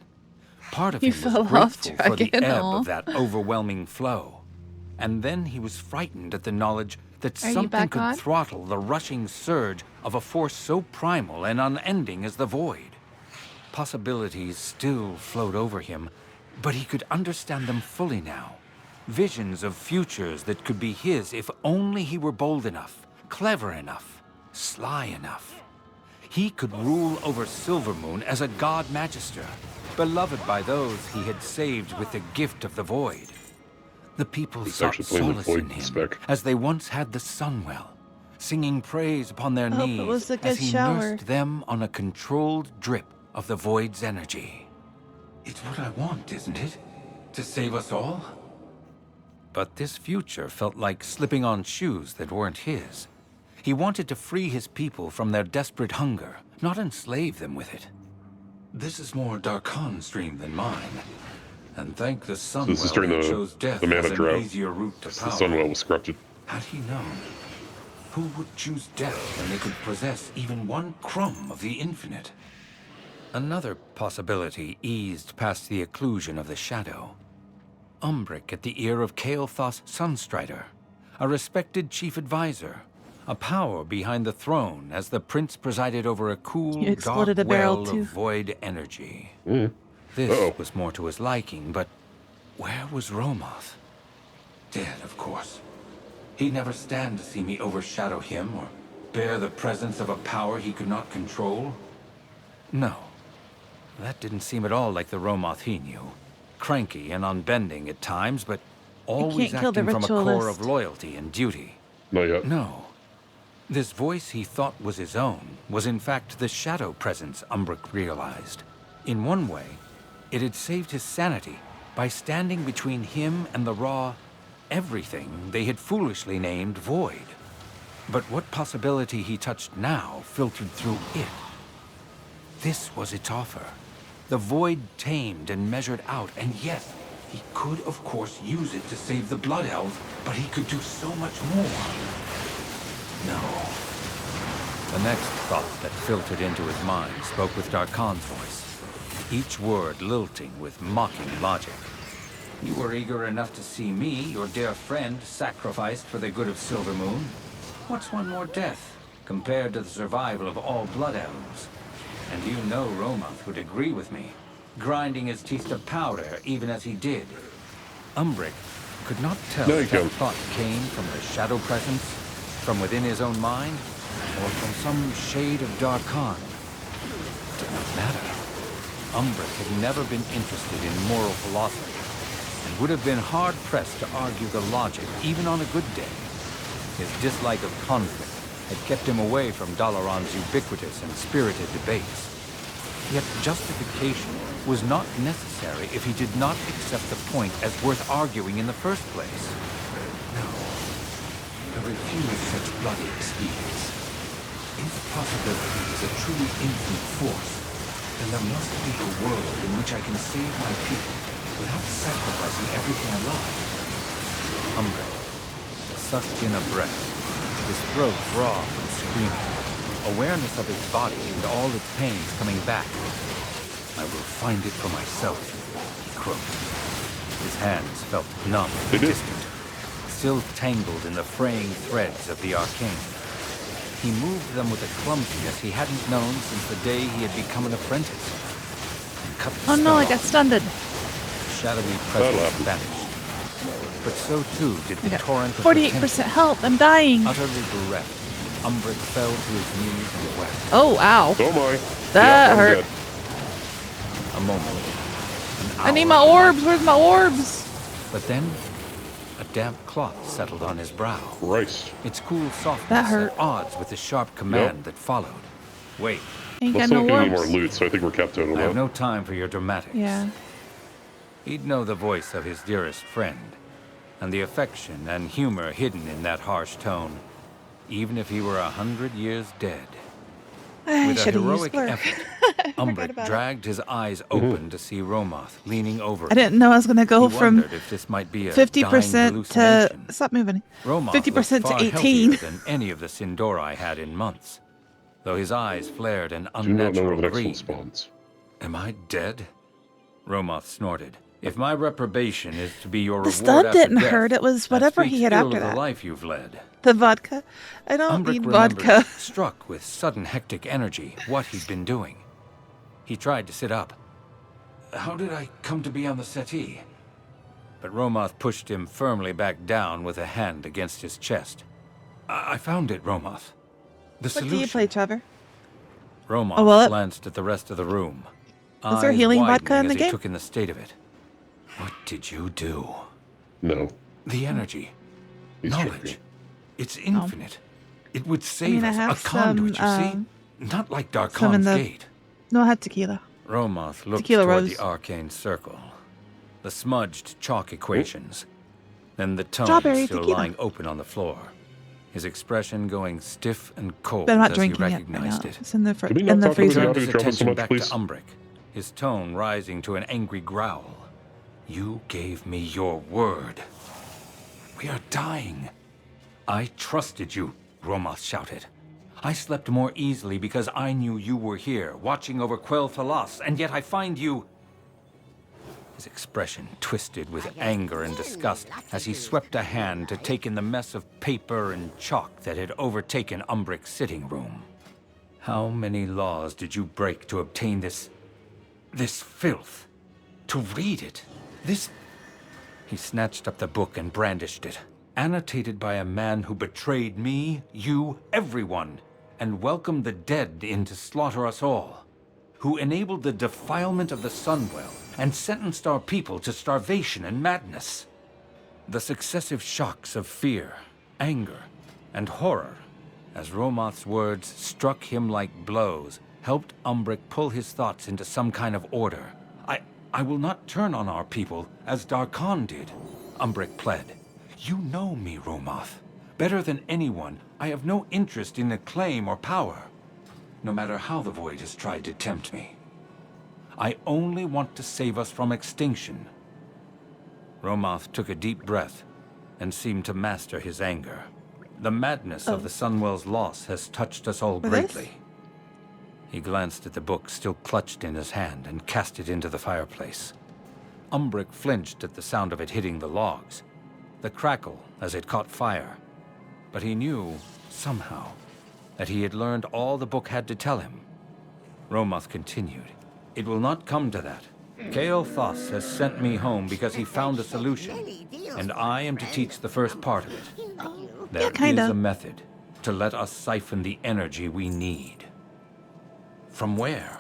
Part of He him was fell off grateful for the Dragon, ebb aw. of that overwhelming flow. And then he was frightened at the knowledge that Are you something back could on? throttle the rushing surge of a force so primal and unending as the void. Possibilities still flowed over him, but he could understand them fully now. Visions of futures that could be his if only he were bold enough, clever enough, sly enough. He could rule over Silvermoon as a god magister, beloved by those he had saved with the gift of the void. The people sought solace in him, as they once had the Sunwell, singing praise upon their I hope it knees was a good as he shower. nursed them on a controlled drip of the void's energy. It's what I want, isn't it? To save us all? But this future felt like slipping on shoes that weren't his. He wanted to free his people from their desperate hunger, not enslave them with it. This is more Darkon's dream than mine. And thank the Sunwell This is during he chose death the mana as an drought. easier route to The power. Sunwell was corrupted. Had he known, who would choose death when they could possess even one crumb of the infinite? Another possibility eased past the occlusion of the shadow. Umbric at the ear of Kael'thas Sunstrider, a respected chief advisor, a power behind the throne as the prince presided over a cool, You dark exploded a barrel, well too. of void energy. Mm. This was more to his liking, but where was Romoth? Dead, of course. He'd never stand to see me overshadow him or bear the presence of a power he could not control. No. That didn't seem at all like the Romoth he knew. Cranky and unbending at times, but always can't kill the acting from a core ritualist. of loyalty and duty. Not yet. No. This voice he thought was his own was in fact the shadow presence Umbric realized. In one way, it had saved his sanity by standing between him and the raw everything they had foolishly named void. But what possibility he touched now filtered through it. This was its offer. The void tamed and measured out, and yes, he could of course use it to save the Blood Elves, but he could do so much more. No. The next thought that filtered into his mind spoke with Darkon's voice, each word lilting with mocking logic. You were eager enough to see me, your dear friend, sacrificed for the good of Silvermoon. What's one more death compared to the survival of all Blood Elves? And you know Romoth would agree with me, grinding his teeth to powder even as he did. Umbric could not tell No, you if that can't. thought came from the shadow presence, from within his own mind, or from some shade of Darkon. It did not matter. Umbric had never been interested in moral philosophy, and would have been hard-pressed to argue the logic, even on a good day. His dislike of conflict had kept him away from Dalaran's ubiquitous and spirited debates. Yet justification was not necessary if he did not accept the point as worth arguing in the first place. No. To refuse such bloody expedience. If possibility is a truly infinite force, then there must be a world in which I can save my people without sacrificing everything I love. Umbric sucked in a breath, his throat raw from screaming, awareness of his body and all its pains coming back. I will find it for myself, he croaked. His hands felt numb and distant, still tangled in the fraying threads of the arcane. He moved them with a clumsiness he hadn't known since the day he had become an apprentice. And cut the Oh no, I spell got stunned. off. Shadowy presence vanished. But so too did the torrent of 48% potential. health. I'm dying. Utterly bereft, Umbric fell to his knees and wept. Oh, ow. Oh my. That I'm hurt. dead. A moment. I need my orbs. Where's my orbs? But then, a damp cloth settled on his brow. Christ. Its cool softness That hurt. at odds with the sharp command that followed. Wait, Ain't Let's got not no get any more orbs. loot, so I think we're kept total I have now. no time for your dramatics. Yeah. He'd know the voice of his dearest friend, and the affection and humor hidden in that harsh tone, even if he were 100 years dead. I With a should have used heroic blur. effort, I forgot Umbric about it. dragged his eyes open to see Romoth leaning over I didn't know I was going to go He from wondered if this might be a 50% dying to... hallucination. Stop moving. Romoth 50% looked to far 18. healthier than any of the Sindorai had in months, though his eyes flared an Do not know where unnatural the next one green. spawns. Am I dead? Romoth snorted. If my reprobation is to be your The reward stun after didn't death, hurt. It was that whatever speaks he had ill after of the that. life you've led. The vodka. I don't Umbric need remembered, vodka. struck with sudden hectic energy, what he'd been doing. He tried to sit up. How did I come to be on the settee? But Romoth pushed him firmly back down with a hand against his chest. I found it, Romoth. The What solution. do you play, Trevor? Romoth Oh, well, glanced at the rest of the room. Is there eyes healing widening vodka in as the he game? took in the state of it. What did you do? No. The energy. He's Knowledge. joking. It's infinite. It would save I us. have A conduit, some, you see? Not like some in Darkon's the- gate. No, I had tequila. Romoth looked Tequila toward rose. the arcane circle. The smudged chalk equations. Then the tome Strawberry still tequila. lying open on the floor. His expression going stiff and cold But I'm not as he drinking it right now. recognized it. It's in the, Could we not in the talk about freezer. the Turned his Drop us so attention much, back please. to Umbric, his tone rising to an angry growl. You gave me your word. We are dying. I trusted you, Romoth shouted. I slept more easily because I knew you were here, watching over Quell Thalas, and yet I find you... His expression twisted with anger and disgust as he swept a hand to take in the mess of paper and chalk that had overtaken Umbric's sitting room. How many laws did you break to obtain this filth? To read it? He snatched up the book and brandished it. Annotated by a man who betrayed me, you, everyone, and welcomed the dead in to slaughter us all. Who enabled the defilement of the Sunwell and sentenced our people to starvation and madness. The successive shocks of fear, anger, and horror, as Romoth's words struck him like blows, helped Umbric pull his thoughts into some kind of order. I will not turn on our people, as Darkon did, Umbric pled. You know me, Romoth. Better than anyone, I have no interest in acclaim or power, no matter how the Void has tried to tempt me. I only want to save us from extinction. Romoth took a deep breath and seemed to master his anger. The madness of the Sunwell's loss has touched us all greatly. He glanced at the book still clutched in his hand and cast it into the fireplace. Umbric flinched at the sound of it hitting the logs, the crackle as it caught fire. But he knew, somehow, that he had learned all the book had to tell him. Romoth continued. It will not come to that. Kael Thas has sent me home because he found a solution, and I am to teach the first part of it. There is a method to let us siphon the energy we need. From where?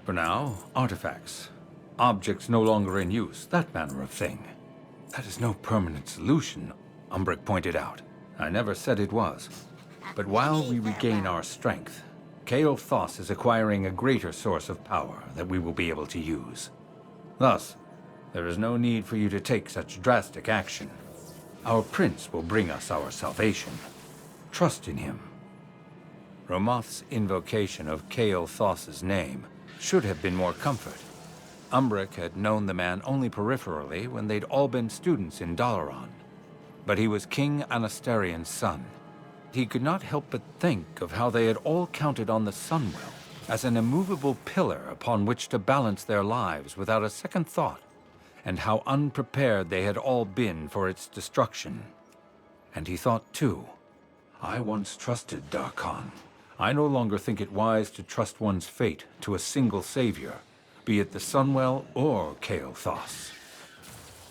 For now, artifacts. Objects no longer in use, that manner of thing. That is no permanent solution, Umbric pointed out. I never said it was. But while we regain our strength, Kael Thas is acquiring a greater source of power that we will be able to use. Thus, there is no need for you to take such drastic action. Our prince will bring us our salvation. Trust in him. Romoth's invocation of Kael Thas's name should have been more comfort. Umbric had known the man only peripherally when they'd all been students in Dalaran. But he was King Anastarion's son. He could not help but think of how they had all counted on the Sunwell as an immovable pillar upon which to balance their lives without a second thought, and how unprepared they had all been for its destruction. And he thought, too, I once trusted Darkon. I no longer think it wise to trust one's fate to a single savior, be it the Sunwell or Kael'thas.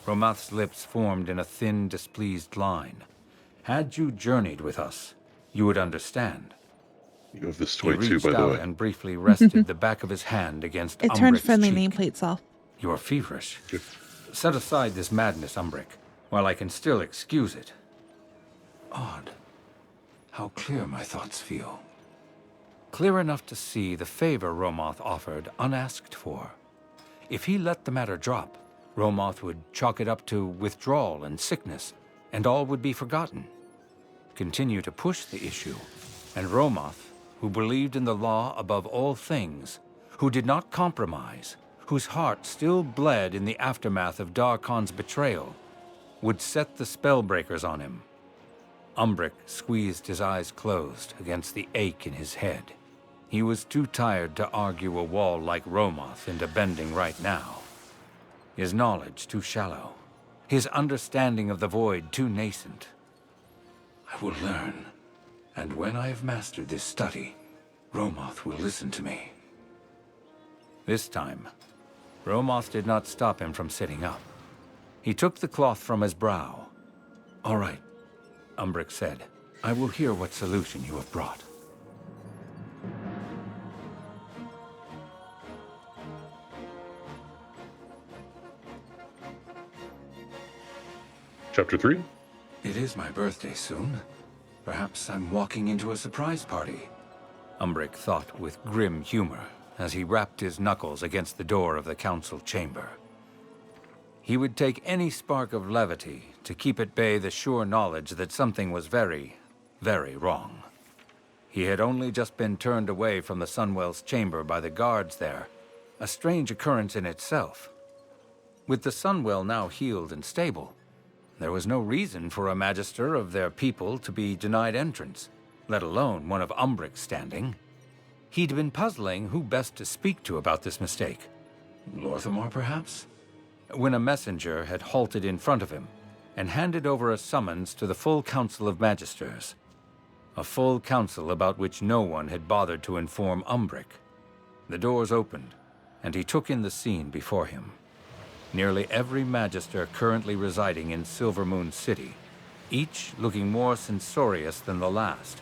Romath's lips formed in a thin, displeased line. Had you journeyed with us, you would understand. You have this He toy too, reached by the out way. and briefly rested the back of his hand against It turned Umbric's friendly cheek. nameplates off. You are feverish. Set aside this madness, Umbric, while I can still excuse it. Odd. How clear my thoughts feel. Clear enough to see the favor Romoth offered unasked for. If he let the matter drop, Romoth would chalk it up to withdrawal and sickness, and all would be forgotten. Continue to push the issue, and Romoth, who believed in the law above all things, who did not compromise, whose heart still bled in the aftermath of Darkon's betrayal, would set the spellbreakers on him. Umbric squeezed his eyes closed against the ache in his head. He was too tired to argue a wall like Romoth into bending right now. His knowledge too shallow. His understanding of the void too nascent. I will learn. And when I have mastered this study, Romoth will listen to me. This time, Romoth did not stop him from sitting up. He took the cloth from his brow. All right, Umbric said. I will hear what solution you have brought. Chapter 3? It is my birthday soon. Perhaps I'm walking into a surprise party. Umbric thought with grim humor as he rapped his knuckles against the door of the council chamber. He would take any spark of levity to keep at bay the sure knowledge that something was very, very wrong. He had only just been turned away from the Sunwell's chamber by the guards there, a strange occurrence in itself. With the Sunwell now healed and stable, there was no reason for a magister of their people to be denied entrance, let alone one of Umbric's standing. He'd been puzzling who best to speak to about this mistake. Lorthamar, perhaps? When a messenger had halted in front of him and handed over a summons to the full council of magisters. A full council about which no one had bothered to inform Umbric. The doors opened, and he took in the scene before him. Nearly every magister currently residing in Silvermoon City, each looking more censorious than the last.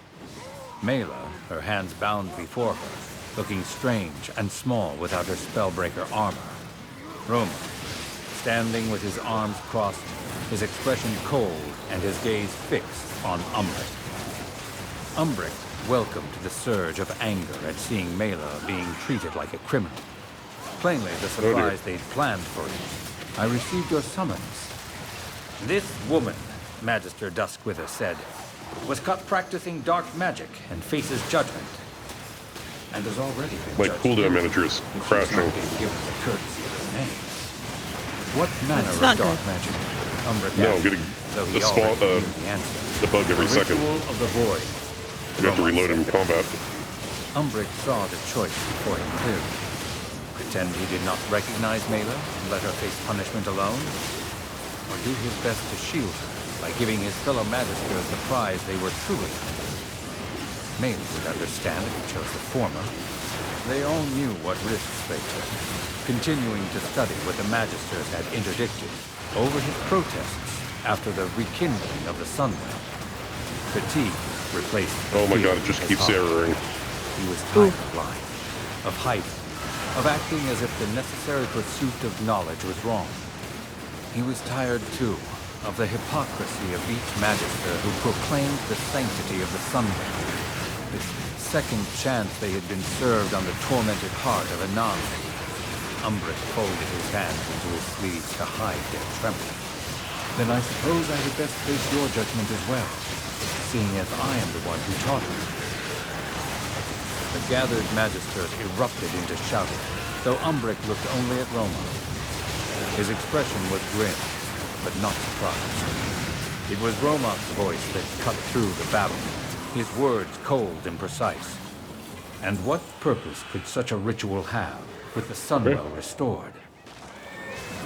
Mela, her hands bound before her, looking strange and small without her spellbreaker armor. Roma, standing with his arms crossed, his expression cold and his gaze fixed on Umbric. Umbric welcomed the surge of anger at seeing Mela being treated like a criminal. Plainly the surprise they'd planned for him. I received your summons. This woman, Magister Duskwither said, was caught practicing dark magic and faces judgment. And has already been My judged cooldown manager is crashing. not being given the courtesy of his name. What manner of not dark good. magic? Umbric No, I'm asked, getting though he the spawn, already knew the answer. the bug every The second. ritual of the void. You have to reload him in combat. Umbric saw the choice before him clearly. Pretend he did not recognize Mela and let her face punishment alone? Or do his best to shield her by giving his fellow magisters the prize they were truly after? Mela would understand if he chose the former. They all knew what risks they took, continuing to study what the magisters had interdicted over his protests after the rekindling of the Sunwell. Fatigue replaced the Oh my fear god, it in just his keeps heart. erroring. He was tired of lying, of hiding, of acting as if the necessary pursuit of knowledge was wrong. He was tired, too, of the hypocrisy of each magister who proclaimed the sanctity of the Sunwell. This second chance they had been served on the tormented heart of Anon. Umbric folded his hands into his sleeves to hide their trembling. Then I suppose I had best face your judgment as well, seeing as I am the one who taught you. The gathered magisters erupted into shouting, though Umbric looked only at Roma. His expression was grim, but not surprised. It was Romoth's voice that cut through the babble, his words cold and precise. And what purpose could such a ritual have, with the Sunwell restored?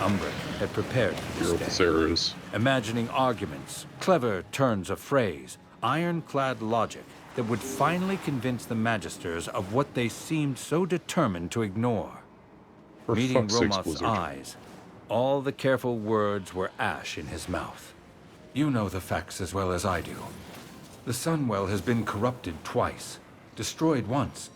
Umbric had prepared for Hear what this this day, error is. imagining arguments, clever turns of phrase, ironclad logic that would finally convince the Magisters of what they seemed so determined to ignore. For Meeting fuck's sakes, Romoth's Blizzard. eyes, all the careful words were ash in his mouth. You know the facts as well as I do. The Sunwell has been corrupted twice, destroyed once,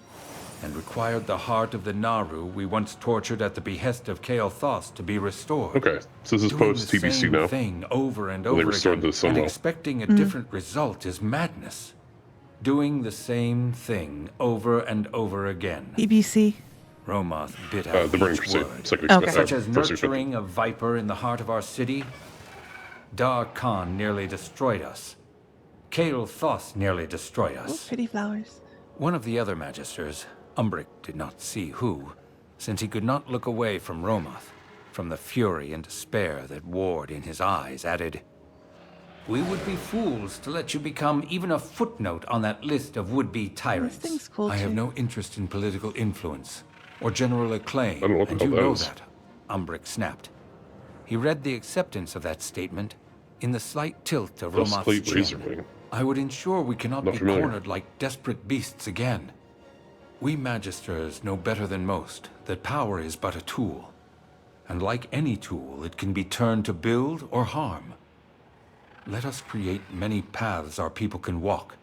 and required the heart of the Naru we once tortured at the behest of Kael'thas to be restored. Okay, so this is Doing post the TBC same now. thing over and When they over restored again, the and Sunwell. expecting a different result is madness. Doing the same thing over and over again. BBC. Romoth bit out The Burning each Crusade. word. Second Okay. Such as first nurturing a viper in the heart of our city. Dar Khan nearly destroyed us. Kael'thas nearly destroyed Oh, us. pretty flowers. One of the other Magisters, Umbric did not see who, since he could not look away from Romoth, from the fury and despair that warred in his eyes, added, "We would be fools to let you become even a footnote on that list of would-be tyrants. This thing's cool I have too. no interest in political influence or general acclaim, I don't know what the and hell you that know is. that," Umbric snapped. He read the acceptance of that statement in the slight tilt of Plus Romoth's Fleet chin. Razorwing. I would ensure we cannot Not be familiar. cornered like desperate beasts again. We Magisters know better than most that power is but a tool. And like any tool, it can be turned to build or harm. Let us create many paths our people can walk,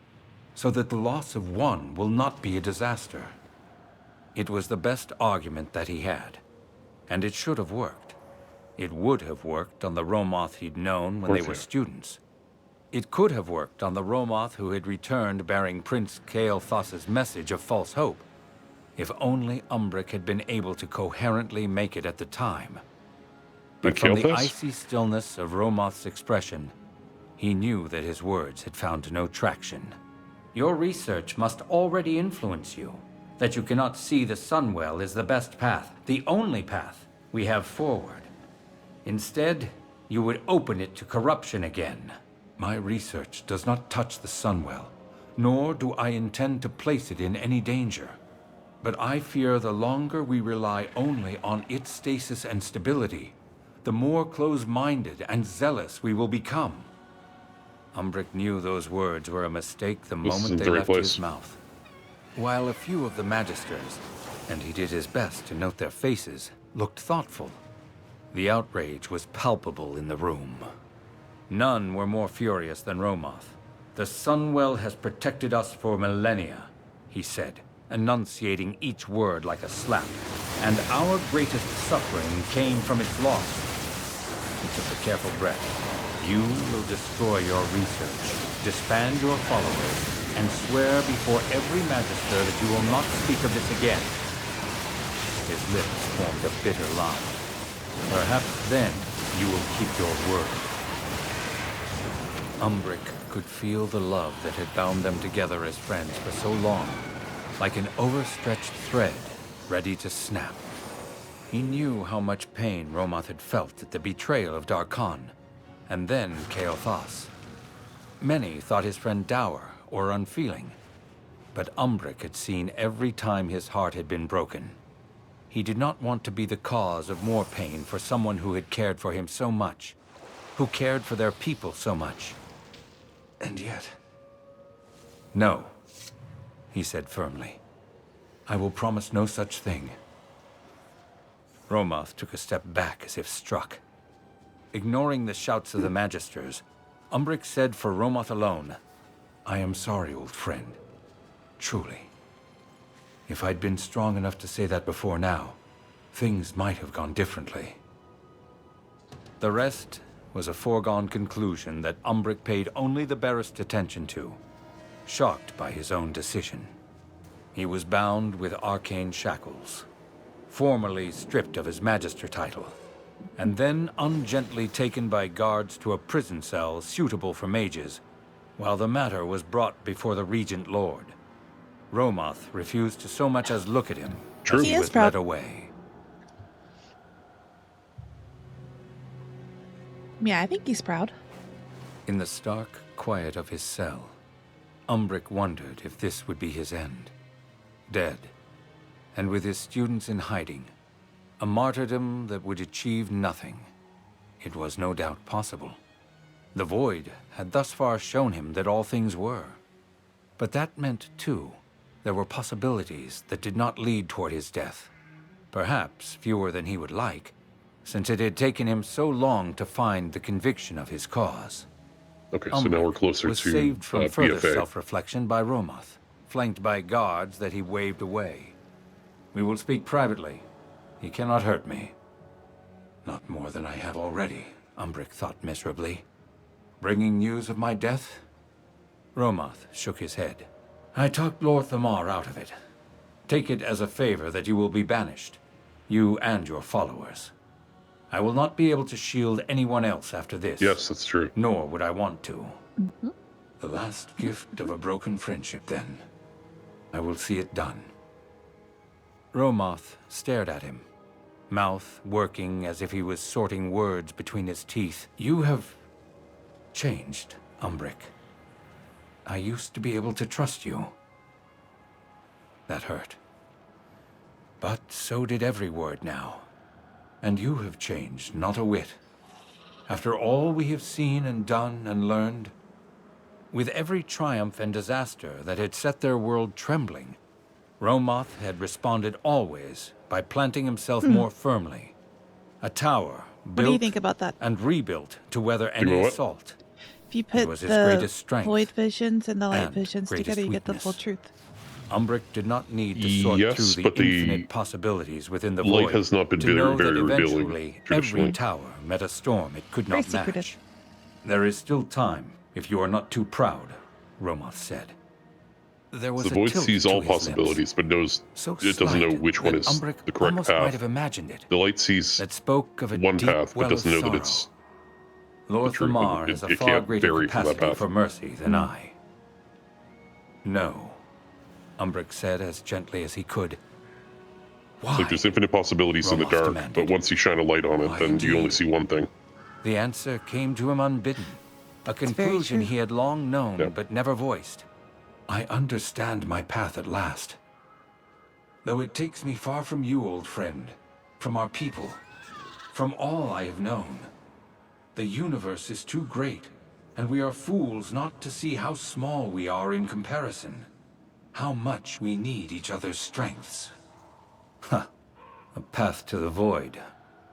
so that the loss of one will not be a disaster. It was the best argument that he had, and it should have worked. It would have worked on the Romoth he'd known when they were students. It could have worked on the Romoth who had returned bearing Prince Kael'thas's message of false hope, if only Umbric had been able to coherently make it at the time. But from the Kael'thas? icy stillness of Romoth's expression, he knew that his words had found no traction. Your research must already influence you, that you cannot see the Sunwell as the best path, the only path we have forward. Instead, you would open it to corruption again. My research does not touch the Sunwell, nor do I intend to place it in any danger. But I fear the longer we rely only on its stasis and stability, the more close-minded and zealous we will become. Umbric knew those words were a mistake the This moment isn't they the right left place. his mouth. While a few of the Magisters, and he did his best to note their faces, looked thoughtful, the outrage was palpable in the room. None were more furious than Romoth. The Sunwell has protected us for millennia, he said, enunciating each word like a slap. And our greatest suffering came from its loss. He took a careful breath. You will destroy your research, disband your followers, and swear before every Magister that you will not speak of this again. His lips formed a bitter line. Perhaps then you will keep your word. Umbric could feel the love that had bound them together as friends for so long, like an overstretched thread, ready to snap. He knew how much pain Romoth had felt at the betrayal of Dar Khan, and then Kael'thas. Many thought his friend dour or unfeeling, but Umbric had seen every time his heart had been broken. He did not want to be the cause of more pain for someone who had cared for him so much, who cared for their people so much. And yet... No, he said firmly. I will promise no such thing. Romoth took a step back as if struck. Ignoring the shouts of the Magisters, Umbric said for Romoth alone, I am sorry, old friend. Truly. If I'd been strong enough to say that before now, things might have gone differently. The rest was a foregone conclusion that Umbric paid only the barest attention to, shocked by his own decision. He was bound with arcane shackles, formally stripped of his Magister title, and then ungently taken by guards to a prison cell suitable for mages, while the matter was brought before the Regent Lord. Romoth refused to so much as look at him True. as He he is was proud. led away. Yeah, I think he's proud. In the stark quiet of his cell, Umbric wondered if this would be his end. Dead, and with his students in hiding, A martyrdom that would achieve nothing. It was no doubt possible. The Void had thus far shown him that all things were. But that meant, too, there were possibilities that did not lead toward his death. Perhaps fewer than he would like, since it had taken him so long to find the conviction of his cause. Okay, so now we're closer was to saved from further BFA. self-reflection by Romoth, flanked by guards that he waved away. We will speak privately. He cannot hurt me. Not more than I have already, Umbric thought miserably. Bringing news of my death? Romoth shook his head. I talked Lord Thamar out of it. Take it as a favor that you will be banished, you and your followers. I will not be able to shield anyone else after this. Yes, that's true. Nor would I want to. The last gift of a broken friendship, then. I will see it done. Romoth stared at him, mouth working as if he was sorting words between his teeth. You have changed, Umbric. I used to be able to trust you. That hurt. But so did every word now. And you have changed, not a whit. After all we have seen and done and learned, with every triumph and disaster that had set their world trembling, Romoth had responded always by planting himself more firmly. A tower built What do you think about that? and rebuilt to weather any know what? assault. If you It put was his the greatest strength void visions and the light and visions greatest together, you get the full weakness. truth. Umbric did not need to sort Yes, through the but the infinite possibilities within the light void has not been to very- know very that revealing, eventually traditionally. every tower met a storm it could Very not secretive. match. There is still time, if you are not too proud, Romoth said. There was The a Void tilt sees to all his lips, possibilities, but knows so it doesn't know slight which one that is Umbric the correct almost might path. have imagined it. The light sees That spoke of a one deep path, but well doesn't of know that sorrow. it's Lord the truth. Thamar It- has a it far can't greater vary from that capacity path. for mercy than I. No, Umbric said as gently as he could. Why? It's like there's infinite possibilities in the Romoth dark, demanded. but once you shine a light on it, Why, then you only indeed? see one thing. The answer came to him unbidden. A very conclusion true. he had long known Yeah. but never voiced. I understand my path at last. Though it takes me far from you, old friend, from our people, from all I have known. The universe is too great, and we are fools not to see how small we are in comparison. How much we need each other's strengths. Huh. A path to the void,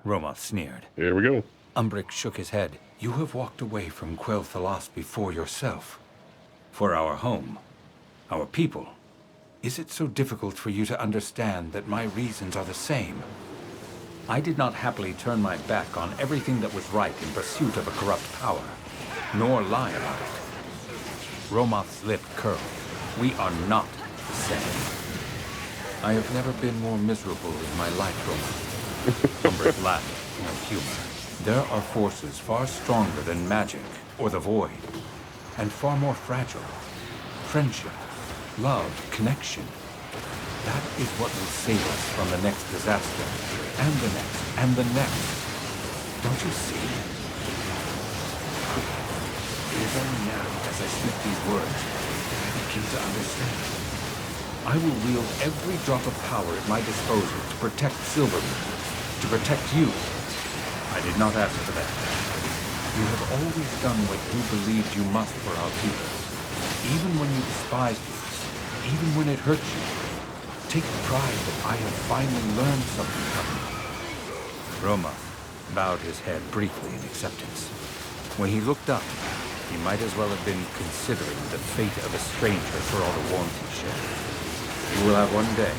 Romoth sneered. Here we go. Umbric shook his head. You have walked away from Quel'Thalas before yourself. For our home, our people. Is it so difficult for you to understand that my reasons are the same? I did not happily turn my back on everything that was right in pursuit of a corrupt power, nor lie about it. Romoth's lip curled. We are not the same. I have never been more miserable in my life, Romoth. Umbric laughed in humor. There are forces far stronger than magic or the void, and far more fragile. Friendship, love, connection. That is what will save us from the next disaster, and the next, and the next. Don't you see? It is only now, as I speak these words, that I begin to understand. I will wield every drop of power at my disposal to protect Silvermoon, to protect you. I did not ask for that. You have always done what you believed you must for our people. Even when you despised me, even when it hurt you. Take pride that I have finally learned something from you. Romoth bowed his head briefly in acceptance. When he looked up, he might as well have been considering the fate of a stranger for all the warmth he shared. You will have one day.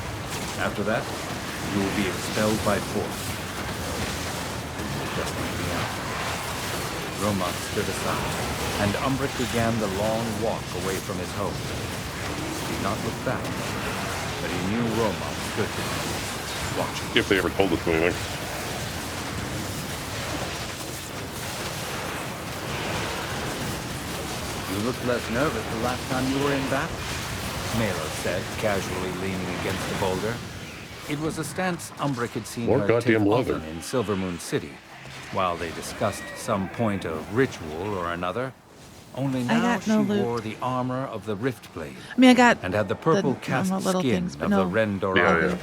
After that, you will be expelled by force. Just like me out. Romoth stood aside, and Umbric began the long walk away from his home. He did not look back, but he knew Romoth stood there, watching. If they ever told us anything. You looked less nervous the last time you were in battle, Mela said, casually leaning against the boulder. It was a stance Umbric had seen More her take goddamn leather. often in Silvermoon City, while they discussed some point of ritual or another. Only now got no she loot. wore the armor of the Riftblade I mean, I got and had the purple the cast normal little skin things, but of no. the Rendorari. Yeah.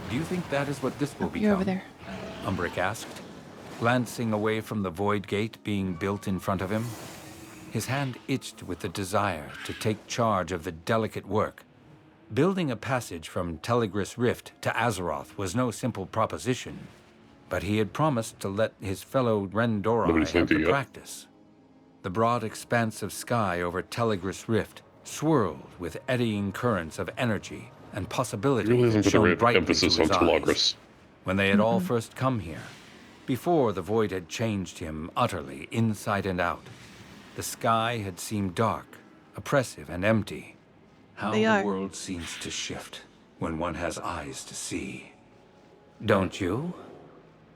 Do you think that is what this will become? You're over there. Umbric asked, glancing away from the void gate being built in front of him. His hand itched with the desire to take charge of the delicate work. Building a passage from Telegris Rift to Azeroth was no simple proposition, but he had promised to let his fellow Rendori have the practice. The broad expanse of sky over Telegris Rift swirled with eddying currents of energy and possibility that shone brightly to his eyes. When they had all first come here, before the void had changed him utterly inside and out, the sky had seemed dark, oppressive, and empty. How the world seems to shift when one has eyes to see. Don't you?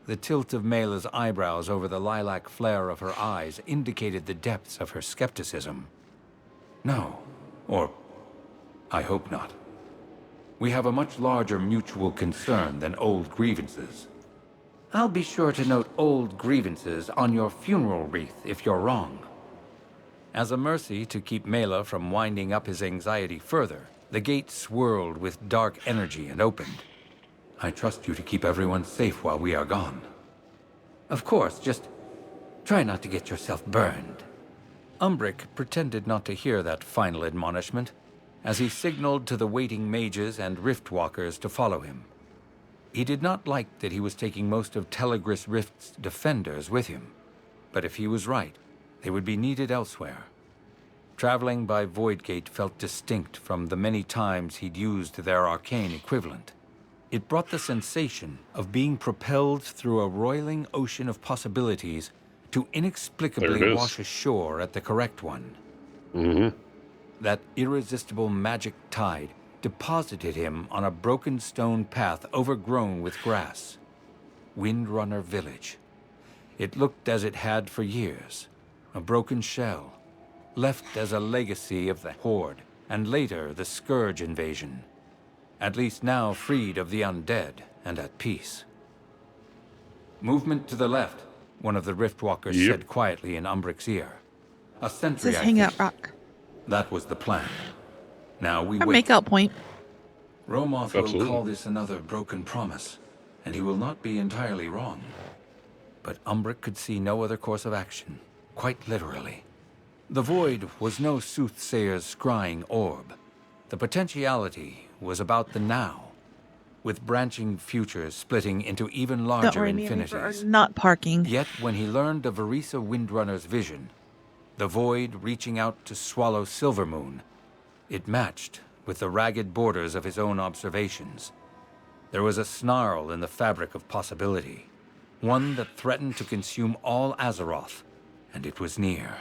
The tilt of Mela's eyebrows over the lilac flare of her eyes indicated the depths of her skepticism. No, or I hope not. We have a much larger mutual concern than old grievances. I'll be sure to note old grievances on your funeral wreath if you're wrong. As a mercy to keep Mela from winding up his anxiety further, the gate swirled with dark energy and opened. I trust you to keep everyone safe while we are gone. Of course, just try not to get yourself burned. Umbric pretended not to hear that final admonishment as he signaled to the waiting mages and riftwalkers to follow him. He did not like that he was taking most of Telegris Rift's defenders with him, but if he was right, they would be needed elsewhere. Traveling by Voidgate felt distinct from the many times he'd used their arcane equivalent. It brought the sensation of being propelled through a roiling ocean of possibilities to inexplicably wash ashore at the correct one. That irresistible magic tide deposited him on a broken stone path overgrown with grass. Windrunner Village. It looked as it had for years. A broken shell, left as a legacy of the Horde, and later the Scourge invasion. At least now freed of the undead and at peace. Movement to the left, one of the Riftwalkers said quietly in Umbric's ear. A sentry, This is Hangout Rock. That was the plan. Now we Our wait. makeout point. Romoth will call this another broken promise, and he will not be entirely wrong. But Umbric could see no other course of action. Quite literally. The void was no soothsayer's scrying orb. The potentiality was about the now, with branching futures splitting into even larger infinities. Not parking. Yet when he learned of Orisa Windrunner's vision, the void reaching out to swallow Silvermoon, it matched with the ragged borders of his own observations. There was a snarl in the fabric of possibility, one that threatened to consume all Azeroth, and it was near.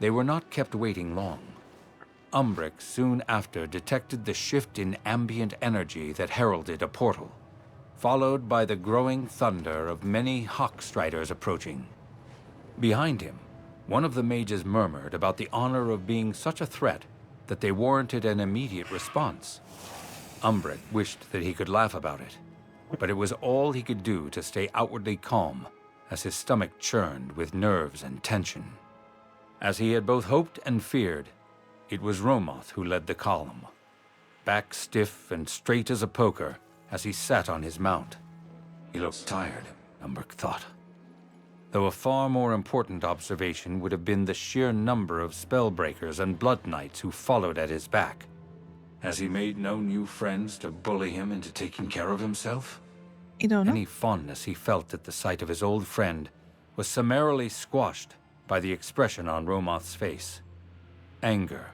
They were not kept waiting long. Umbric soon after detected the shift in ambient energy that heralded a portal, followed by the growing thunder of many Hawkstriders approaching. Behind him, one of the mages murmured about the honor of being such a threat that they warranted an immediate response. Umbric wished that he could laugh about it, but it was all he could do to stay outwardly calm as his stomach churned with nerves and tension. As he had both hoped and feared, it was Romoth who led the column, back stiff and straight as a poker as he sat on his mount. He looked tired, Umbric thought. Though a far more important observation would have been the sheer number of spellbreakers and blood knights who followed at his back. Has he made no new friends to bully him into taking care of himself? You don't know. Any fondness he felt at the sight of his old friend was summarily squashed by the expression on Romoth's face. Anger,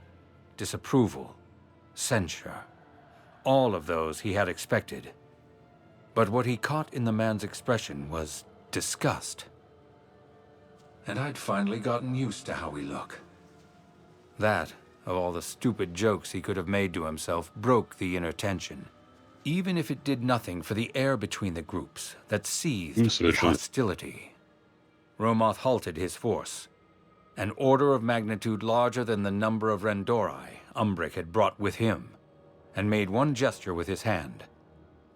disapproval, censure. All of those he had expected. But what he caught in the man's expression was disgust. And I'd finally gotten used to how we look. That, of all the stupid jokes he could have made to himself, broke the inner tension. Even if it did nothing for the air between the groups that seethed with hostility. Romoth halted his force, an order of magnitude larger than the number of Rendori Umbric had brought with him, and made one gesture with his hand.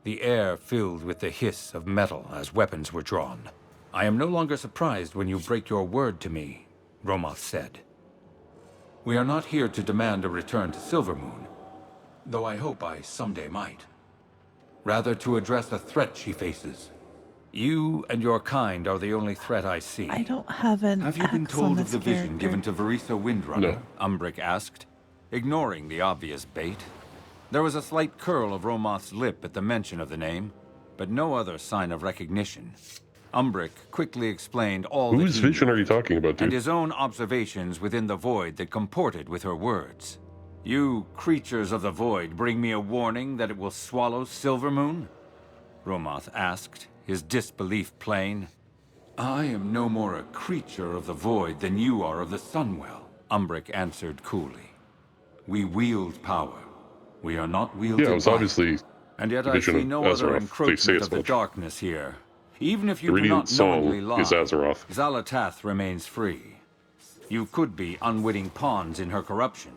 The air filled with the hiss of metal as weapons were drawn. I am no longer surprised when you break your word to me, Romoth said. We are not here to demand a return to Silvermoon, though I hope I someday might. rather to address a threat she faces. You and your kind are the only threat I see. I don't have an Have you been axe on told of this the vision character. given to Varisa Windrunner? No. Umbric asked, ignoring the obvious bait. There was a slight curl of Romoth's lip at the mention of the name, but no other sign of recognition. Umbric quickly explained all Whose that he vision knew, are you talking about, dude? and his own observations within the void that comported with her words. You creatures of the void bring me a warning that it will swallow Silvermoon? Romoth asked, his disbelief plain. I am no more a creature of the void than you are of the Sunwell, Umbric answered coolly. We wield power. We are not wielded Yeah, it was by obviously it. And yet the I vision see of no other Azeroth. They say encroachment as of the much. darkness here. Even if you The do radiant not knowingly song lie, is Azeroth. Xal'atath remains free. You could be unwitting pawns in her corruption.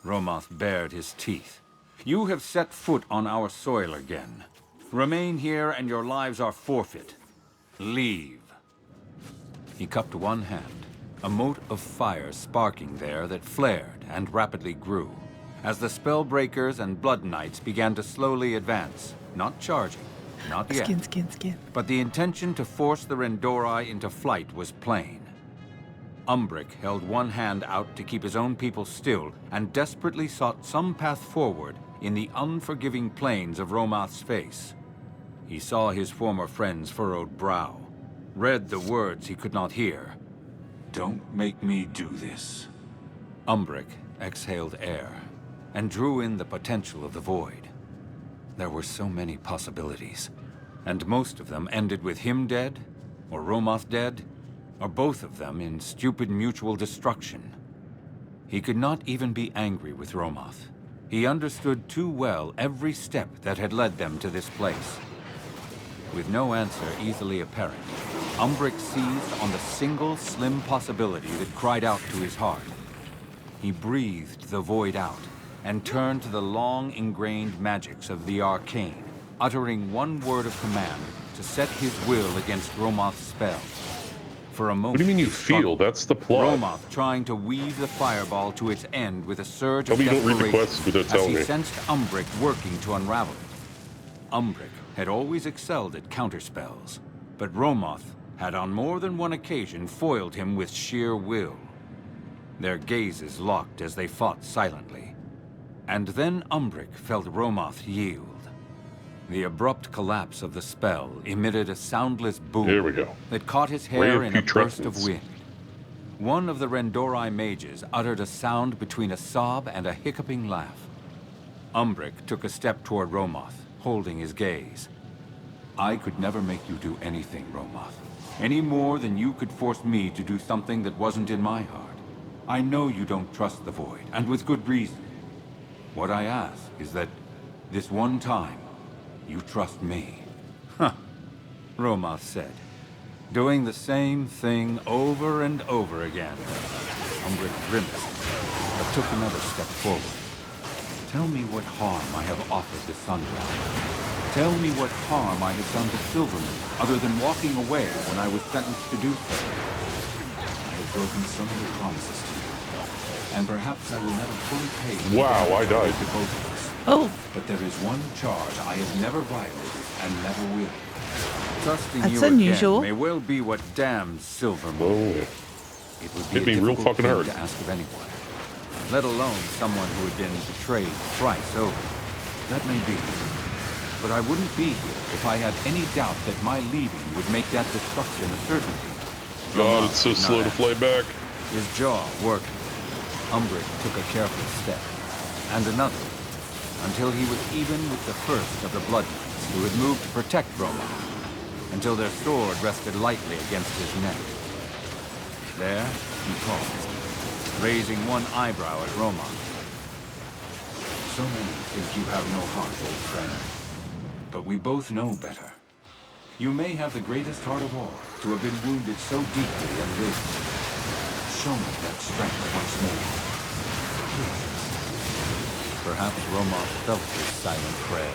Romoth bared his teeth. You have set foot on our soil again. Remain here and your lives are forfeit. Leave. He cupped one hand, a mote of fire sparking there that flared and rapidly grew, as the Spellbreakers and Blood Knights began to slowly advance, not charging, not yet. Skin. But the intention to force the Rendorai into flight was plain. Umbric held one hand out to keep his own people still and desperately sought some path forward in the unforgiving plains of Romoth's face. He saw his former friend's furrowed brow, read the words he could not hear. Don't make me do this. Umbric exhaled air and drew in the potential of the void. There were so many possibilities, and most of them ended with him dead, or Romoth dead, or both of them in stupid mutual destruction. He could not even be angry with Romoth. He understood too well every step that had led them to this place. With no answer easily apparent, Umbric seized on the single slim possibility that cried out to his heart. He breathed the void out and turned to the long-ingrained magics of the arcane, uttering one word of command to set his will against Romoth's spell. For a moment, What do you mean you he struggled. feel? That's the plot. Romoth trying to weave the fireball to its end with a surge Tell of me you don't read the desperation quests without as telling he me. sensed Umbric working to unravel it. Umbric had always excelled at counterspells, but Romoth had on more than one occasion foiled him with sheer will. Their gazes locked as they fought silently. And then Umbric felt Romoth yield. The abrupt collapse of the spell emitted a soundless boom There we go. that caught his Ray hair of in a burst of putrescence. wind. One of the Rendorai mages uttered a sound between a sob and a hiccuping laugh. Umbric took a step toward Romoth, holding his gaze. I could never make you do anything, Romoth, any more than you could force me to do something that wasn't in my heart. I know you don't trust the Void, and with good reason. What I ask is that, this one time, you trust me. Huh, Romoth said, doing the same thing over and over again. Umbric grimaced, but took another step forward. Tell me what harm I have offered the Sunwell. Tell me what harm I have done to Silvermoon, other than walking away when I was sentenced to do so. I have broken so many promises to you, and perhaps I will never fully pay. Wow, I died. To both of us. Oh, But there is one charge I have never violated and never will. Trusting That's you unusual. again may well be what damns Silvermoon. Oh, It would be hit a me real difficult fucking thing hard. to ask of anyone, let alone someone who had been betrayed thrice over. That may be, but I wouldn't be here if I had any doubt that my leaving would make that destruction a certainty. God, it's so slow to fly back. His jaw working. Umbric took a careful step, and another, until he was even with the first of the Blood Knights who had moved to protect Romoth, until their sword rested lightly against his neck. There, he paused, raising one eyebrow at Romoth. So many think you have no heart, old friend. But we both know better. You may have the greatest heart of all, to have been wounded so deeply and lived. Show me that strength once more. Perhaps Romoth felt his silent prayer.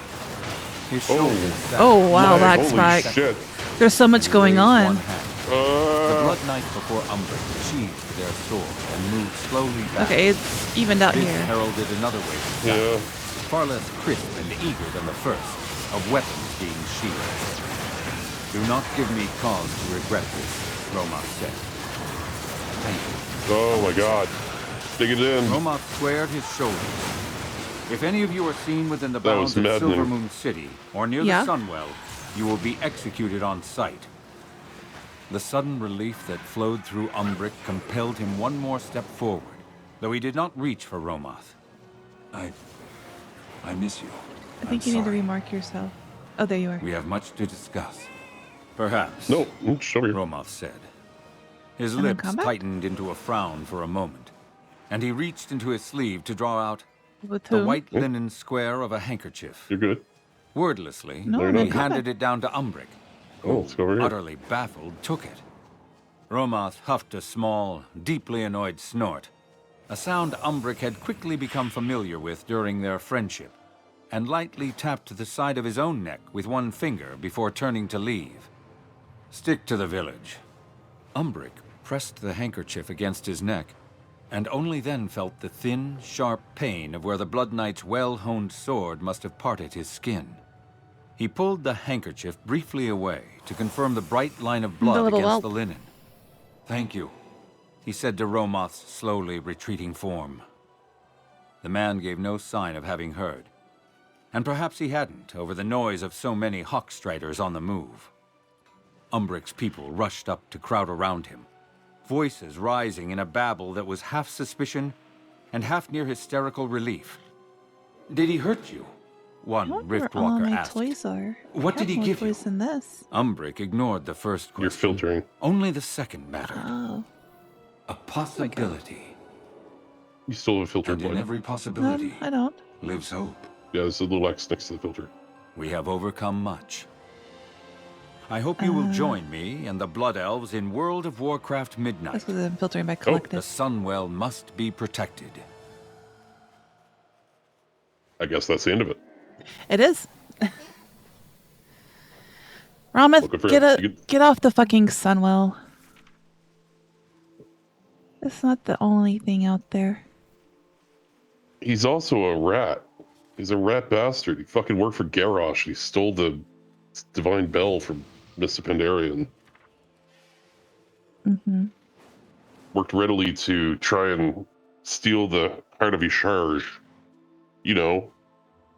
His shoulders sat. oh wow, My- lag holy spike. shit. There's so much going Raised on. one hand. The Blood Knights before Umbric sheathed their sword and moved slowly back. Okay, it's evened out This here. heralded another wave of Yeah. battle, far less crisp and eager than the first. of weapons being sheathed. Do not give me cause to regret this, Romoth said. Thank you. Oh my god. Dig it in. Romoth squared his shoulders. If any of you are seen within the That was bounds of maddening. Silvermoon City or near Yeah. the Sunwell, you will be executed on sight. The sudden relief that flowed through Umbric compelled him one more step forward, though he did not reach for Romoth. I miss you. I think you need to remark yourself. Oh, there you are. We have much to discuss. Perhaps. No, show me. Romoth said. His And in lips combat? tightened into a frown for a moment, and he reached into his sleeve to draw out With the whom? white linen square of a handkerchief. You're good. Wordlessly, No, I'm he in handed it down to Umbric, Oh, let's go over here. utterly baffled, took it. Romoth huffed a small, deeply annoyed snort, a sound Umbric had quickly become familiar with during their friendship, and lightly tapped the side of his own neck with one finger before turning to leave. Stick to the village. Umbric pressed the handkerchief against his neck, and only then felt the thin, sharp pain of where the Blood Knight's well-honed sword must have parted his skin. He pulled the handkerchief briefly away to confirm the bright line of blood little against whelp. the linen. Thank you, he said to Romoth's slowly retreating form. The man gave no sign of having heard, and perhaps he hadn't over the noise of so many Hawkstriders on the move. Umbric's people rushed up to crowd around him, voices rising in a babble that was half suspicion and half near hysterical relief. Did he hurt you? One Where all Riftwalker my asked. toys are. What I did have he more give you? toys than this. Umbric ignored the first question. You're filtering. Only the second mattered. Oh. A possibility. You still have a filter And in plug. every No, possibility I don't. lives hope. Yeah, there's a little X next to the filter. We have overcome much. I hope you will join me and the Blood Elves in World of Warcraft That's Midnight. because I'm filtering by The collective. Sunwell must be protected. I guess that's the end of it. It is. Looking for Rameth, it. get off the fucking Sunwell. It's not the only thing out there. He's also a rat. He's a rat bastard. He fucking worked for Garrosh. He stole the Divine Bell from Mr. Pandarian. Mm-hmm. Worked readily to try and steal the Heart of Isharj. You know,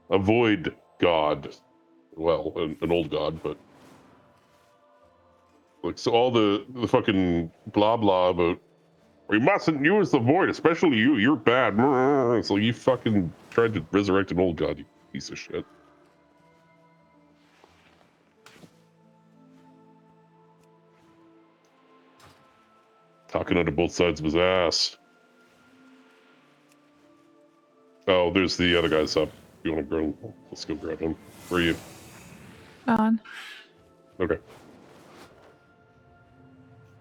a void god. Well, an old god, but... Like, so all the fucking blah blah about we mustn't use the void, especially you. You're bad. So you fucking tried to resurrect an old god, you piece of shit. Talking out of both sides of his ass. Oh, there's the other guys up. You want to grab him? Let's go grab him. Where are you? On. Okay.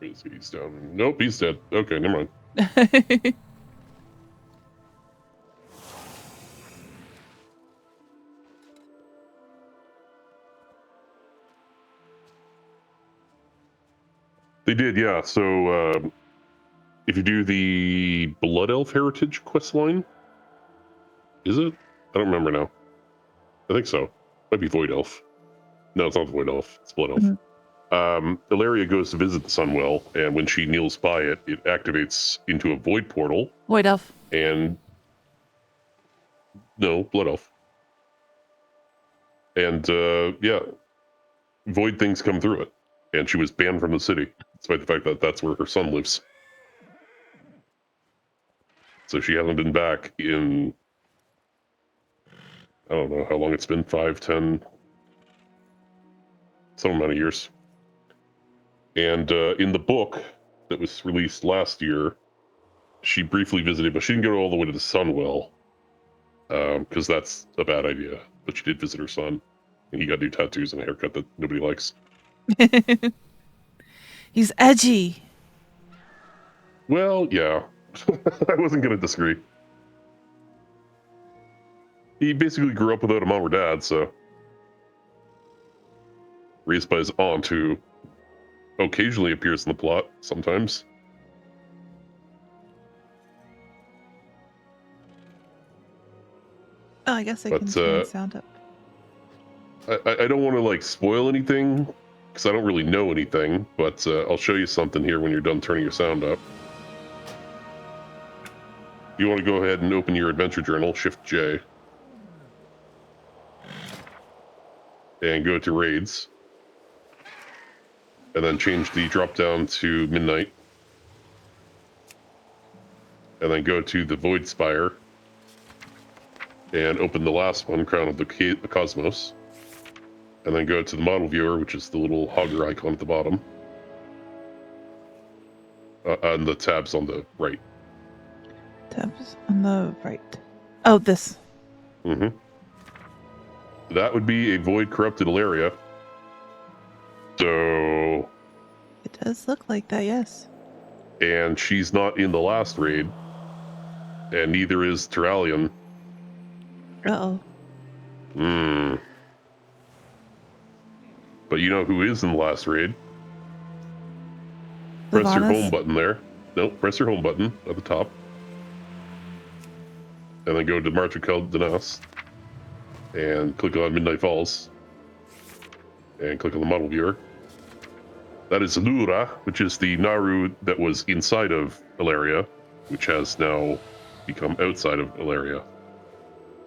He's down. Nope, he's dead. Okay, never mind. They did, yeah. So if you do the Blood Elf Heritage quest line, is it? I don't remember now. I think so. Might be Void Elf. No, it's not the Void Elf. It's Blood Elf. Ilaria goes to visit the Sunwell, and when she kneels by it, it activates into a Void portal. Void Elf. And no, Blood Elf. And yeah, Void things come through it. And she was banned from the city, despite the fact that that's where her son lives. So she hasn't been back in, I don't know how long it's been, 5, 10, some amount of years. And in the book that was released last year, she briefly visited, but she didn't go all the way to the Sunwell, because that's a bad idea. But she did visit her son, and he got new tattoos and a haircut that nobody likes. He's edgy. Well, yeah. I wasn't going to disagree. He basically grew up without a mom or dad, so... Raised by his aunt, who occasionally appears in the plot, sometimes. Oh, I guess I But, can turn sound up. I don't want to like spoil anything because I don't really know anything, but I'll show you something here when you're done turning your sound up. You want to go ahead and open your adventure journal, Shift J, and go to raids, and then change the drop down to midnight, and then go to the Void Spire and open the last one, Crown of the Cosmos, and then go to the model viewer, which is the little hogger icon at the bottom, and the tabs on the right. Tabs on the right. Oh, this. Mm-hmm. That would be a Void Corrupted Elaria. So... It does look like that, yes. And she's not in the last raid, and neither is Terralion. Uh-oh. But you know who is in the last raid? Press your home button there. Nope, press your home button at the top. And then go to March of Caldenas and click on Midnight Falls. And click on the model viewer. That is Lura, which is the Naru that was inside of Elaria, which has now become outside of Elaria.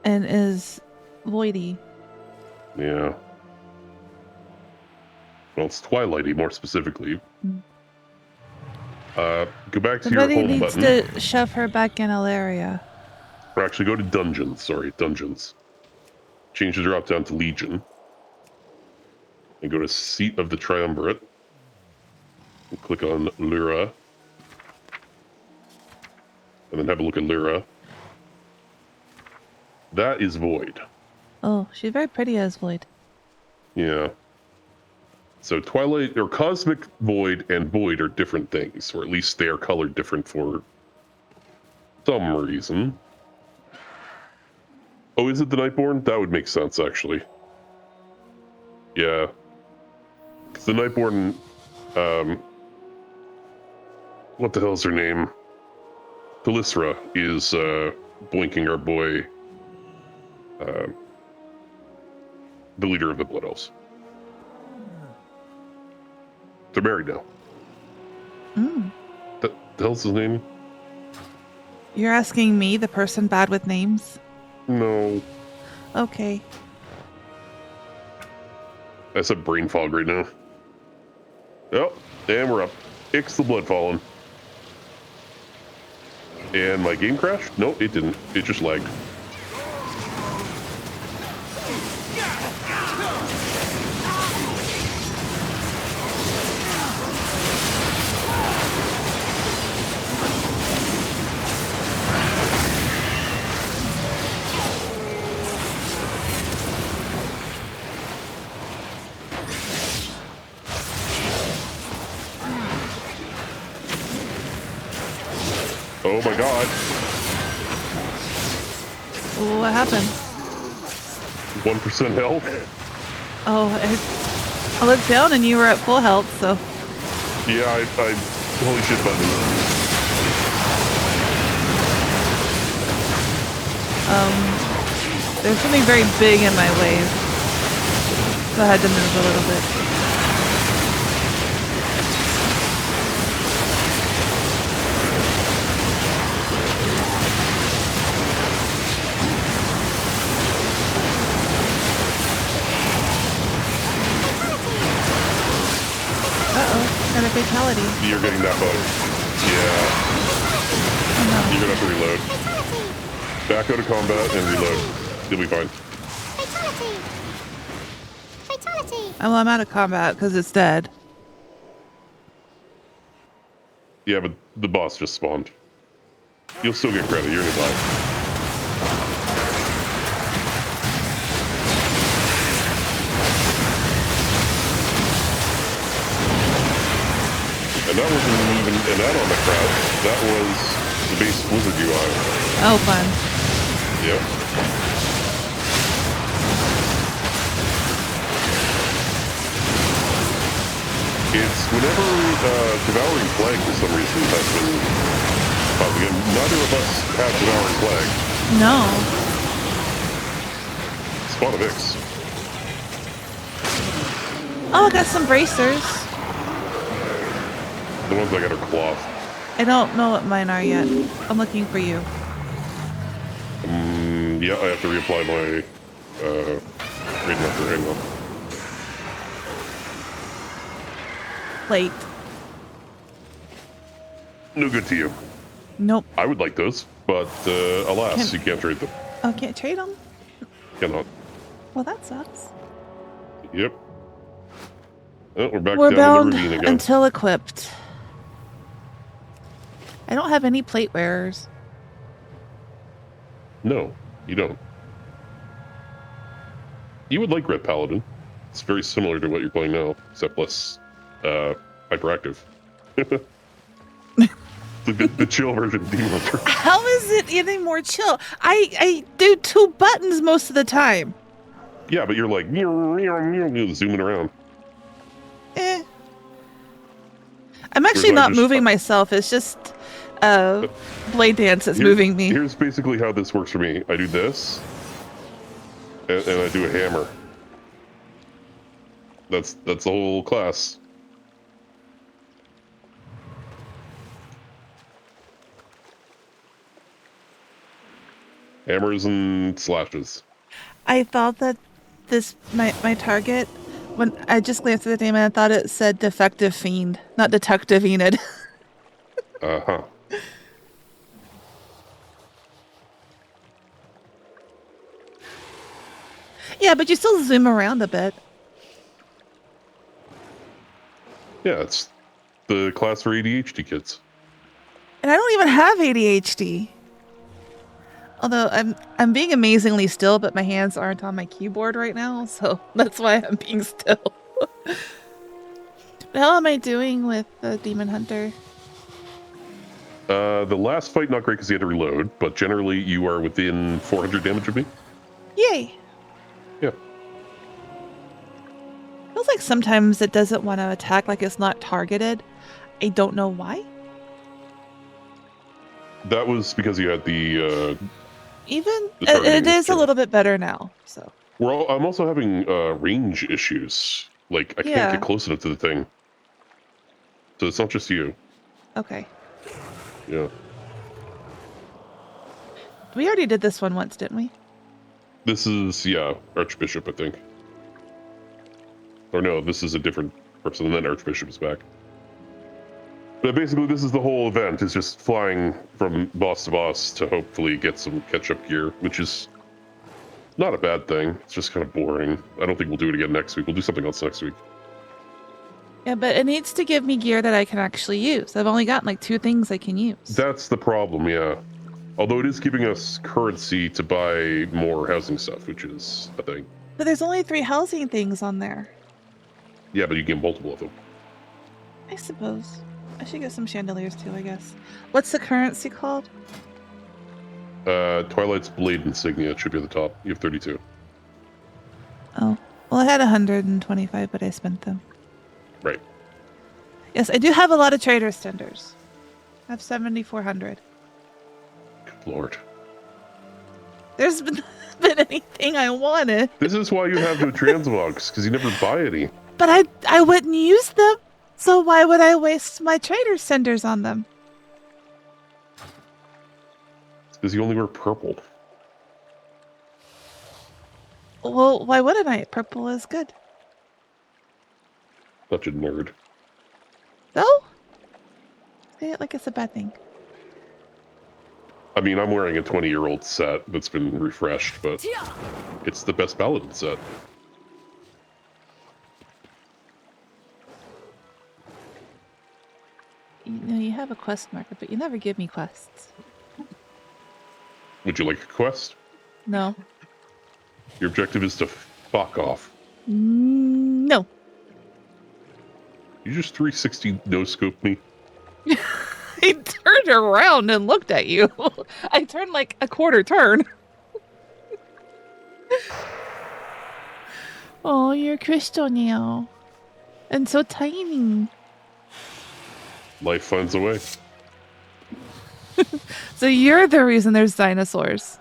And is voidy. Yeah. Well, it's Twilighty, more specifically. Go back to Somebody your home needs button. to shove her back in Elaria. Or actually, go to Dungeons. Sorry, Dungeons. Change the drop down to Legion. And go to Seat of the Triumvirate. And click on Lyra. And then have a look at Lyra. That is Void. Oh, she's very pretty as void. Yeah. So Twilight, or Cosmic Void and Void are different things, or at least they are colored different for some reason. Oh, is it the Nightborn? That would make sense, actually. Yeah. Because the Nightborn, what the hell's her name? Telisra is blinking our boy, the leader of the Blood Elves. They're married now. The hell's his name? You're asking me, the person bad with names? No. Okay. That's a brain fog right now. Oh, and we're up. Ix the Blood Fallen. And my game crashed? No, it didn't. It just lagged. Oh my god. What happened? 1% health? Oh, I looked down and you were at full health, so... Yeah, I holy shit button. There's something very big in my way. So I had to move a little bit. Got a fatality. You're getting that bug. Yeah. Oh no. You're gonna have to reload. Back out of combat and reload. You'll be fine. Well, I'm out of combat because it's dead. Yeah, but the boss just spawned. You'll still get credit. You're gonna die. And that wasn't even an add-on to Craft. That was the base Blizzard UI. Oh, fun. Yep. It's whenever Devouring Plague for some reason has been popping in. Neither of us have Devouring Plague. No. Spawn of Ix. Oh, I got some bracers. The ones I got are cloth. I don't know what mine are yet. I'm looking for you. Yeah, I have to reapply my grade marker. Hang on. Plate. No good to you. Nope. I would like those, but alas, you can't trade them. Oh, can't trade them? Cannot. Well, that sucks. Yep. Oh, we're back We're down bound in the ravine again. until equipped. I don't have any plate wearers. No, you don't. You would like Red Paladin. It's very similar to what you're playing now, except less hyperactive. the chill version of Demon Hunter. How is it any more chill? I do 2 buttons most of the time. Yeah, but you're like zooming around. I'm actually not moving myself. It's just blade dance that's moving me. Here's basically how this works for me. I do this, and I do a hammer. That's the whole class. Hammers and slashes. I thought that my target, when I just glanced at the name and I thought it said defective fiend, not detective Enid. Uh-huh. Yeah, but you still zoom around a bit. Yeah, it's the class for ADHD kids. And I don't even have ADHD. Although I'm being amazingly still, but my hands aren't on my keyboard right now, so that's why I'm being still. How am I doing with the Demon Hunter? The last fight, not great because you had to reload, but generally you are within 400 damage of me. Yay! Yeah. Feels like sometimes it doesn't want to attack, like it's not targeted. I don't know why. That was because you had the it is a little bit better now. So I'm also having range issues. Like I can't get close enough to the thing. So it's not just you. Okay. Yeah. We already did this one once, didn't we? This is Archbishop, I think. Or no, this is a different person, and then Archbishop is back. But basically, this is the whole event, is just flying from boss to boss to hopefully get some catch-up gear, which is not a bad thing. It's just kind of boring. I don't think we'll do it again next week. We'll do something else next week. Yeah, but it needs to give me gear that I can actually use. I've only got like 2 things I can use. That's the problem, yeah. Although it is giving us currency to buy more housing stuff, which is a thing. But there's only 3 housing things on there. Yeah, but you get multiple of them. I suppose. I should get some chandeliers too, I guess. What's the currency called? Twilight's Blade Insignia. It should be at the top. You have 32. Oh. Well, I had 125, but I spent them. Right. Yes, I do have a lot of trader's tenders. I have 7,400. Good lord. There's been anything I wanted. This is why you have no transmogs, because you never buy any. But I wouldn't use them, so why would I waste my trader's tenders on them? It's because you only wear purple. Well, why wouldn't I? Purple is good. Such a nerd. No? Say it like it's a bad thing. I mean, I'm wearing a 20-year-old set that's been refreshed, but it's the best paladin set. You know, you have a quest marker, but you never give me quests. Would you like a quest? No. Your objective is to fuck off. No. You just 360 no-scope me? I turned around and looked at you. I turned like a quarter turn. Oh, you're crystal now. And so tiny. Life finds a way. So you're the reason there's dinosaurs.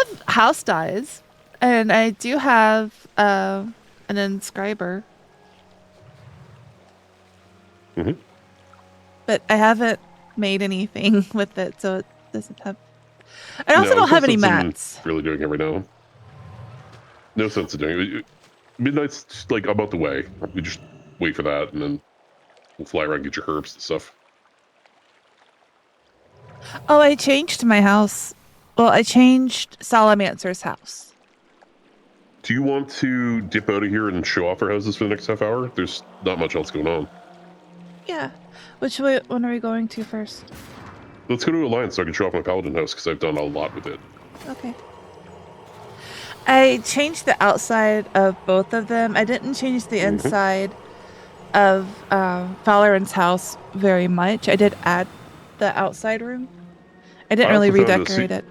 have house dyes, and I do have an inscriber. Mm-hmm. But I haven't made anything with it, so it doesn't have... I also No, don't have there's any no sense in mats. really doing it right now. No sense in doing it. Midnight's just, like about the way. We just wait for that, and then we'll fly around and get your herbs and stuff. Oh, I changed my house. Well, I changed Salamancer's house. Do you want to dip out of here and show off our houses for the next half hour? There's not much else going on. Yeah. Which way, when are we going to first? Let's go to Alliance so I can show off my Paladin house, because I've done a lot with it. Okay. I changed the outside of both of them. I didn't change the inside of Fowler's house very much. I did add the outside room. I didn't really redecorate it.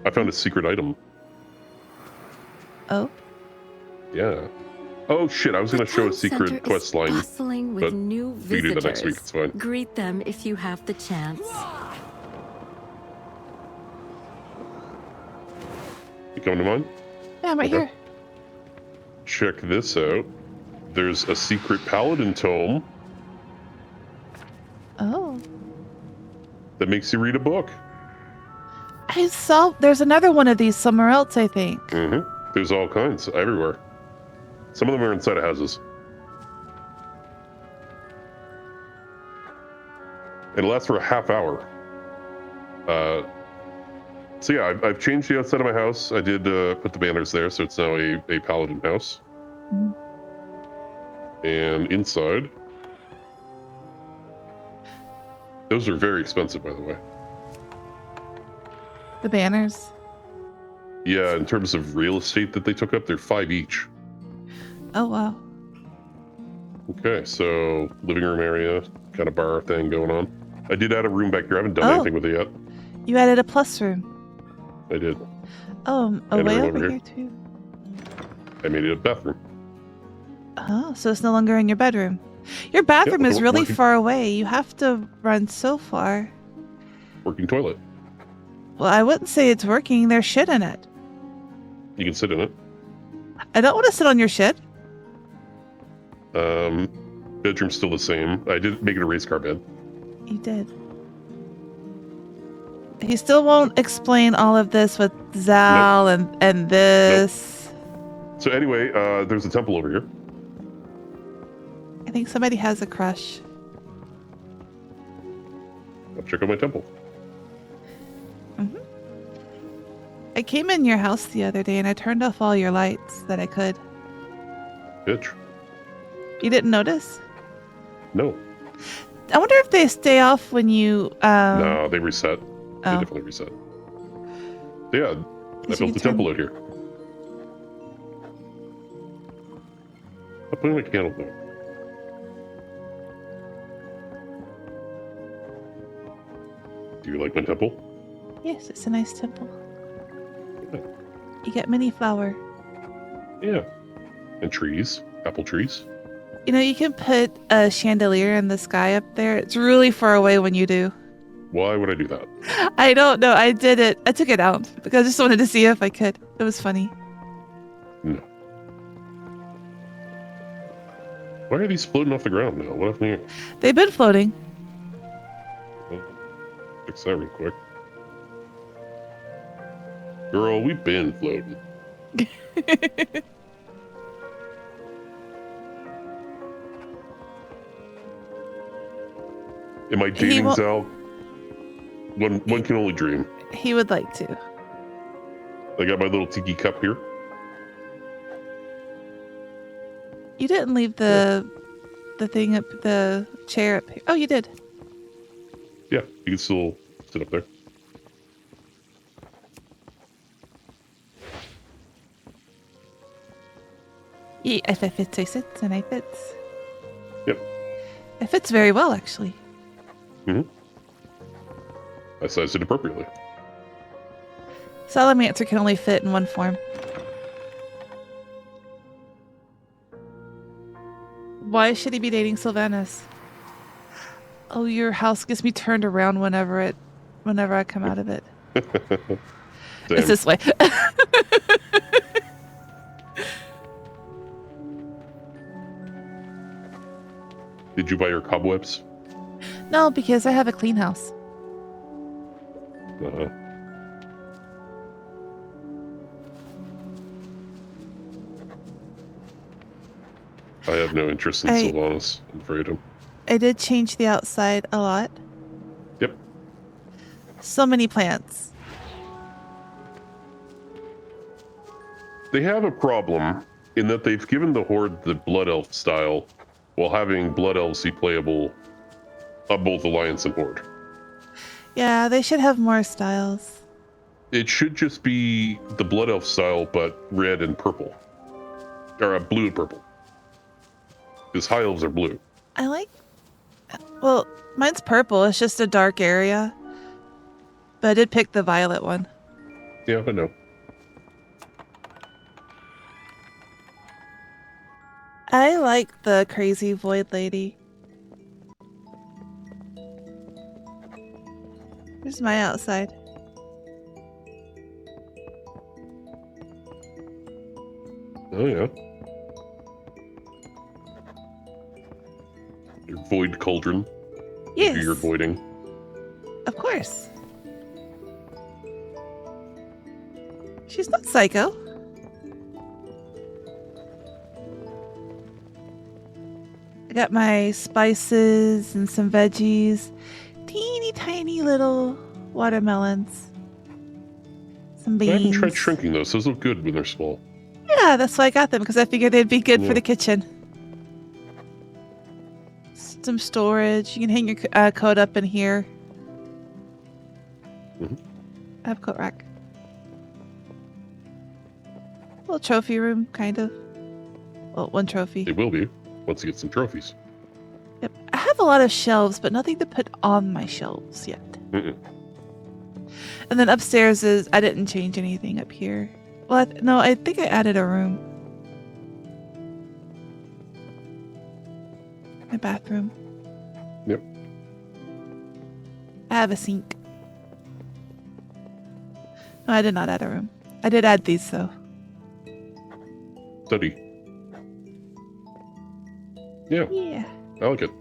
I found a secret item. Oh? Yeah. Oh shit, I was going to show a secret quest line. Bustling with new visitors. We can do that next week, it's fine. Greet them if you have the chance. You coming to mine? Yeah, I'm right here. Check this out. There's a secret Paladin tome. Oh. That makes you read a book. I saw there's another one of these somewhere else, I think. There's all kinds everywhere. Some of them are inside of houses. It lasts for a half hour. So yeah, I've changed the outside of my house. I did put the banners there, so it's now a Paladin house. And inside, those are very expensive, by the way. The banners? Yeah, in terms of real estate that they took up, they're 5 each. Oh, wow. Okay, so living room area, kind of bar thing going on. I did add a room back here. I haven't done anything with it yet. You added a plus room. I did. Oh, way over here too. I made it a bathroom. Oh, so it's no longer in your bedroom. Your bathroom is really far away. You have to run so far. Working toilet. Well, I wouldn't say it's working. There's shit in it. You can sit in it. I don't want to sit on your shit. Bedroom's still the same. I did make it a race car bed. You did. He still won't explain all of this with Zal and this. Nope. So anyway, there's a temple over here. I think somebody has a crush. I'll check out my temple. I came in your house the other day and I turned off all your lights that I could. Bitch. You didn't notice? No. I wonder if they stay off when you... No, they reset. They definitely reset. Yeah, I built the temple out here. I'll put in a candle there. Do you like my temple? Yes, it's a nice temple. Yeah. You get mini flower. Yeah. And trees. Apple trees. You know, you can put a chandelier in the sky up there. It's really far away when you do. Why would I do that? I don't know. I did it. I took it out because I just wanted to see if I could. It was funny. No. Why are these floating off the ground now? What happened here? They've been floating. Fix that real quick. Girl, we've been floating. Am I dating Zal? One can only dream. He would like to. I got my little tiki cup here. You didn't leave the thing up, the chair up here. Oh, you did. Yeah, you can still sit up there. Yeah, if it fits, I sit, and I fits. Yep. It fits very well, actually. I sized it appropriately. Salamancer can only fit in one form. Why should he be dating Sylvanas? Oh, your house gets me turned around whenever I come out of it. It's this way. Did you buy your cobwebs? No, because I have a clean house. Uh-huh. I have no interest in Sylvanas and Freedom. I did change the outside a lot. Yep. So many plants. They have a problem in that they've given the Horde the Blood Elf style while having Blood Elves be playable on both Alliance and Horde. Yeah, they should have more styles. It should just be the Blood Elf style, but red and purple. Or blue and purple. Because High Elves are blue. I like... Well, mine's purple. It's just a dark area. But I did pick the violet one. Yeah, I know. I like the crazy void lady. Here's my outside. Oh, yeah. Your void cauldron. Yes. You're voiding. Of course. She's not psycho. I got my spices and some veggies. Teeny tiny little watermelons. Some beans. I haven't tried shrinking those. Those look good when they're small. Yeah, that's why I got them, because I figured they'd be good for the kitchen. Some storage. You can hang your coat up in here. Mm-hmm. I have a coat rack. Little trophy room, kind of. Well, one trophy. It will be, once you get some trophies. Yep. I have a lot of shelves, but nothing to put on my shelves yet. Mm-mm. And then upstairs is... I didn't change anything up here. Well, no, I think I added a room. My bathroom. Yep. I have a sink. No, I did not add a room. I did add these, though. Study. Yeah. Yeah. I like it.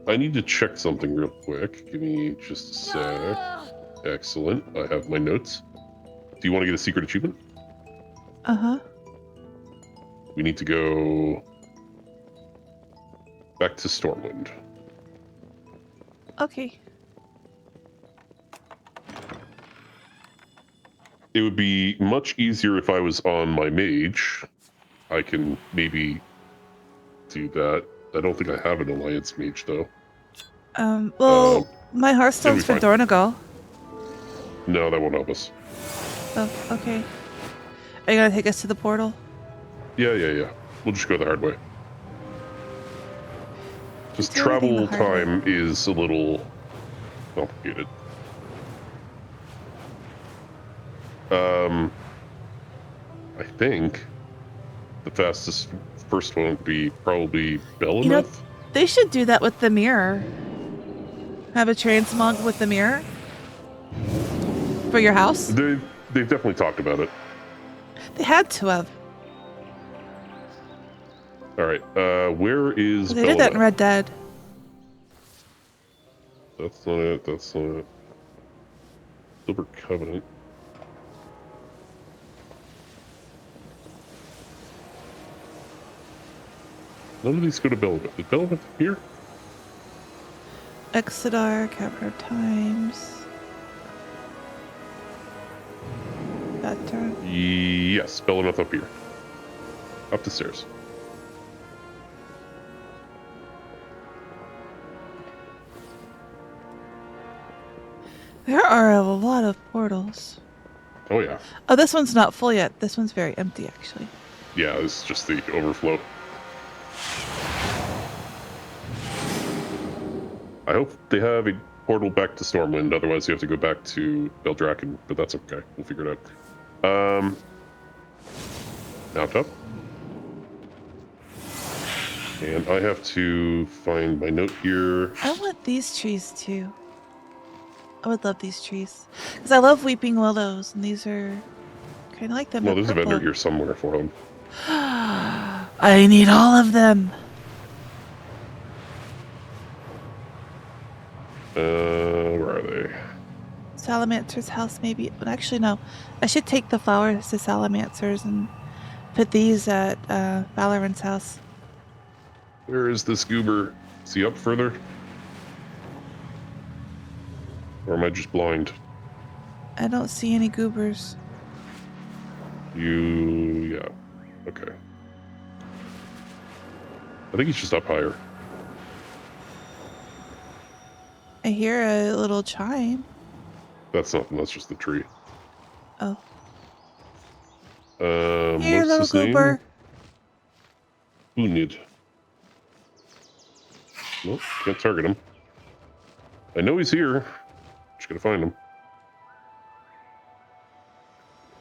I need to check something real quick. Give me just a sec. Excellent. I have my notes. Do you want to get a secret achievement? Uh-huh. We need to go back to Stormwind. Okay. It would be much easier if I was on my mage. I can maybe do that. I don't think I have an alliance mage, though. Well, my Hearthstone's for Dornagal. No, that won't help us. Oh, okay. Are you gonna take us to the portal? Yeah. We'll just go the hard way. Just travel time is a little complicated. I think the fastest first one would be probably Bellameth. You know, they should do that with the mirror. Have a transmog with the mirror for your house. They've definitely talked about it. They had to have. All right, where is They did that in Red Dead. That's not it. That's not it. Silver Covenant. None of these go to Bellameth. Is Bellameth here? Exodar, Cavern of Times. That turn. Yes, Bellameth up here. Up the stairs. There are a lot of portals. Oh, yeah. Oh, this one's not full yet. This one's very empty, actually. Yeah, it's just the overflow. I hope they have a portal back to Stormwind, otherwise you have to go back to Beldraken, but that's okay. We'll figure it out. Mount up. And I have to find my note here. I want these trees too. I would love these trees. Because I love weeping willows, and these are kind of like them. Well, but there's purple. a vendor here somewhere for them. I need all of them. Where are they? Salamancer's house, maybe. But actually, no. I should take the flowers to Salamancer's and put these at Valorant's house. Where is this goober? Is he up further? Or am I just blind? I don't see any goobers. Yeah. Okay. I think he's just up higher. I hear a little chime. That's nothing. That's just the tree. Oh. What's Here, little his goober. name? Unid. Nope, can't target him. I know he's here. Just gotta find him.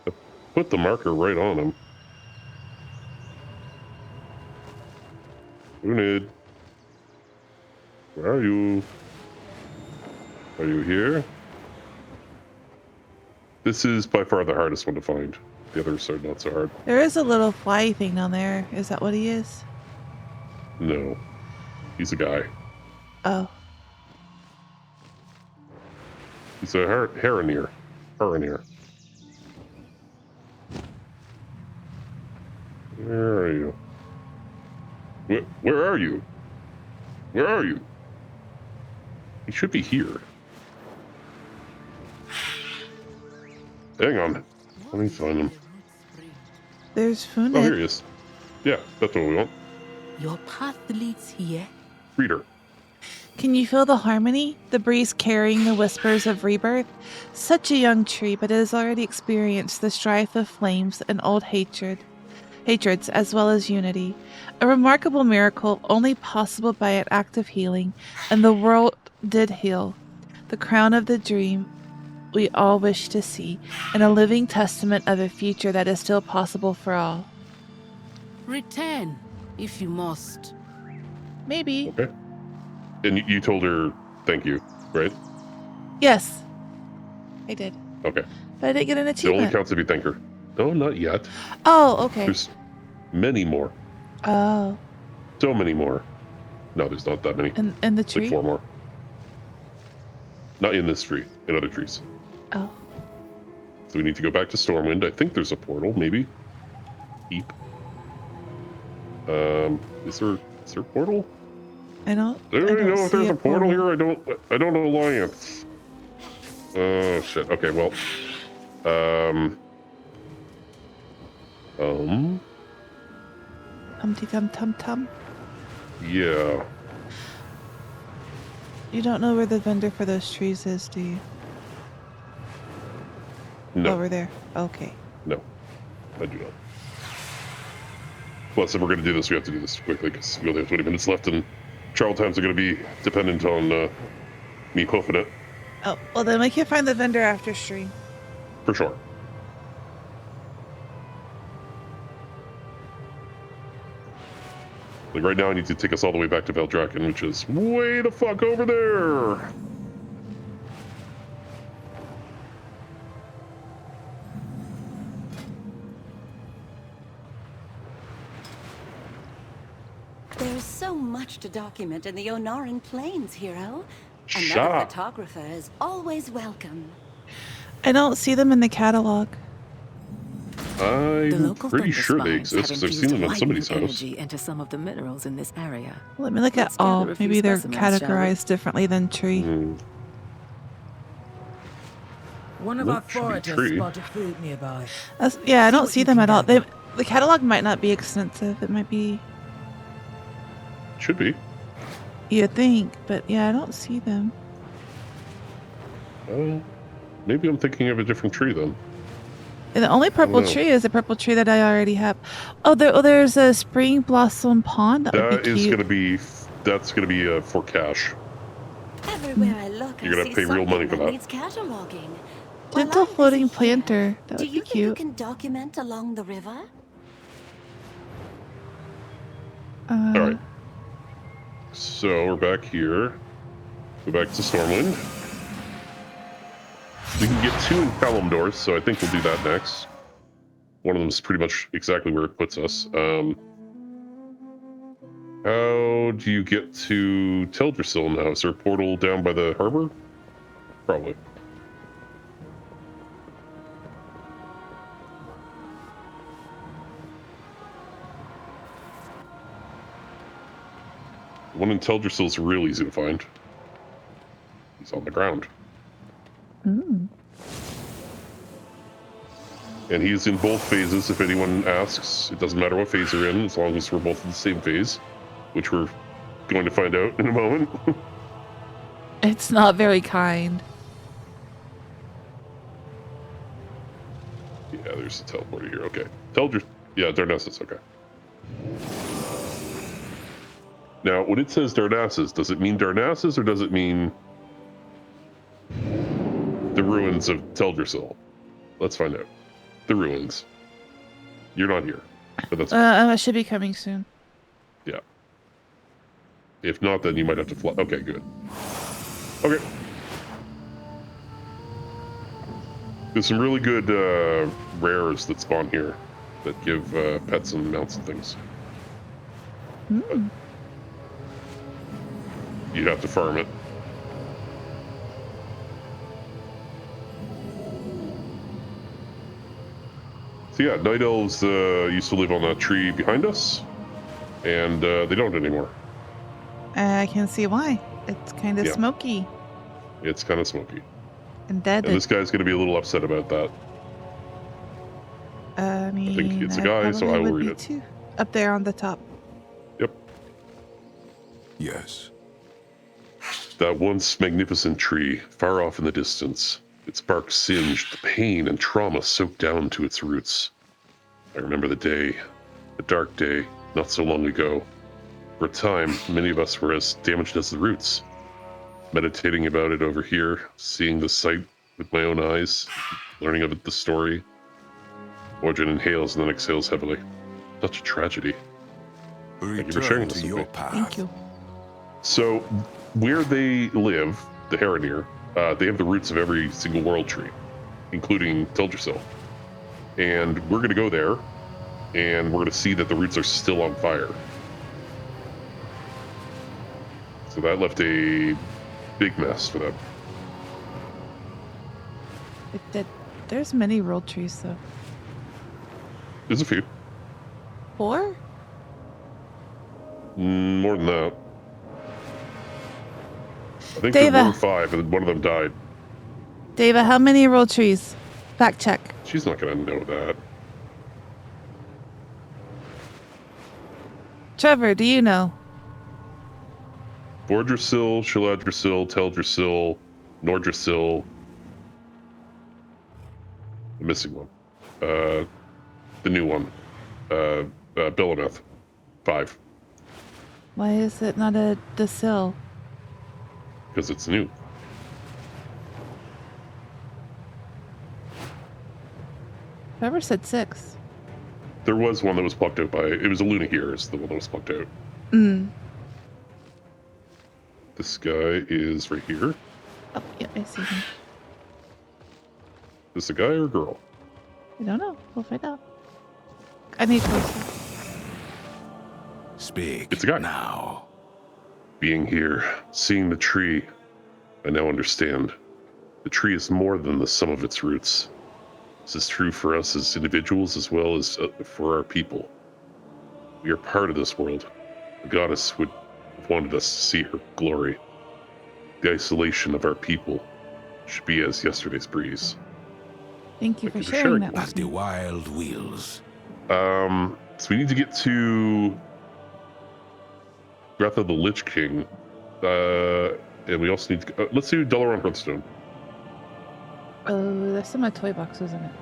I put the marker right on him. Unid. Where are you? Are you here? This is by far the hardest one to find. The others are not so hard. There is a little fly thing down there. Is that what he is? No. He's a guy. Oh. He's a Haranier. Haranier. Where are you? Where are you? Where are you? He should be here. Hang on. Let me find him. There's Funid. Oh, here he is. Yeah, that's what we want. Your path leads here. Reader. Can you feel the harmony? The breeze carrying the whispers of rebirth? Such a young tree, but it has already experienced the strife of flames and old hatreds, as well as unity. A remarkable miracle only possible by an act of healing, and the world did heal. The crown of the dream we all wish to see, and a living testament of a future that is still possible for all. Return, if you must. Maybe. Okay. And you told her thank you, right? Yes. I did. Okay. But I didn't get an It achievement. only counts if you thank her. No, not yet. Oh, okay. There's many more. Oh. So many more. No, there's not that many. And the tree? Like 4 more. Not in this tree. In other trees. Oh. So we need to go back to Stormwind. I think there's a portal, maybe. Eep. Is there a portal? I don't. Do you know if see there's a portal here? I don't know Alliance. Oh shit. Okay, well. Humpty Tum Tum Tum. Yeah. You don't know where the vendor for those trees is, do you? No. Over there. Okay. No. I do not. Plus, if we're going to do this, we have to do this quickly because we only have 20 minutes left, and travel times are going to be dependent on me hoofing it. Oh, well then we can find the vendor after stream. For sure. Like right now, I need to take us all the way back to Veldraken, which is way the fuck over there. There's so much to document in the Onaran Plains, hero. Another Shut up. photographer is always welcome. I don't see them in the catalog. I'm pretty sure they exist because I've seen them at somebody's house. Energy into some of the minerals in this area. Let me look at Let's all. gather a few Maybe they're specimens, shall we? categorized differently than tree. One of Look, our should be foragers tree. spotted food nearby. Yeah, I don't what see you them can at all. gather. The catalog might not be extensive. It might be, Should be. you'd think, but yeah, I don't see them. Maybe I'm thinking of a different tree then. And the only purple know. tree is a purple tree that I already have. Oh, there's a spring blossom pond. That would That be is cute. going to be. That's going to be for cash. Everywhere I look, You're gonna I see have to pay real money for something that. needs cataloging. Gentle While I'm floating busy here, planter. That do would you be think you cute. can document along the river? All right. So we're back here. Go back to Stormwind. We can get 2 in Kalimdor, so I think we'll do that next. One of them is pretty much exactly where it puts us. How do you get to Teldrassil now? Is there a portal down by the harbor? Probably. The one in Teldrassil is real easy to find. He's on the ground. Mm. And he's in both phases, if anyone asks. It doesn't matter what phase you're in, as long as we're both in the same phase, which we're going to find out in a moment. It's not very kind. Yeah, there's a teleporter here. Okay. Yeah, Darnassus, okay. Now, when it says Darnassus, does it mean Darnassus or does it mean the ruins of Teldrassil? Let's find out. The ruins. You're not here, but that's I should be coming soon. yeah. If not, then you might have to fly. Okay, good. Okay. There's some really good rares that spawn here that give pets and mounts and things. Mm. You'd have to farm it. So yeah, night elves used to live on that tree behind us, and they don't anymore. I can see why. It's kind of smoky It's kind of smoky. and dead. And this guy's going to be a little upset about that. I mean, I think it's a guy, so I will read it. Too. Up there on the top. Yep. Yes. That once magnificent tree, far off in the distance, its bark singed, the pain and trauma soaked down to its roots. I remember the day, a dark day, not so long ago. For a time, many of us were as damaged as the roots. Meditating about it over here, seeing the sight with my own eyes, learning of it, the story. Origin inhales and then exhales heavily. Such a tragedy. Thank you for sharing this with me. Thank you. So, where they live, the Haranir, they have the roots of every single world tree, including Teldrassil. And we're going to go there, and we're going to see that the roots are still on fire. So that left a big mess for them. There's many world trees, though. There's a few. 4? More than that. I think Deva. there were 5, and one of them died. Dava, how many world trees? Fact check. She's not going to know that. Trevor, do you know? Vordrassil, Shaladdrassil, Teldrassil, Nordrassil. I'm missing one. The new one. Belemeth. 5. Why is it not a Dasil? Because it's new. Trevor said 6. There was one that was plucked out by... It was a Lunahir is the one that was plucked out. This guy is right here. Oh, yeah, I see him. Is this a guy or a girl? I don't know. We'll find out. I need closer. Speak. It's a guy. Now. Being here, seeing the tree, I now understand. The tree is more than the sum of its roots. This is true for us as individuals as well as for our people. We are part of this world. The goddess would have wanted us to see her glory. The isolation of our people should be as yesterday's breeze. Thank you for sharing that As with the me. wild wheels. So we need to get to Wrath of the Lich King. And we also need to... let's do Dalaran Hearthstone. Oh, that's in my toy box, isn't it?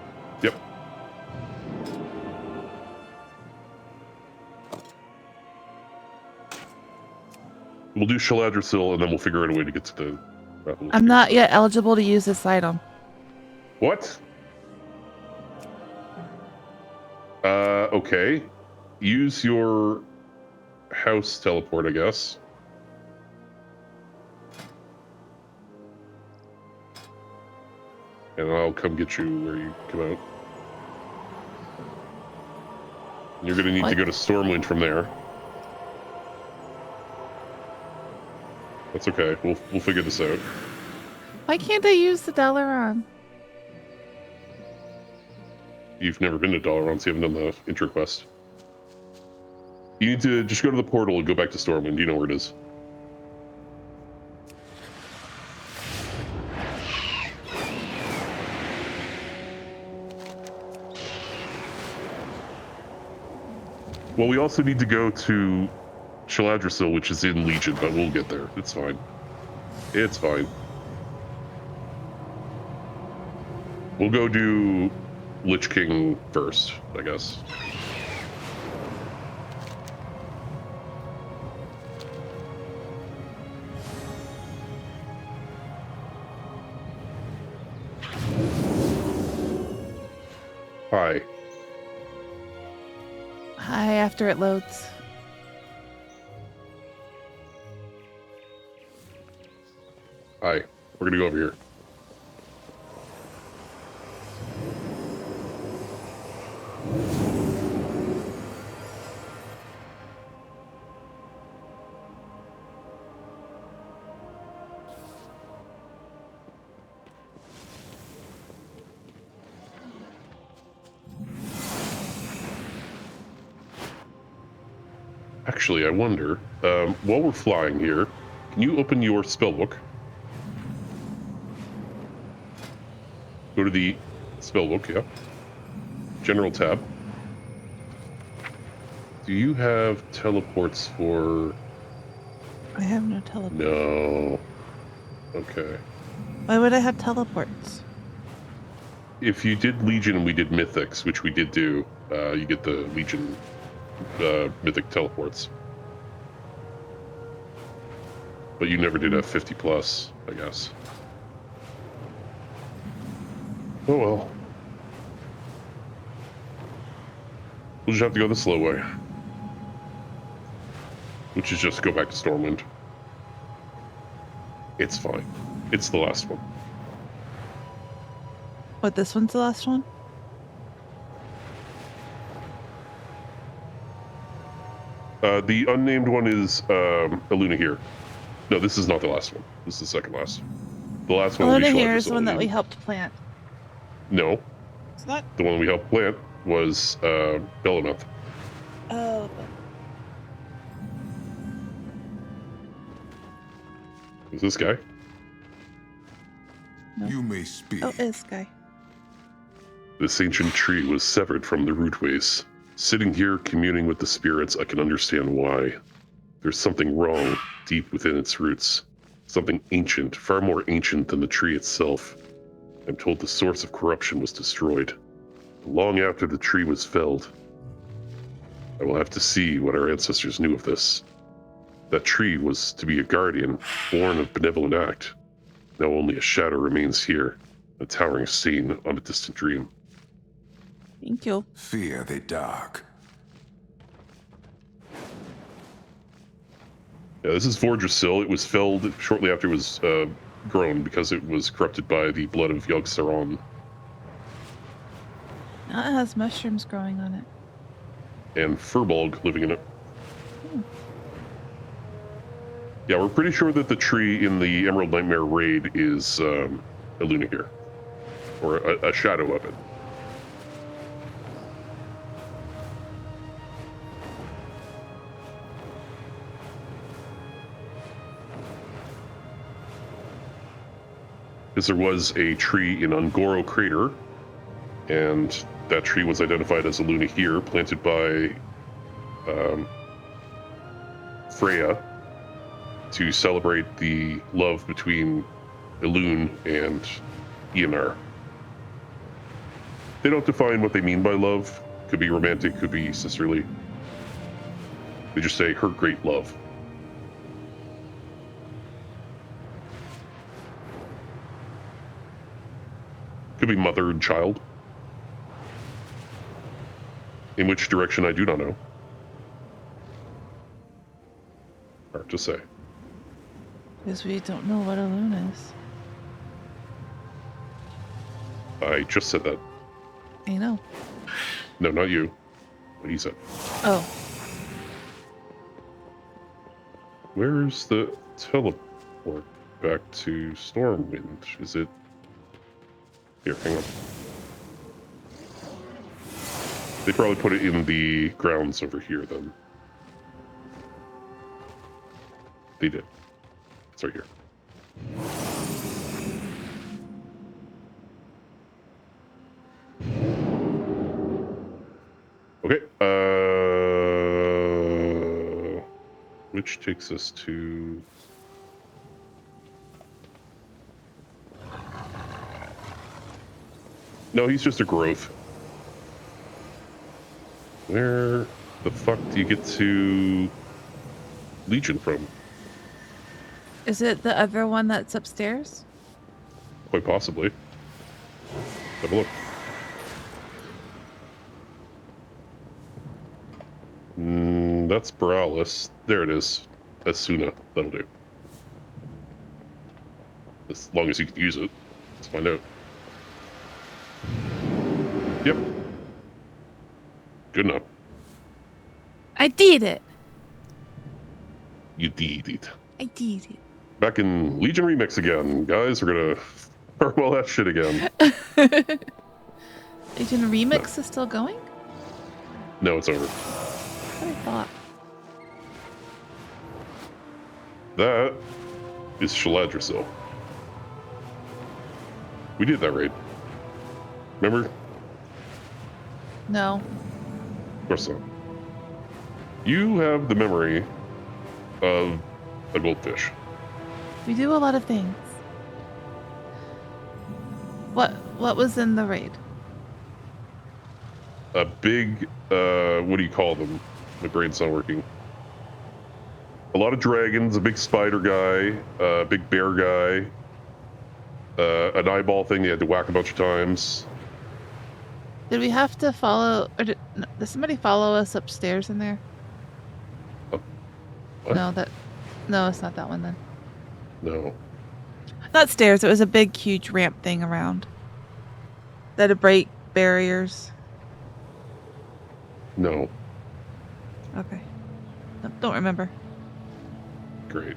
Yep. We'll do Shaladdrassil, and then we'll figure out a way to get to the Wrath of the Lich I'm King. not yet eligible to use this item. What? Okay. Use your house teleport, I guess. and I'll come get you where you come out. You're going to need to go to Stormwind from there. That's okay. We'll figure this out. Why can't I use the Dalaran? You've never been to Dalaran, so you haven't done the intro quest. You need to just go to the portal and go back to Stormwind. You know where it is. Well, we also need to go to Shaladrisil, which is in Legion, but we'll get there. It's fine. It's fine. We'll go do Lich King first, I guess. Hi. Hi, after it loads. Hi. We're gonna go over here. Actually, I wonder, while we're flying here, can you open your spellbook? Go to the spellbook, yeah. General tab. Do you have teleports for... I have no teleports. No. Okay. Why would I have teleports? If you did Legion and we did Mythics, which we did do, you get the Legion Mythic teleports. But you never did have 50 plus, I guess. Oh well. We'll just have to go the slow way. Which is just go back to Stormwind. It's fine. It's the last one. What, this one's the last one? The unnamed one is Aluna here. No, this is not the last one. This is the second last. The last one will be Aluna here is Shaladrisil the one that we in- helped plant. No. It's not? The one we helped plant was Bellamoth. Oh. Is this guy? No. You may speak. Oh, this guy. This ancient tree was severed from the rootways. Sitting here communing with the spirits, I can understand why. There's something wrong deep within its roots. Something ancient, far more ancient than the tree itself. I'm told the source of corruption was destroyed. Long after the tree was felled. I will have to see what our ancestors knew of this. That tree was to be a guardian, born of benevolent act. Now only a shadow remains here, a towering stain on a distant dream. Thank you. Fear the dark. Yeah, this is Vordrasil. It was felled shortly after it was grown because it was corrupted by the blood of Yogg-Saron. Now it has mushrooms growing on it. And Furbolg living in it. Yeah, we're pretty sure that the tree in the Emerald Nightmare raid is Aluna here. Or a shadow of it. Because there was a tree in Ungoro Crater, and that tree was identified as Aluna here, planted by Freya to celebrate the love between Elune and Ionar. They don't define what they mean by love. Could be romantic, could be sisterly. They just say her great love. Could be mother and child. In which direction, I do not know. Hard to say. Because we don't know what a loon is. I just said that. I know. No, not you. What he said. Oh. Where's the teleport back to Stormwind? Is it... Here, hang on. They probably put it in the grounds over here, then. They did. It's right here. Okay, which takes us to... No, he's just a growth. Where the fuck do you get to Legion from? Is it the other one that's upstairs? Quite possibly. Have a look. That's Borealis. There it is. That's Suna. That'll do. As long as you can use it. Let's find out. Yep. Good enough. I did it. You did it. I did it. Back in Legion Remix again, guys. We're gonna farewell that shit again. Legion Remix is still going? No, it's over. What I thought. That is Shaladrasil. We did that raid. Remember? No. Of course not. You have the memory of a goldfish. We do a lot of things. What was in the raid? A big, what do you call them? My brain's not working. A lot of dragons, a big spider guy, a big bear guy, an eyeball thing they had to whack a bunch of times. Did we have to follow, or did somebody follow us upstairs in there? What? No, it's not that one then. No. Not stairs, it was a big, huge ramp thing around. That would break barriers. No. Okay. Don't remember. Great.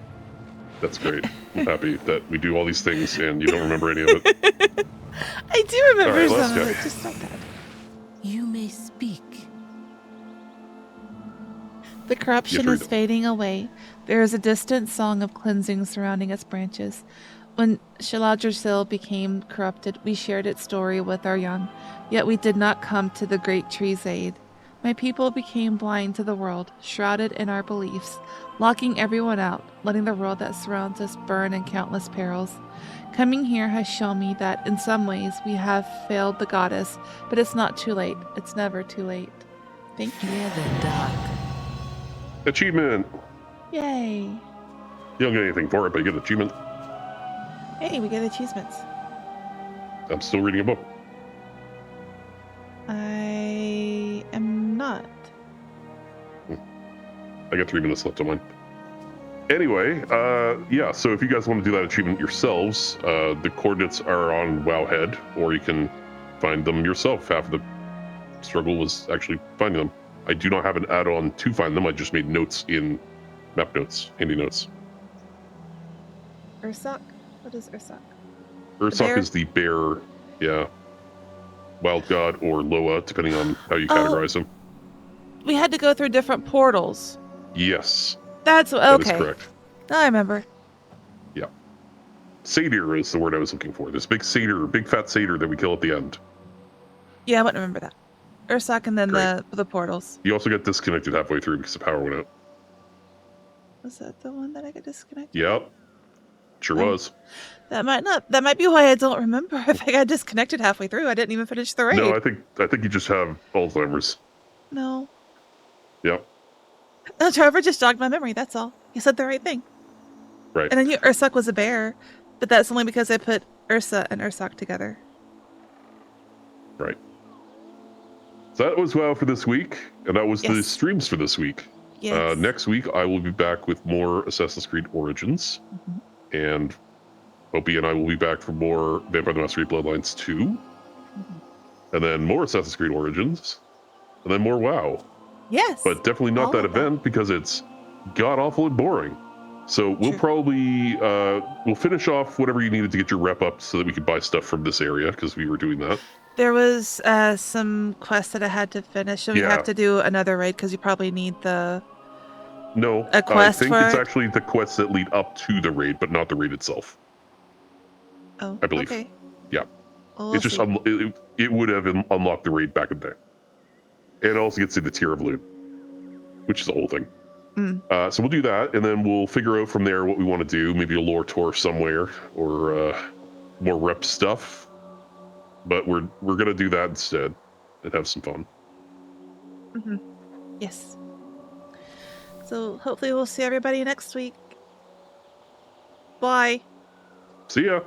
That's great. I'm happy that we do all these things and you don't remember any of it. I do remember All right, some of let's it, go. just not that. You may speak. The corruption read is them. fading away. There is a distant song of cleansing surrounding its branches. When Shaladrasil became corrupted, we shared its story with our young, yet we did not come to the great tree's aid. My people became blind to the world, shrouded in our beliefs, locking everyone out, letting the world that surrounds us burn in countless perils. Coming here has shown me that in some ways we have failed the goddess, but it's not too late. It's never too late. Thank you. Fear the dark. Achievement! Yay. You don't get anything for it, but you get an achievement. Hey, we get achievements. I'm still reading a book. I am not. I got 3 minutes left on mine. Anyway, yeah, so if you guys want to do that achievement yourselves, the coordinates are on Wowhead, or you can find them yourself. Half of the struggle was actually finding them. I do not have an add-on to find them. I just made notes in map notes, handy notes. Ursak? What is Ursak? Ursak is the bear, yeah. Wild God or Loa, depending on how you categorize them. We had to go through different portals. Yes. That's okay. That is correct. Now I remember. Yeah. Satyr is the word I was looking for. This big satyr, big fat satyr that we kill at the end. Yeah, I wouldn't remember that. Ursak and then Great. the portals. You also got disconnected halfway through because the power went out. Was that the one that I got disconnected? Yep. Sure was. That might be why I don't remember if I got disconnected halfway through. I didn't even finish the raid. No, I think you just have Alzheimer's. No. Yep. No, Trevor just jogged my memory, that's all. You said the right thing. Right. And I knew Ursak was a bear, but that's only because I put Ursa and Ursak together. Right. So that was WoW for this week, and that was the Yes. streams for this week. Yes. Next week, I will be back with more Assassin's Creed Origins, and Opie and I will be back for more Vampire the Masquerade Bloodlines 2. and then more Assassin's Creed Origins, and then more WoW. Yes. But definitely not all that of that. event because it's god-awful and boring. So we'll probably, we'll finish off whatever you needed to get your rep up so that we could buy stuff from this area, because we were doing that. There was some quests that I had to finish, so we have to do another raid because you probably need the... No, a quest I think it's for it? actually the quests that lead up to the raid, but not the raid itself. Oh, I believe. okay. Yeah. Well, we'll It's just, see. it would have unlocked the raid back in the day. And it also gets to the tier of loot, which is the whole thing. So we'll do that, and then we'll figure out from there what we want to do. Maybe a lore tour somewhere, or more rep stuff. But we're gonna do that instead and have some fun. Yes. So hopefully we'll see everybody next week. Bye. See ya.